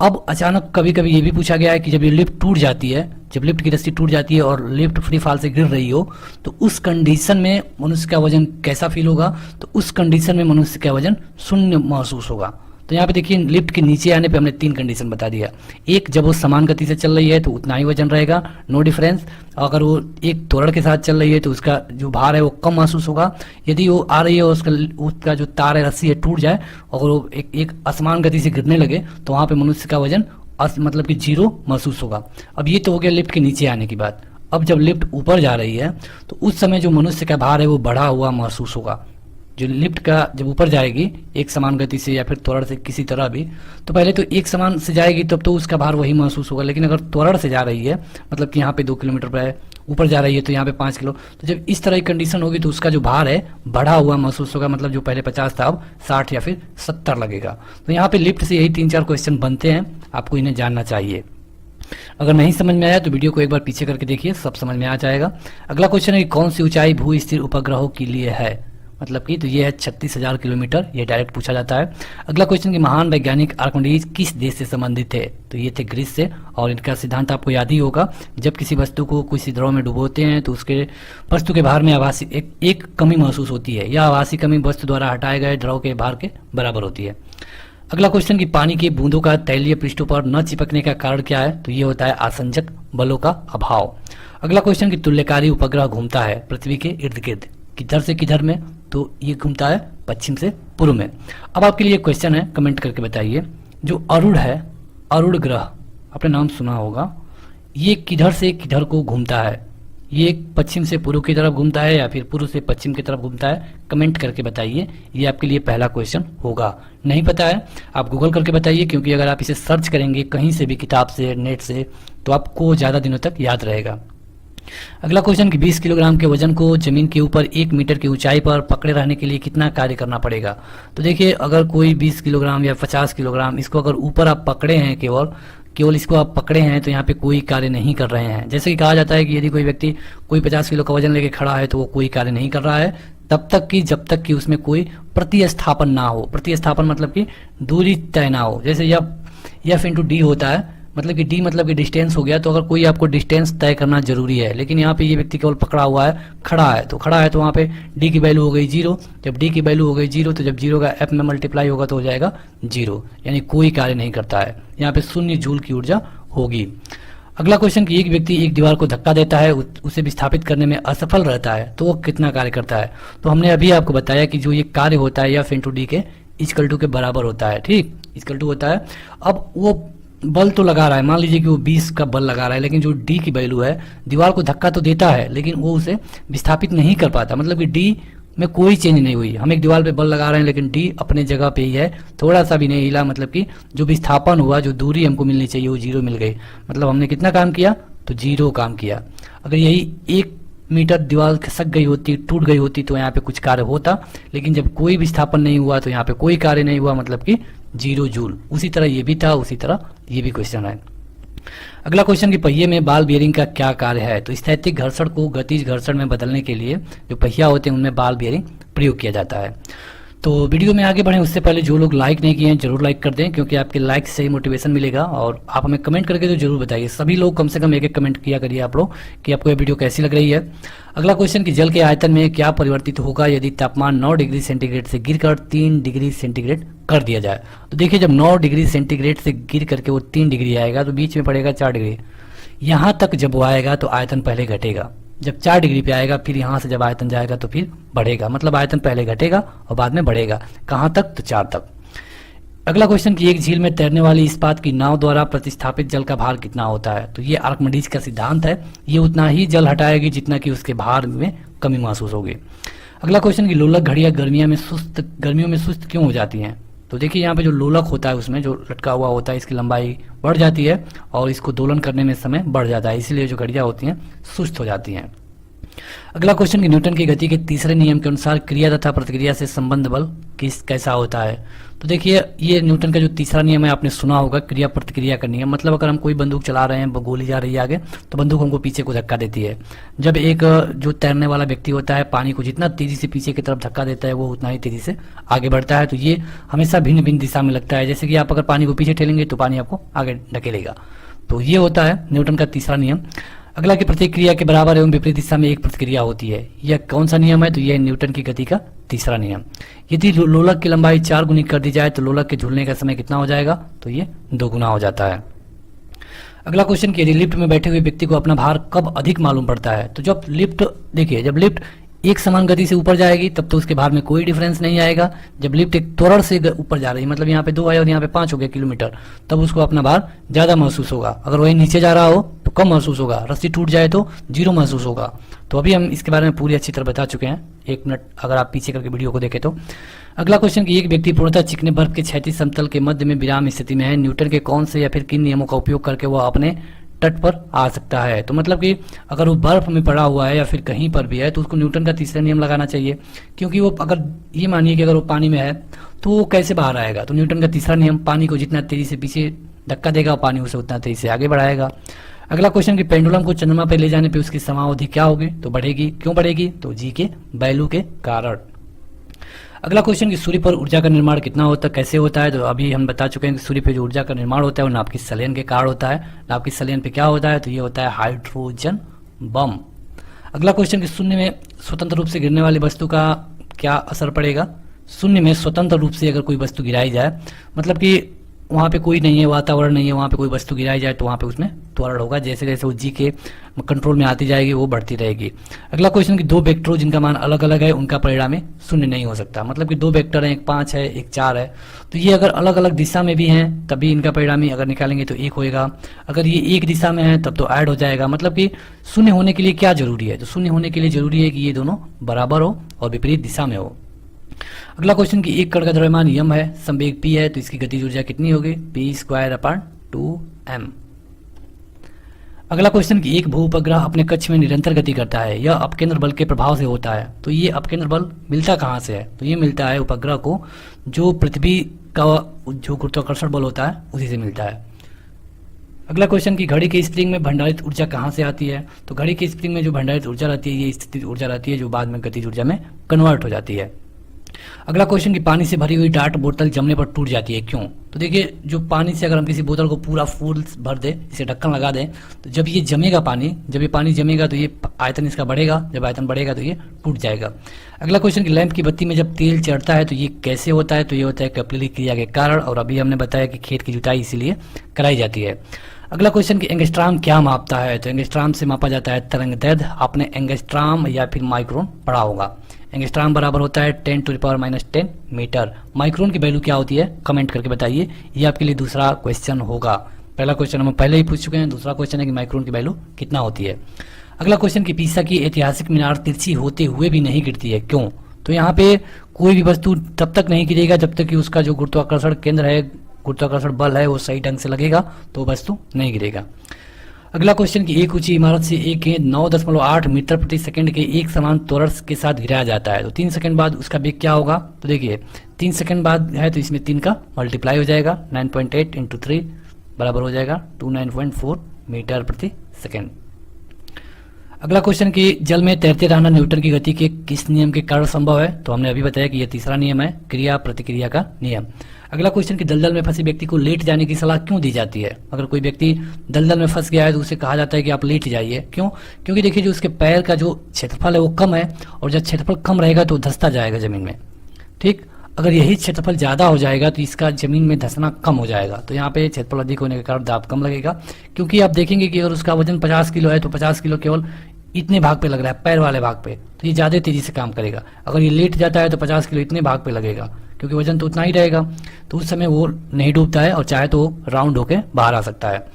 अब अचानक कभी कभी ये भी पूछा गया है कि जब ये लिफ्ट टूट जाती है, जब लिफ्ट की रस्सी टूट जाती है और लिफ्ट फ्री फॉल से गिर रही हो, तो उस कंडीशन में मनुष्य का वजन कैसा फील होगा? तो उस कंडीशन में मनुष्य का वजन 0 महसूस होगा। तो यहाँ पे देखिए लिफ्ट के नीचे आने पे हमने 3 कंडीशन बता दिया। एक, जब वो समान गति से चल रही है तो उतना ही वजन रहेगा, नो डिफरेंस। अगर वो एक त्वरण के साथ चल रही है तो उसका जो भार है वो कम महसूस होगा। यदि वो आ रही है और उसका जो तार है, रस्सी है, टूट जाए और वो एक असमान गति से गिरने लगे, तो वहाँ पे मनुष्य का वजन मतलब कि 0 महसूस होगा। अब ये तो हो गया लिफ्ट के नीचे आने की बात। अब जब लिफ्ट ऊपर जा रही है तो उस समय जो मनुष्य का भार है वो बढ़ा हुआ महसूस होगा। जो लिफ्ट का जब ऊपर जाएगी एक समान गति से या फिर त्वरण से किसी तरह भी, तो पहले तो एक समान से जाएगी तब तो उसका भार वही महसूस होगा, लेकिन अगर त्वरण से जा रही है, मतलब कि यहाँ पे 2 किलोमीटर पर ऊपर जा रही है तो यहाँ पे 5 किलो, तो जब इस तरह की कंडीशन होगी तो उसका जो भार है बढ़ा हुआ महसूस होगा, मतलब जो पहले 50 था अब 60 या फिर 70 लगेगा। तो यहाँ पे लिफ्ट से यही 3-4 क्वेश्चन बनते हैं, आपको इन्हें जानना चाहिए। अगर नहीं समझ में आया तो वीडियो को एक बार पीछे करके देखिए, सब समझ में आ जाएगा। अगला क्वेश्चन है कि कौन सी ऊंचाई भू स्थिर उपग्रहों के लिए है? मतलब कि तो ये है 36,000 किलोमीटर, ये डायरेक्ट पूछा जाता है। अगला क्वेश्चन कि महान वैज्ञानिक आर्किमिडीज किस देश से संबंधित थे? तो ये थे ग्रीस से, और इनका सिद्धांत आपको याद ही होगा, जब किसी वस्तु को किसी द्रव में डुबोते हैं तो उसके वस्तु के भार में आभासी एक कमी महसूस होती है। यह आभासी कमी वस्तु द्वारा हटाए गए द्रव के भार के बराबर होती है। अगला क्वेश्चन कि पानी की बूंदों का तैलीय पृष्ठों पर न चिपकने का कारण क्या है? तो ये होता है आसंजक बलों का अभाव। अगला क्वेश्चन कि तुल्यकारी उपग्रह घूमता है पृथ्वी के इर्द गिर्द, किधर से किधर में? तो ये घूमता है पश्चिम से पूर्व में। अब आपके लिए क्वेश्चन है, कमेंट करके बताइए, जो अरुण है, अरुण ग्रह आपने नाम सुना होगा, ये किधर से किधर को घूमता है? ये पश्चिम से पूर्व की तरफ घूमता है या फिर पूर्व से पश्चिम की तरफ घूमता है? कमेंट करके बताइए, ये आपके लिए पहला क्वेश्चन होगा। नहीं पता है आप गूगल करके बताइए, क्योंकि अगर आप इसे सर्च करेंगे कहीं से भी, किताब से, नेट से, तो आपको ज़्यादा दिनों तक याद रहेगा। अगला क्वेश्चन कि 20 किलोग्राम के वजन को जमीन के ऊपर 1 मीटर की ऊंचाई पर पकड़े रहने के लिए कितना कार्य करना पड़ेगा? तो देखिए अगर कोई 20 किलोग्राम या 50 किलोग्राम इसको अगर ऊपर आप पकड़े हैं, केवल इसको आप पकड़े हैं, तो यहाँ पे कोई कार्य नहीं कर रहे हैं। जैसे कि कहा जाता है कि यदि कोई व्यक्ति कोई 50 किलो का वजन लेके खड़ा है तो वो कोई कार्य नहीं कर रहा है तब तक कि जब तक कि उसमें कोई प्रतिस्थापन ना हो। प्रतिस्थापन मतलब कि दूरी तय ना हो। जैसे F × D होता है, मतलब कि D मतलब कि डिस्टेंस हो गया, तो अगर कोई आपको डिस्टेंस तय करना जरूरी है, लेकिन यहाँ पे ये व्यक्ति केवल पकड़ा हुआ है, खड़ा है तो वहाँ पे D की वैल्यू हो गई 0। जब D की वैल्यू हो गई 0 तो जब 0 का F में मल्टीप्लाई होगा तो हो जाएगा 0, यानी कोई कार्य नहीं करता है। यहाँ पे 0 जूल की ऊर्जा होगी। अगला क्वेश्चन कि एक व्यक्ति एक दीवार को धक्का देता है, उसे विस्थापित करने में असफल रहता है, तो वो कितना कार्य करता है। तो हमने अभी आपको बताया कि जो ये कार्य होता है एफ इंटू डी के इक्वल टू के बराबर होता है, ठीक, इक्वल टू होता है। अब वो बल तो लगा रहा है, मान लीजिए कि वो 20 का बल लगा रहा है, लेकिन जो डी की वैल्यू है, दीवार को धक्का तो देता है लेकिन वो उसे विस्थापित नहीं कर पाता, मतलब कि डी में कोई चेंज नहीं हुई। हम एक दीवार पे बल लगा रहे हैं लेकिन डी अपने जगह पे ही है, थोड़ा सा भी नहीं हिला, मतलब कि जो विस्थापन हुआ, जो दूरी हमको मिलनी चाहिए वो 0 मिल गई। मतलब हमने कितना काम किया, तो 0 काम किया। अगर यही 1 मीटर दीवार खिसक गई होती, टूट गई होती, तो यहाँ पे कुछ कार्य होता, लेकिन जब कोई विस्थापन नहीं हुआ तो यहाँ पे कोई कार्य नहीं हुआ, मतलब कि 0 जूल। उसी तरह ये भी था, उसी तरह ये भी क्वेश्चन है। अगला क्वेश्चन कि पहिए में बॉल बियरिंग का क्या कार्य है। तो स्थैतिक घर्षण को गतिज घर्षण में बदलने के लिए जो पहिया होते हैं उनमें बॉल बियरिंग प्रयोग किया जाता है। तो वीडियो में आगे बढ़ें उससे पहले जो लोग लाइक नहीं किए हैं जरूर लाइक कर दें, क्योंकि आपके लाइक से ही मोटिवेशन मिलेगा। और आप हमें कमेंट करके तो जरूर बताइए, सभी लोग कम से कम एक कमेंट किया करिए आप लोग कि आपको ये वीडियो कैसी लग रही है। अगला क्वेश्चन कि जल के आयतन में क्या परिवर्तित होगा यदि तापमान 9 डिग्री सेंटीग्रेड से गिरकर 3 डिग्री सेंटीग्रेड कर दिया जाए। तो देखिए, जब 9 डिग्री सेंटीग्रेड से गिर करके वो 3 डिग्री आएगा तो बीच में पड़ेगा 4 डिग्री। यहाँ तक जब वो आएगा तो आयतन पहले घटेगा, जब 4 डिग्री पे आएगा फिर यहाँ से जब आयतन जाएगा तो फिर बढ़ेगा, मतलब आयतन पहले घटेगा और बाद में बढ़ेगा। कहाँ तक, तो 4 तक। अगला क्वेश्चन कि एक झील में तैरने वाली इस्पात की नाव द्वारा प्रतिस्थापित जल का भार कितना होता है। तो ये आर्किमिडीज का सिद्धांत है, ये उतना ही जल हटाएगी जितना कि उसके भार में कमी महसूस होगी। अगला क्वेश्चन कि लोलक घड़ियां गर्मियों में सुस्त क्यों हो जाती हैं। तो देखिए, यहाँ पे जो लोलक होता है उसमें जो लटका हुआ होता है इसकी लंबाई बढ़ जाती है और इसको दोलन करने में समय बढ़ जाता है, इसीलिए जो घड़ियां होती हैं सुस्त हो जाती हैं। अगला क्वेश्चन कि न्यूटन की गति के तीसरे नियम के अनुसार क्रिया तथा प्रतिक्रिया से संबंध बल कैसा होता है। तो देखिए, ये न्यूटन का जो तीसरा नियम है आपने सुना होगा, क्रिया प्रतिक्रिया का नियम। मतलब अगर हम कोई बंदूक चला रहे हैं, गोली जा रही है आगे, तो बंदूक हमको पीछे को धक्का देती है। जब एक जो तैरने वाला व्यक्ति होता है पानी को जितना तेजी से पीछे की तरफ धक्का देता है वो उतना ही तेजी से आगे बढ़ता है। तो ये हमेशा भिन्न भिन्न दिशा में लगता है, जैसे कि आप अगर पानी को पीछे ठेलेंगे तो पानी आपको आगे ढकेलेगा। तो ये होता है न्यूटन का तीसरा नियम। अगला कि प्रत्येक क्रिया के बराबर एवं विपरीत दिशा में एक प्रतिक्रिया होती है। यह कौन सा नियम है, तो यह न्यूटन की गति का तीसरा नियम। यदि लोलक की लंबाई 4 गुनी कर दी जाए तो लोलक के झूलने का समय कितना हो जाएगा, तो ये 2 गुना हो जाता है। अगला क्वेश्चन कि यदि लिफ्ट में बैठे हुए व्यक्ति को अपना भार कब अधिक मालूम पड़ता है। तो जब लिफ्ट, देखिए, जब लिफ्ट एक समान गति से ऊपर जाएगी तब तो उसके भार में कोई डिफरेंस नहीं आएगा। जब लिफ्ट एक त्वरण से ऊपर जा रही है, मतलब यहाँ पे 2 है और यहाँ पे 5 हो गया किलोमीटर, तब उसको अपना भार ज्यादा महसूस होगा। अगर वही नीचे जा रहा हो तो कम महसूस होगा, रस्सी टूट जाए तो 0 महसूस होगा। तो अभी हम इसके बारे में पूरी अच्छी तरह बता चुके हैं, 1 मिनट अगर आप पीछे करके वीडियो को देखें तो। अगला क्वेश्चन कि एक व्यक्ति पूर्णतः चिकने बर्फ के क्षैतिज समतल के मध्य में विराम स्थिति में है, न्यूटन के कौन से या फिर किन नियमों का उपयोग करके वह अपने तट पर आ सकता है। तो मतलब कि अगर वो बर्फ में पड़ा हुआ है या फिर कहीं पर भी है तो उसको न्यूटन का तीसरा नियम लगाना चाहिए, क्योंकि वो अगर ये मानिए कि अगर वो पानी में है तो वो कैसे बाहर आएगा। तो न्यूटन का तीसरा नियम, पानी को जितना तेजी से पीछे धक्का देगा पानी उसे उतना तेजी से आगे बढ़ाएगा। अगला क्वेश्चन कि पेंडुलम को चंद्रमा पर ले जाने पर उसकी समाअवधि क्या होगी। तो बढ़ेगी, क्यों बढ़ेगी, तो जी के वैल्यू के कारण। अगला क्वेश्चन कि सूर्य पर ऊर्जा का निर्माण कितना होता है, कैसे होता है। तो अभी हम बता चुके हैं कि सूर्य पे जो ऊर्जा का निर्माण होता है वो नाभिकीय संलयन के कारण होता है। नाभिकीय संलयन पे क्या होता है, तो ये होता है हाइड्रोजन बम। अगला क्वेश्चन कि शून्य में स्वतंत्र रूप से गिरने वाली वस्तु का क्या असर पड़ेगा। शून्य में स्वतंत्र रूप से अगर कोई वस्तु गिराई जाए, मतलब कि वहाँ पे कोई नहीं है, वातावरण नहीं है, वहाँ पे कोई वस्तु गिराई जाए तो वहाँ पे उसमें त्वरण होगा। जैसे जैसे वो जी के कंट्रोल में आती जाएगी वो बढ़ती रहेगी। अगला क्वेश्चन कि 2 वेक्टरों जिनका मान अलग अलग है उनका परिणाम में 0 नहीं हो सकता। मतलब कि 2 वेक्टर हैं, एक 5 है एक 4 है, तो ये अगर अलग अलग दिशा में भी हैं तभी इनका परिणामी अगर निकालेंगे तो 1 होएगा। अगर ये एक दिशा में है तब तो ऐड हो जाएगा। मतलब कि 0 होने के लिए क्या जरूरी है, तो 0 होने के लिए जरूरी है कि ये दोनों बराबर हो और विपरीत दिशा में हो। अगला क्वेश्चन कि एक कण का द्रव्यमान यम है, संवेग p है, तो इसकी गतिज ऊर्जा कितनी होगी, p²/2m। अगला क्वेश्चन कि एक भू उपग्रह अपने कक्ष में निरंतर गति करता है, यह अपकेंद्र बल के प्रभाव से होता है। तो ये अपकेंद्र बल मिलता कहाँ से है, तो ये मिलता है उपग्रह को जो पृथ्वी का जो गुरुत्वाकर्षण बल होता है उसी से मिलता है। अगला क्वेश्चन कि घड़ी के स्प्रिंग में भंडारित ऊर्जा कहाँ से आती है। तो घड़ी के स्प्रिंग में जो भंडारित ऊर्जा रहती है ये स्थितिज ऊर्जा रहती है जो बाद में गतिज ऊर्जा में कन्वर्ट हो जाती है। अगला क्वेश्चन कि पानी से भरी हुई डाट बोतल जमने पर टूट जाती है, क्यों। तो देखिए, जो पानी से अगर हम किसी बोतल को पूरा फुल भर दें, इसे ढक्कन लगा दें, तो जब ये जमेगा पानी, जब ये पानी जमेगा तो ये आयतन इसका बढ़ेगा, जब आयतन बढ़ेगा तो ये टूट जाएगा। अगला क्वेश्चन कि लैंप की बत्ती में जब तेल चढ़ता है तो ये कैसे होता है, तो ये होता है कैपिलरी क्रिया के कारण, और अभी हमने बताया कि खेत की जुताई इसीलिए कराई जाती है। अगला क्वेश्चन कि एंगस्ट्राम क्या मापता है, तो एंगस्ट्राम से मापा जाता है तरंग दैर्ध्य। आपने एंगस्ट्राम या फिर माइक्रोन पढ़ा होगा। एंगस्ट्राम बराबर होता है 10⁻⁻10 मीटर। माइक्रोन की वैल्यू क्या होती है कमेंट करके बताइए, ये आपके लिए दूसरा क्वेश्चन होगा। पहला क्वेश्चन हम पहले ही पूछ चुके हैं, दूसरा क्वेश्चन है कि माइक्रोन की वैल्यू कितना होती है। अगला क्वेश्चन कि पीसा की ऐतिहासिक मीनार तिरछी होते हुए भी नहीं गिरती है, क्यों? तो यहाँ पे कोई भी वस्तु तब तक नहीं गिरेगा जब तक कि उसका जो गुरुत्वाकर्षण केंद्र है, गुरुत्वाकर्षण बल है, वो सही ढंग से लगेगा तो वस्तु नहीं गिरेगा। अगला क्वेश्चन कि एक ऊंची इमारत से एक गेंद 9.8 मीटर प्रति सेकंड के एक समान त्वरण के साथ गिराया जाता है, तो 3 सेकंड बाद उसका वेग क्या होगा? तो देखिए 3 सेकंड बाद है तो इसमें 3 का मल्टीप्लाई हो जाएगा, 9.8 इंटू 3 बराबर हो जाएगा 29.4 मीटर प्रति सेकंड। अगला क्वेश्चन कि जल में तैरते रहना न्यूटन की गति के किस नियम के कारण संभव है? तो हमने अभी बताया कि यह तीसरा नियम है, क्रिया प्रतिक्रिया का नियम। अगला क्वेश्चन कि दलदल में फंसे व्यक्ति को लेट जाने की सलाह क्यों दी जाती है? अगर कोई व्यक्ति दलदल में फंस गया है तो उसे कहा जाता है कि आप लेट जाइए, क्यों? क्योंकि देखिए जो उसके पैर का जो क्षेत्रफल है वो कम है, और जब क्षेत्रफल कम रहेगा तो धंसता जाएगा जमीन में। ठीक, अगर यही क्षेत्रफल ज्यादा हो जाएगा तो इसका जमीन में धंसना कम हो जाएगा। तो यहाँ पे क्षेत्रफल अधिक होने के कारण दाब कम लगेगा, क्योंकि आप देखेंगे कि अगर उसका वजन 50 किलो है तो 50 किलो केवल इतने भाग पे लग रहा है, पैर वाले भाग पे, तो ये ज्यादा तेजी से काम करेगा। अगर ये लेट जाता है तो 50 किलो इतने भाग पे लगेगा, क्योंकि वजन तो उतना ही रहेगा, तो उस समय वो नहीं डूबता है और चाहे तो राउंड होके बाहर आ सकता है।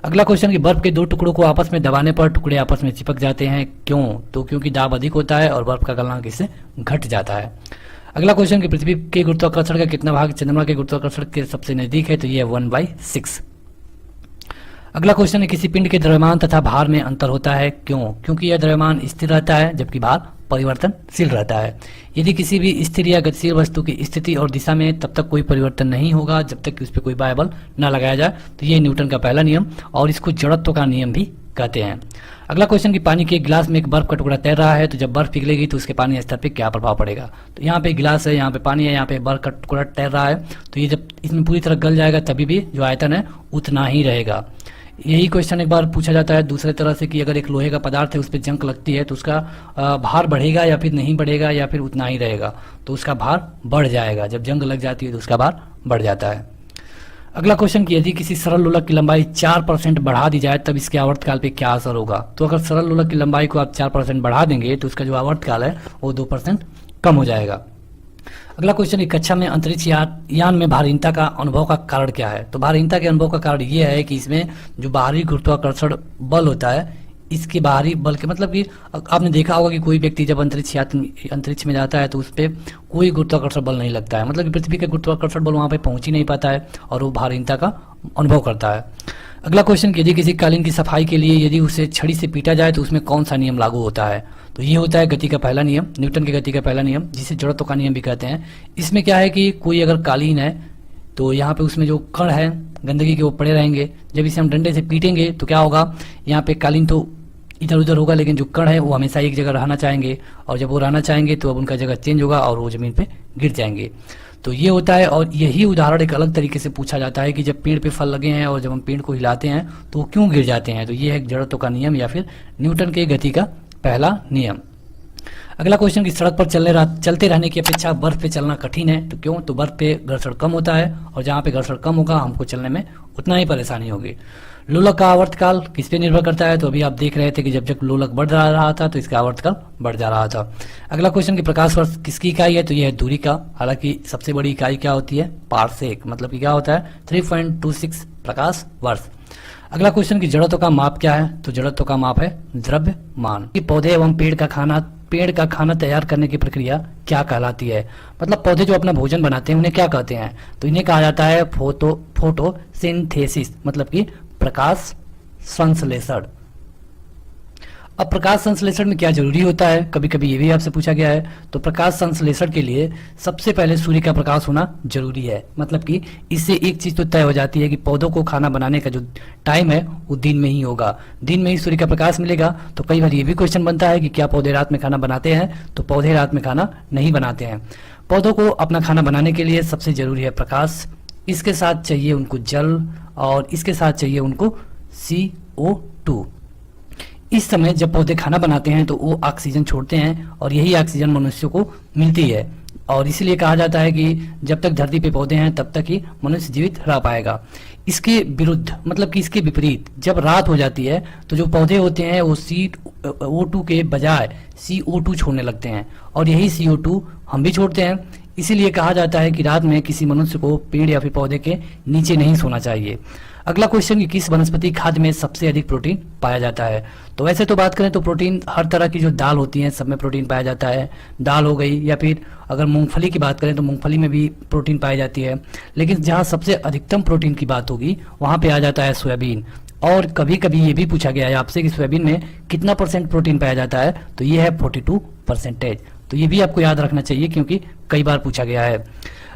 अगला क्वेश्चन कि बर्फ के 2 टुकड़ों को आपस में दबाने पर टुकड़े आपस में चिपक जाते हैं, क्यों? तो क्योंकि दाब अधिक होता है और बर्फ का गलनांक इससे घट जाता है। अगला क्वेश्चन कि पृथ्वी के गुरुत्वाकर्षण का कितना भाग चंद्रमा के गुरुत्वाकर्षण के सबसे नजदीक है? तो ये 1/6। अगला क्वेश्चन है किसी पिंड के द्रव्यमान तथा भार में अंतर होता है, क्यों? क्योंकि यह द्रव्यमान स्थिर रहता है जबकि भार परिवर्तनशील रहता है। यदि किसी भी स्थिर या गतिशील वस्तु की स्थिति और दिशा में तब तक कोई परिवर्तन नहीं होगा जब तक कि उस पर कोई बाह्य बल न लगाया जाए, तो ये न्यूटन का पहला नियम, और इसको जड़त्व का नियम भी कहते हैं। अगला क्वेश्चन कि पानी के एक गिलास में एक बर्फ का टुकड़ा तैर रहा है, तो जब बर्फ पिघलेगी तो उसके पानी स्तर पे क्या प्रभाव पड़ेगा? तो यहाँ पे गिलास है, यहाँ पे पानी है, यहाँ पे बर्फ का टुकड़ा तैर रहा है, तो ये जब इसमें पूरी तरह गल जाएगा तभी भी जो आयतन है उतना ही रहेगा। यही क्वेश्चन एक बार पूछा जाता है दूसरे तरह से कि अगर एक लोहे का पदार्थ है उस पर जंग लगती है तो उसका भार बढ़ेगा या फिर नहीं बढ़ेगा या फिर उतना ही रहेगा? तो उसका भार बढ़ जाएगा, जब जंग लग जाती है तो उसका भार बढ़ जाता है। अगला क्वेश्चन कि यदि किसी सरल लोलक की लंबाई 4% बढ़ा दी जाए तब इसके आवर्तकाल पे क्या असर होगा? तो अगर सरल लोलक की लंबाई को आप 4% बढ़ा देंगे तो उसका जो आवर्तकाल है वो 2% कम हो जाएगा। अगला क्वेश्चन, कक्षा में अंतरिक्ष यान में भारहीनता का अनुभव का कारण क्या है? तो भारहीनता के अनुभव का कारण ये है कि इसमें जो बाहरी गुरुत्वाकर्षण बल होता है, इसके बाहरी बल के मतलब कि आपने देखा होगा कि कोई व्यक्ति जब अंतरिक्ष में जाता है तो उस पर कोई गुरुत्वाकर्षण बल नहीं लगता है, मतलब कि पृथ्वी का गुरुत्वाकर्षण बल वहां पे पहुंच ही नहीं पाता है और वो भारहीनता का अनुभव करता है। अगला क्वेश्चन, यदि किसी कालीन की सफाई के लिए यदि उसे छड़ी से पीटा जाए तो उसमें कौन सा नियम लागू होता है? तो ये होता है गति का पहला नियम, न्यूटन की गति का पहला नियम, जिसे जड़त्व का नियम भी कहते हैं। इसमें क्या है कि कोई अगर कालीन है तो यहाँ पे उसमें जो कण है गंदगी के वो पड़े रहेंगे, जब इसे हम डंडे से पीटेंगे तो क्या होगा, यहाँ पे कालीन तो इधर उधर होगा लेकिन जो कण है वो हमेशा एक जगह रहना चाहेंगे, और जब वो रहना चाहेंगे तो अब उनका जगह चेंज होगा और वो जमीन पे गिर जाएंगे। तो ये होता है, और यही उदाहरण एक अलग तरीके से पूछा जाता है कि जब पेड़ पे फल लगे हैं और जब हम पेड़ को हिलाते हैं तो वो क्यों गिर जाते हैं? तो ये है जड़त्व का नियम या फिर न्यूटन के गति का पहला नियम। अगला क्वेश्चन की सड़क पर चलते रहने की अपेक्षा बर्फ पे चलना कठिन है, तो क्यों? तो बर्फ पे घर्षण कम होता है और जहाँ पे घर्षण कम होगा हमको चलने में उतना ही परेशानी होगी। लोलक का आवर्तकाल किस पे निर्भर करता है? तो अभी आप देख रहे थे कि जब जब लोलक बढ़ रहा था तो इसका आवर्तकाल बढ़ जा रहा था। अगला क्वेश्चन की प्रकाश वर्ष किसकी इकाई है? तो यह है दूरी का। हालांकि सबसे बड़ी इकाई क्या होती है? पारसेक, मतलब कि क्या होता है 3.26 प्रकाश वर्ष। अगला क्वेश्चन की जड़त्व का माप क्या है? तो जड़त्व का माप है द्रव्यमान। पौधे एवं पेड़ का खाना तैयार करने की प्रक्रिया क्या कहलाती है? मतलब पौधे जो अपना भोजन बनाते हैं उन्हें क्या कहते हैं? तो इन्हें कहा जाता है फोटोसिंथेसिस, मतलब कि प्रकाश संश्लेषण। अब प्रकाश संश्लेषण में क्या जरूरी होता है, कभी कभी ये भी आपसे पूछा गया है। तो प्रकाश संश्लेषण के लिए सबसे पहले सूर्य का प्रकाश होना जरूरी है, मतलब कि इससे एक चीज तो तय हो जाती है कि पौधों को खाना बनाने का जो टाइम है वो दिन में ही होगा, दिन में ही सूर्य का प्रकाश मिलेगा। तो कई बार ये भी क्वेश्चन बनता है कि क्या पौधे रात में खाना बनाते हैं? तो पौधे रात में खाना नहीं बनाते हैं। पौधों को अपना खाना बनाने के लिए सबसे जरूरी है प्रकाश, इसके साथ चाहिए उनको जल, और इसके साथ चाहिए उनको CO2। इस समय जब पौधे खाना बनाते हैं तो वो ऑक्सीजन छोड़ते हैं और यही ऑक्सीजन मनुष्यों को मिलती है, और इसीलिए कहा जाता है कि जब तक धरती पे पौधे हैं तब तक ही मनुष्य जीवित रह पाएगा। इसके विरुद्ध मतलब कि इसके विपरीत जब रात हो जाती है तो जो पौधे होते हैं वो CO2 के बजाय CO2 छोड़ने लगते हैं, और यही CO2 हम भी छोड़ते हैं। इसीलिए कहा जाता है कि रात में किसी मनुष्य को पेड़ या फिर पौधे के नीचे नहीं सोना चाहिए। अगला क्वेश्चन कि किस वनस्पति खाद्य में सबसे अधिक प्रोटीन पाया जाता है। तो वैसे तो बात करें तो प्रोटीन हर तरह की जो दाल होती है सब में प्रोटीन पाया जाता है। दाल हो गई, या फिर अगर मूंगफली की बात करें तो मूंगफली में भी प्रोटीन पाई जाती है। लेकिन जहां सबसे अधिकतम प्रोटीन की बात होगी वहां पे आ जाता है सोयाबीन। और कभी कभी ये भी पूछा गया है आपसे कि सोयाबीन में कितना % प्रोटीन पाया जाता है, तो ये है 42%। तो ये भी आपको याद रखना चाहिए क्योंकि कई बार पूछा गया है।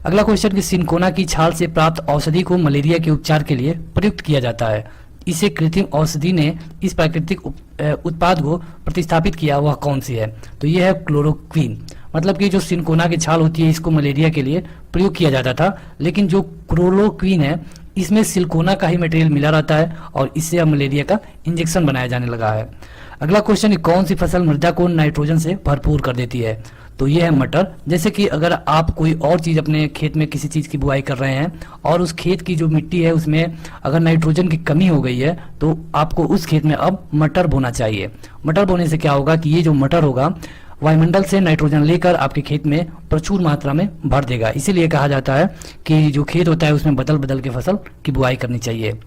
अगला क्वेश्चन कि सिनकोना की छाल से प्राप्त औषधि को मलेरिया के उपचार के लिए प्रयुक्त किया जाता है। इसे कृत्रिम औषधि ने इस प्राकृतिक उत्पाद को प्रतिस्थापित किया, वह कौन सी है। तो यह है क्लोरोक्विन। मतलब कि जो सिनकोना की छाल होती है इसको मलेरिया के लिए प्रयोग किया जाता था, लेकिन जो क्लोरोक्विन है इसमें सिलिकोना का ही मटेरियल मिला रहता है और इससे अब मलेरिया का इंजेक्शन बनाया जाने लगा है। अगला क्वेश्चन, कौन सी फसल मृदा को नाइट्रोजन से भरपूर कर देती है। तो ये है मटर। जैसे कि अगर आप कोई और चीज अपने खेत में किसी चीज की बुआई कर रहे हैं और उस खेत की जो मिट्टी है उसमें अगर नाइट्रोजन की कमी हो गई है तो आपको उस खेत में अब मटर बोना चाहिए। मटर बोने से क्या होगा कि ये जो मटर होगा वायुमंडल से नाइट्रोजन लेकर आपके खेत में प्रचुर मात्रा में भर देगा। इसीलिए कहा जाता है कि जो खेत होता है उसमें बदल बदल के फसल की बुआई करनी चाहिए।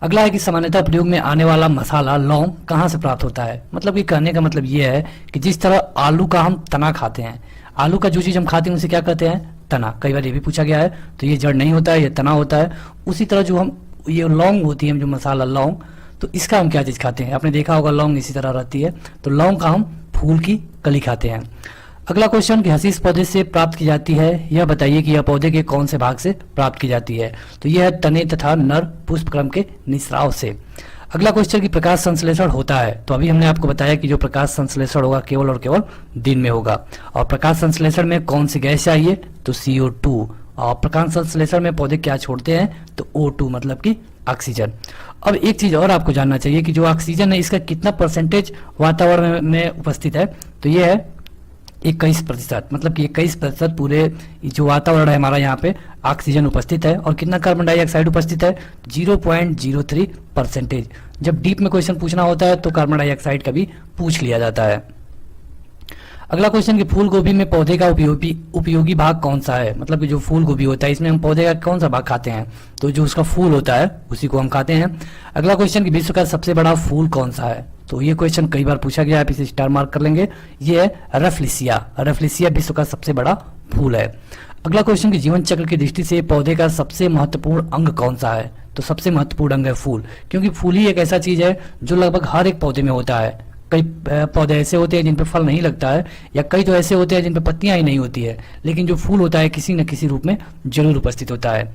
अगला है कि सामान्यतः प्रयोग में आने वाला मसाला लौंग कहाँ से प्राप्त होता है। मतलब कि कहने का मतलब ये है कि जिस तरह आलू का हम तना खाते हैं, आलू का जो चीज हम खाते हैं उसे क्या कहते हैं, तना। कई बार ये भी पूछा गया है, तो ये जड़ नहीं होता है, ये तना होता है। उसी तरह जो हम ये लौंग होती है, जो मसाला लौंग, तो इसका हम क्या चीज खाते हैं। आपने देखा होगा लौंग इसी तरह रहती है, तो लौंग का हम फूल की कली खाते हैं। अगला क्वेश्चन कि हसीस पौधे से प्राप्त की जाती है, यह बताइए कि यह पौधे के कौन से भाग से प्राप्त की जाती है। तो यह है तने तथा नर पुष्पक्रम के निस्राव से। अगला क्वेश्चन कि प्रकाश संश्लेषण होता है। तो अभी हमने आपको बताया कि जो प्रकाश संश्लेषण होगा केवल और केवल दिन में होगा। और प्रकाश संश्लेषण में कौन सी गैस चाहिए, तो CO2। और प्रकाश संश्लेषण में पौधे क्या छोड़ते हैं, तो O2 मतलब कि ऑक्सीजन। अब एक चीज और आपको जानना चाहिए कि जो ऑक्सीजन है इसका कितना % वातावरण में उपस्थित है। तो ये है 21%। मतलब कि 21% पूरे जो वातावरण है हमारा यहाँ पे ऑक्सीजन उपस्थित है। और कितना कार्बन डाइऑक्साइड उपस्थित है, 0.03%। जब डीप में क्वेश्चन पूछना होता है तो कार्बन डाइऑक्साइड का भी पूछ लिया जाता है। अगला क्वेश्चन कि फूल गोभी में पौधे का उपयोगी भाग कौन सा है। मतलब कि जो फूल गोभी होता है इसमें हम पौधे का कौन सा भाग खाते हैं, तो जो उसका फूल होता है उसी को हम खाते हैं। अगला क्वेश्चन कि विश्व का सबसे बड़ा फूल कौन सा है। तो ये क्वेश्चन कई बार पूछा गया है, आप इसे स्टार मार्क कर लेंगे। ये है रफलिसिया। रफलिसिया विश्व का सबसे बड़ा फूल है। अगला क्वेश्चन कि जीवन चक्र की दृष्टि से पौधे का सबसे महत्वपूर्ण अंग कौन सा है। तो सबसे महत्वपूर्ण अंग है फूल, क्योंकि फूल ही एक ऐसा चीज है जो लगभग हर एक पौधे में होता है। कई पौधे ऐसे होते हैं जिन पे फल नहीं लगता है, या कई तो ऐसे होते हैं जिन पे पत्तियां ही नहीं होती है, लेकिन जो फूल होता है किसी न किसी रूप में जरूर उपस्थित होता है।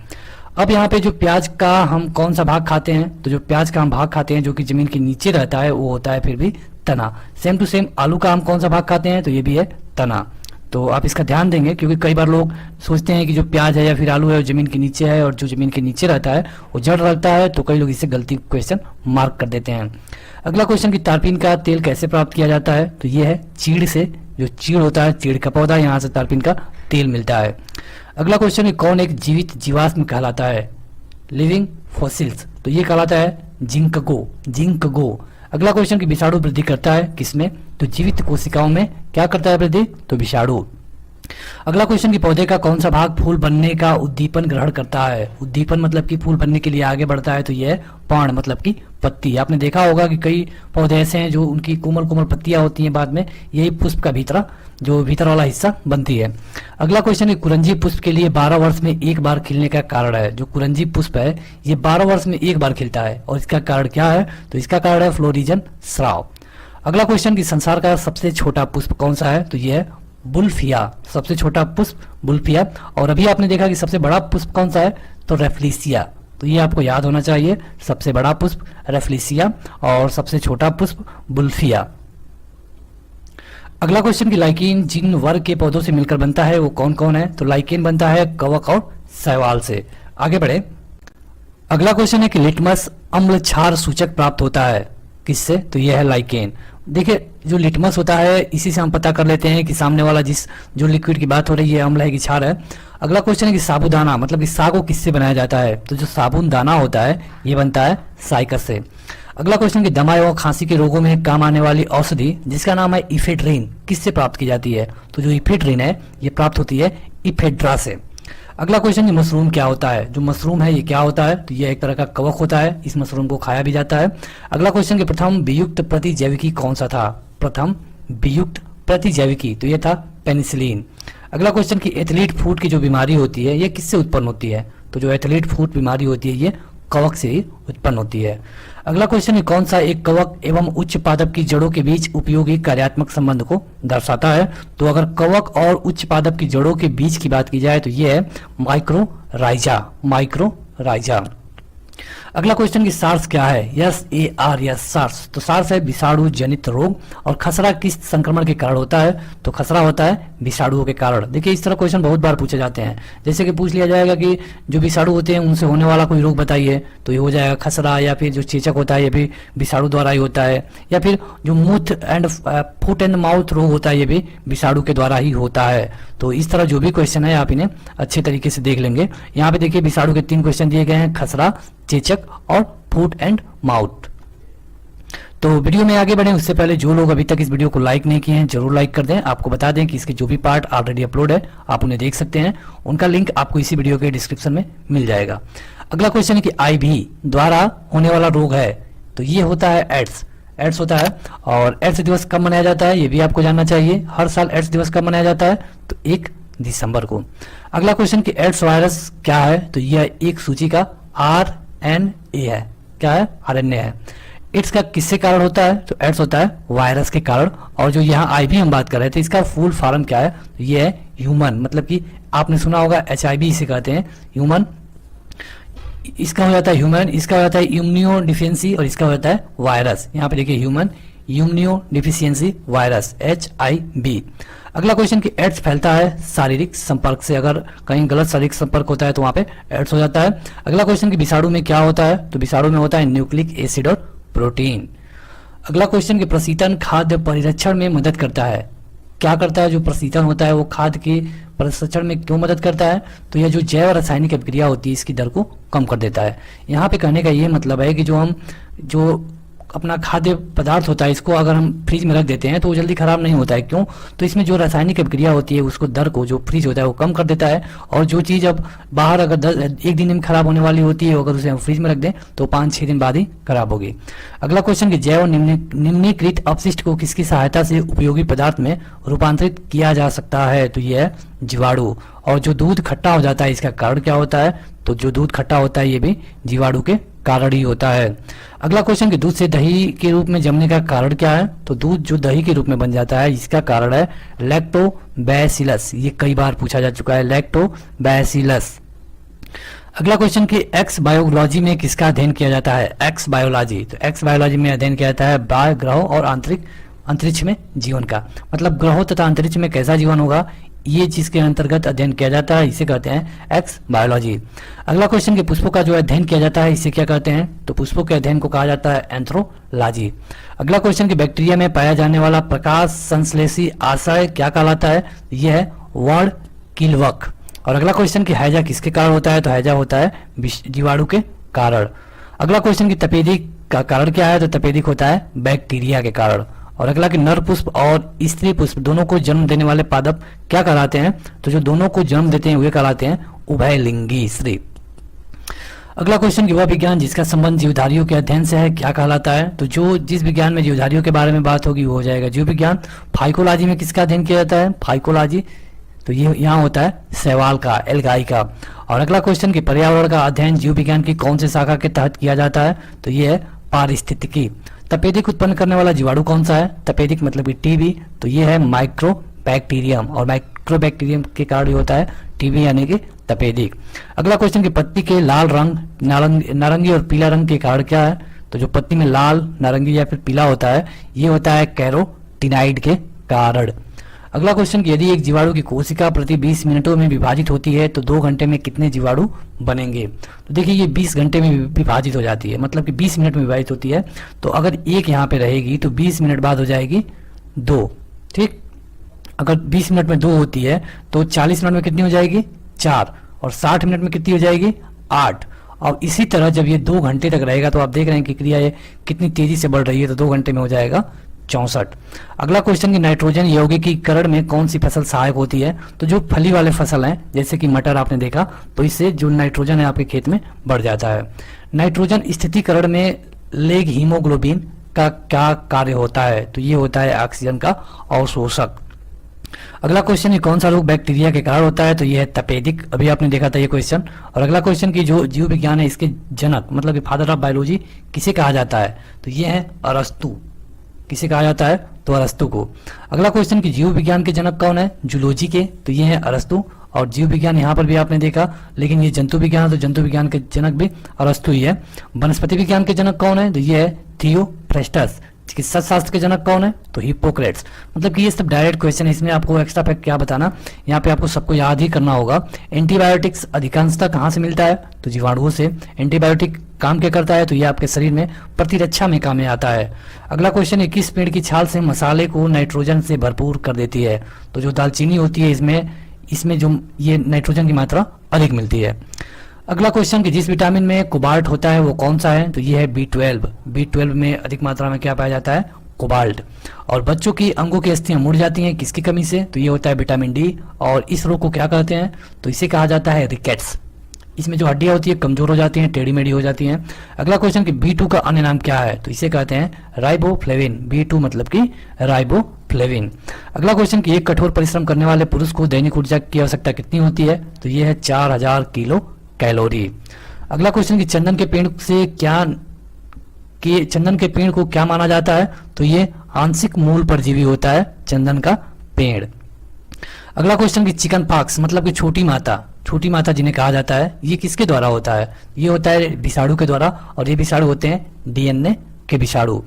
अब यहाँ पे जो प्याज का हम कौन सा भाग खाते हैं, तो जो प्याज का हम भाग खाते हैं जो कि जमीन के नीचे रहता है वो होता है फिर भी तना। सेम टू सेम आलू का हम कौन सा भाग खाते हैं, तो ये भी है तना। तो आप इसका ध्यान देंगे क्योंकि कई बार लोग सोचते हैं कि जो प्याज है या फिर आलू है वो जमीन के नीचे है, और जो जमीन के नीचे रहता है वो जड़ रहता है, तो कई लोग इससे गलती क्वेश्चन मार्क कर देते हैं। अगला क्वेश्चन कि तारपीन का तेल कैसे प्राप्त किया जाता है। तो ये है चीड़ से। जो चीड़ होता है, चीड़ का पौधा, यहाँ से तारपीन का तेल मिलता है। अगला क्वेश्चन कि कौन एक जीवित जीवाश्म कहलाता है, लिविंग फॉसिल्स। तो ये कहलाता है जिंकगो। जिंकगो। अगला क्वेश्चन कि विषाणु वृद्धि करता है किसमें, तो जीवित कोशिकाओं में क्या करता है वृद्धि, तो विषाणु। अगला क्वेश्चन कि पौधे का कौन सा भाग फूल बनने का उद्दीपन ग्रहण करता है। उद्दीपन मतलब कि फूल बनने के लिए आगे बढ़ता है, तो यह है पर्ण मतलब कि पत्ती। आपने देखा होगा कि कई पौधे ऐसे हैं जो उनकी कोमल कोमल पत्तियां होती हैं, बाद में यही पुष्प का भीतर वाला हिस्सा बनती है। अगला क्वेश्चन है कुरंजी पुष्प के लिए 12 वर्ष में एक बार खिलने का कारण है। जो कुरंजी पुष्प है ये 12 वर्ष में एक बार खिलता है, और इसका कारण क्या है, तो इसका कारण है फ्लोरिजन स्राव। अगला क्वेश्चन कि संसार का सबसे छोटा पुष्प कौन सा है, तो यह है बुल्फिया। सबसे छोटा पुष्प बुल्फिया। और अभी आपने देखा कि सबसे बड़ा पुष्प कौन सा है, तो रेफ्लिसिया। तो ये आपको याद होना चाहिए, सबसे बड़ा पुष्प रेफ्लिसिया और सबसे छोटा पुष्प बुल्फिया। अगला क्वेश्चन कि लाइकेन जिन वर्ग के पौधों से मिलकर बनता है वो कौन कौन है, तो लाइकेन बनता है कवक और शैवाल से। आगे बढ़े। अगला क्वेश्चन है कि लिटमस अम्ल क्षार सूचक प्राप्त होता है किससे, तो यह है लाइकेन। देखिए जो लिटमस होता है इसी से हम पता कर लेते हैं कि सामने वाला जो लिक्विड की बात हो रही है अम्ल है कि क्षार है। अगला क्वेश्चन है कि साबूदाना मतलब कि सागो किससे बनाया जाता है, तो जो साबुन दाना होता है ये बनता है साइकस से। अगला क्वेश्चन कि दमा और खांसी के रोगों में काम आने वाली औषधि जिसका नाम है इफेड्रिन किससे प्राप्त की जाती है, तो जो इफेड्रिन है ये प्राप्त होती है इफेड्रा से। अगला क्वेश्चन कि मशरूम क्या होता है, जो मशरूम है ये क्या होता है, तो ये एक तरह का कवक होता है, इस मशरूम को खाया भी जाता है। अगला क्वेश्चन कि प्रथम वियुक्त प्रतिजैविकी कौन सा था, प्रथम वियुक्त प्रतिजैविकी तो ये था पेनिसिलिन। अगला क्वेश्चन कि एथलीट फुट की जो बीमारी होती है ये किससे उत्पन्न होती है, तो जो एथलीट फुट बीमारी होती है ये कवक से ही उत्पन्न होती है। अगला क्वेश्चन है कौन सा एक कवक एवं उच्च पादप की जड़ों के बीच उपयोगी कार्यात्मक संबंध को दर्शाता है, तो अगर कवक और उच्च पादप की जड़ों के बीच की बात की जाए तो ये है माइक्रोराइजा। अगला क्वेश्चन कि सार्स क्या है, SARS सार्स, तो सार्स है विषाणु जनित रोग और खसरा किस संक्रमण के कारण होता है, तो खसरा होता है विषाणुओं के कारण। देखिए इस तरह क्वेश्चन बहुत बार पूछे जाते हैं, जैसे कि पूछ लिया जाएगा कि जो विषाणु होते हैं उनसे होने वाला कोई रोग बताइए, तो ये हो जाएगा खसरा, या फिर जो चेचक होता है ये भी विषाणु द्वारा ही होता है, या फिर जो फुट एंड माउथ रोग होता है ये भी विषाणु के द्वारा ही होता है। तो इस तरह जो भी क्वेश्चन है आप इन्हें अच्छे तरीके से देख लेंगे। यहाँ पे देखिए विषाणु के 3 क्वेश्चन दिए गए हैं, खसरा, चेचक और फुट एंड माउथ। तो वीडियो में आगे बढ़े उससे पहले जो लोग अभी तक इस वीडियो को लाइक नहीं किए हैं जरूर लाइक कर दें। आपको बता दें कि इसके जो भी पार्ट ऑलरेडी अपलोड है आप उन्हें देख सकते हैं, उनका लिंक आपको इसी वीडियो के डिस्क्रिप्शन में मिल जाएगा। अगला क्वेश्चन है कि IV द्वारा होने वाला रोग है, तो ये होता है एड्स होता है। और एड्स दिवस कब मनाया जाता है ये भी आपको जानना चाहिए, हर साल एड्स दिवस कब मनाया जाता है, तो 1 दिसंबर को। अगला क्वेश्चन कि एड्स वायरस क्या है, तो यह एक सूची का RNA है, क्या है, RNA है। एड्स का किससे कारण होता है, तो एड्स होता है वायरस के कारण। और जो यहाँ IV हम बात कर रहे थे इसका फुल फॉर्म क्या है, तो ये है ह्यूमन, मतलब कि आपने सुना होगा HIV इसे कहते हैं ह्यूमन, इसका हो जाता है ह्यूमन, इसका हो जाता है इम्यूनो डिफिशियंसी और इसका हो जाता है वायरस। यहाँ पे देखिए human immuno deficiency virus HIV। अगला क्वेश्चन कि एड्स फैलता है शारीरिक संपर्क से, अगर कहीं गलत शारीरिक संपर्क होता है तो वहां पे एड्स हो जाता है। अगला क्वेश्चन कि विषाणु में क्या होता है, तो विषाणु में होता है न्यूक्लिक एसिड और प्रोटीन। अगला क्वेश्चन कि प्रशीतन खाद्य परिरक्षण में मदद करता है, क्या करता है, जो प्रशीतन होता है वो खाद्य के परिरक्षण में क्यों मदद करता है, तो यह जो जैव रासायनिक अभिक्रिया होती है इसकी दर को कम कर देता है। यहाँ पे कहने का ये मतलब है कि जो अपना खाद्य पदार्थ होता है इसको अगर हम फ्रिज में रख देते हैं तो वो जल्दी खराब नहीं होता है, क्यों, तो इसमें जो रासायनिक अभिक्रिया होती है उसको दर को जो फ्रिज होता है वो कम कर देता है। और जो चीज़ अब बाहर अगर 1 दिन में खराब होने वाली होती है अगर उसे हम फ्रिज में रख दें तो 5-6 दिन बाद ही खराब होगी। अगला क्वेश्चन कि जैव निम्नीकृत अपशिष्ट को किसकी सहायता से उपयोगी पदार्थ में रूपांतरित किया जा सकता है, तो यह है जीवाणु। और जो दूध खट्टा हो जाता है इसका कारण क्या होता है, तो जो दूध खट्टा होता है ये भी जीवाणु के कारण ही होता है। अगला क्वेश्चन कि दूध से दही के रूप में जमने का कारण क्या है, तो दूध जो दही के रूप में बन जाता है इसका कारण है लैक्टोबैसिलस, ये कई बार पूछा जा चुका है, लैक्टोबैसिलस। अगला क्वेश्चन कि एक्स बायोलॉजी में किसका अध्ययन किया जाता है, एक्स बायोलॉजी, तो एक्स बायोलॉजी में अध्ययन किया जाता है बाह्य ग्रहों और अंतरिक्ष में जीवन का, मतलब ग्रहों तथा अंतरिक्ष में कैसा जीवन होगा ये चीज के अंतर्गत अध्ययन किया जाता है, इसे कहते हैं एक्स बायोलॉजी। अगला क्वेश्चन कि पुष्पों का जो अध्ययन किया जाता है इसे क्या कहते हैं, तो पुष्पों के अध्ययन को कहा जाता है एंथ्रोलॉजी। अगला क्वेश्चन कि बैक्टीरिया में पाया जाने वाला प्रकाश संश्लेषी आशय क्या कहलाता है, यह है वर्ड किलवक। और अगला क्वेश्चन कि हैजा किसके कारण होता है, तो हैजा होता है जीवाणु के कारण। अगला क्वेश्चन कि तपेदिक का कारण क्या है, तो तपेदिक होता है बैक्टीरिया के कारण। और अगला कि नर पुष्प और स्त्री पुष्प दोनों को जन्म देने वाले पादप क्या कहलाते हैं, तो जो दोनों को जन्म देते हैं वे कहलाते हैं उभयलिंगी स्त्री। अगला क्वेश्चन कि वह विज्ञान जिसका संबंध जीवधारियों के अध्ययन से है क्या कहलाता है, तो जिस विज्ञान में जीवधारियों के बारे में बात होगी वो हो जाएगा जीव विज्ञान। फाइकोलॉजी में किसका अध्ययन किया जाता है, फाइकोलॉजी, तो ये यहाँ होता है शैवाल का, एल्गाई का। और अगला क्वेश्चन कि पर्यावरण का अध्ययन जीव विज्ञान की कौन से शाखा के तहत किया जाता है, तो ये है पारिस्थितिकी। तपेदिक उत्पन्न करने वाला जीवाणु कौन सा है, तपेदिक मतलब कि टीबी, तो ये है माइक्रोबैक्टीरियम। और माइक्रोबैक्टीरियम के कारण होता है टीबी यानी कि तपेदिक। अगला क्वेश्चन कि पत्ती के लाल रंग, नारंगी और पीला रंग के कारण क्या है, तो जो पत्ती में लाल, नारंगी या फिर पीला होता है ये होता है कैरोटीनाइड के कारण। अगला क्वेश्चन कि यदि एक जीवाणु की कोशिका प्रति 20 मिनटों में विभाजित होती है तो 2 घंटे में कितने जीवाणु बनेंगे, तो देखिए ये 20 घंटे में विभाजित हो जाती है, मतलब कि 20 मिनट में विभाजित होती है। तो अगर एक यहाँ पे रहेगी तो 20 मिनट बाद हो जाएगी 2, ठीक। अगर 20 मिनट में 2 होती है तो 40 मिनट में कितनी हो जाएगी? 4, और 60 मिनट में कितनी हो जाएगी? 8। और इसी तरह जब ये 2 घंटे तक रहेगा तो आप देख रहे हैं कि क्रिया ये कितनी तेजी से बढ़ रही है, तो 2 घंटे में हो जाएगा 64। अगला क्वेश्चन कि नाइट्रोजन यौगिकीकरण में कौन सी फसल सहायक होती है? तो जो फली वाले फसल हैं जैसे कि मटर आपने देखा, तो इससे जो नाइट्रोजन है आपके खेत में बढ़ जाता है। नाइट्रोजन स्थितिकरण में लेग हीमोग्लोबिन का क्या कार्य होता है? तो ये होता है ऑक्सीजन का अवशोषक। अगला क्वेश्चन ये कौन सा रोग बैक्टीरिया के कारण होता है? तो ये है तपेदिक, अभी आपने देखा था ये क्वेश्चन। और अगला क्वेश्चन की जो जीव विज्ञान है इसके जनक मतलब कि फादर ऑफ बायोलॉजी किसे कहा जाता है? तो ये है अरस्तु। किसे कहा जाता है? तो अरस्तु को। अगला क्वेश्चन की जीव विज्ञान के जनक कौन है? जूलॉजी के, तो ये है अरस्तु। और जीव विज्ञान यहाँ पर भी आपने देखा, लेकिन ये जंतु विज्ञान है तो जंतु विज्ञान के जनक भी अरस्तु ही है। वनस्पति विज्ञान के जनक कौन है? तो ये है थियोफ्रेस्टस। चिकित्सा शास्त्र के जनक कौन है? तो हिप्पोक्रेट्स। मतलब कि ये सब डायरेक्ट क्वेश्चन है, इसमें आपको एक्स्ट्रा फैक्ट क्या बताना, यहाँ पे आपको सबको याद ही करना होगा। एंटीबायोटिक्स अधिकांशतः कहाँ से मिलता है? तो जीवाणुओं से। एंटीबायोटिक काम क्या करता है? तो ये आपके शरीर में प्रतिरक्षा में काम में आता है। अगला क्वेश्चन है किस पेड़ की छाल से मसाले को नाइट्रोजन से भरपूर कर देती है? तो जो दालचीनी होती है इसमें जो ये नाइट्रोजन की मात्रा अधिक मिलती है। अगला क्वेश्चन कि जिस विटामिन में कोबाल्ट होता है वो कौन सा है? तो ये है B12। B12 में अधिक मात्रा में क्या पाया जाता है? कोबाल्ट। और बच्चों की अंगों की अस्थियां मुड़ जाती हैं किसकी कमी से? तो ये होता है विटामिन डी। और इस रोग को क्या कहते हैं? तो इसे कहा जाता है रिकेट्स। इसमें जो हड्डियां होती है कमजोर हो जाती हैं, टेढ़ी मेढ़ी हो जाती हैं। अगला क्वेश्चन कि B2 का अन्य नाम क्या है? तो इसे कहते हैं राइबोफ्लेविन। B2 मतलब कि राइबोफ्लेविन। अगला क्वेश्चन कि एक कठोर परिश्रम करने वाले पुरुष को दैनिक ऊर्जा की आवश्यकता कितनी होती है? तो ये है 4000 किलो कैलोरी। अगला क्वेश्चन कि चंदन के पेड़ को क्या माना जाता है? तो ये आंशिक मूल परजीवी होता है चंदन का पेड़। अगला क्वेश्चन कि चिकन पॉक्स मतलब कि छोटी माता जिन्हें कहा जाता है, ये किसके द्वारा होता है? ये होता है विषाणु के द्वारा, और ये विषाणु होते हैं डीएनए के विषाणु।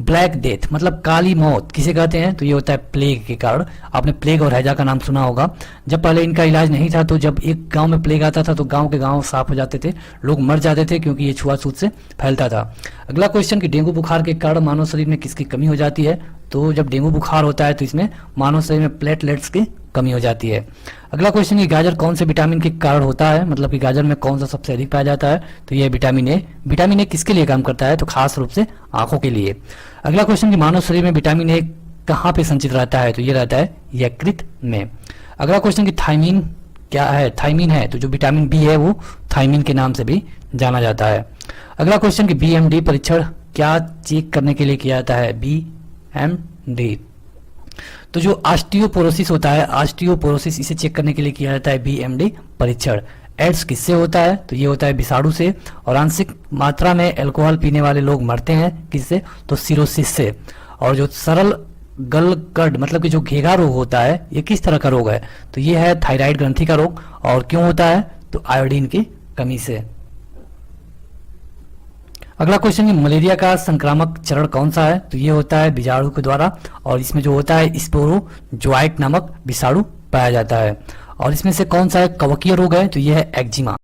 ब्लैक डेथ मतलब काली मौत किसे कहते हैं? तो ये होता है प्लेग के कारण। आपने प्लेग और हैजा का नाम सुना होगा। जब पहले इनका इलाज नहीं था तो जब एक गांव में प्लेग आता था तो गांव के गांव साफ हो जाते थे, लोग मर जाते थे क्योंकि ये छुआछूत से फैलता था। अगला क्वेश्चन कि डेंगू बुखार के कारण मानव शरीर में किसकी कमी हो जाती है? तो जब डेंगू बुखार होता है तो इसमें मानव शरीर में प्लेटलेट्स की कमी हो जाती है। अगला क्वेश्चन कि गाजर कौन से विटामिन के कारण होता है? मतलब कि गाजर में कौन सा सबसे अधिक पाया जाता है? तो यह विटामिन ए। विटामिन ए किसके लिए काम करता है? तो खास रूप से आंखों के लिए। अगला क्वेश्चन कि मानव शरीर में विटामिन ए कहाँ पे संचित रहता है? तो ये रहता है यकृत में। अगला क्वेश्चन कि थायमीन क्या है? थायमीन है तो जो विटामिन बी है वो थायमीन के नाम से भी जाना जाता है। अगला क्वेश्चन कि BMD परीक्षण क्या चेक करने के लिए किया जाता है? BMD तो जो ऑस्टियोपोरोसिस होता है, ऑस्टियोपोरोसिस इसे चेक करने के लिए किया जाता है BMD परीक्षण। एड्स किससे होता है? तो ये होता है विषाणु से। और आंशिक मात्रा में अल्कोहल पीने वाले लोग मरते हैं किससे? तो सिरोसिस से। और जो सरल गलगड मतलब कि जो घेगा रोग होता है ये किस तरह का रोग है? तो ये है थायराइड ग्रंथि का रोग। और क्यों होता है? तो आयोडीन की कमी से। अगला क्वेश्चन कि मलेरिया का संक्रामक चरण कौन सा है? तो ये होता है बीजाणु के द्वारा। और इसमें जो होता है स्पोरोजोइट नामक विषाणु पाया जाता है। और इसमें से कौन सा है कवकीय रोग है? तो ये है एक्जिमा।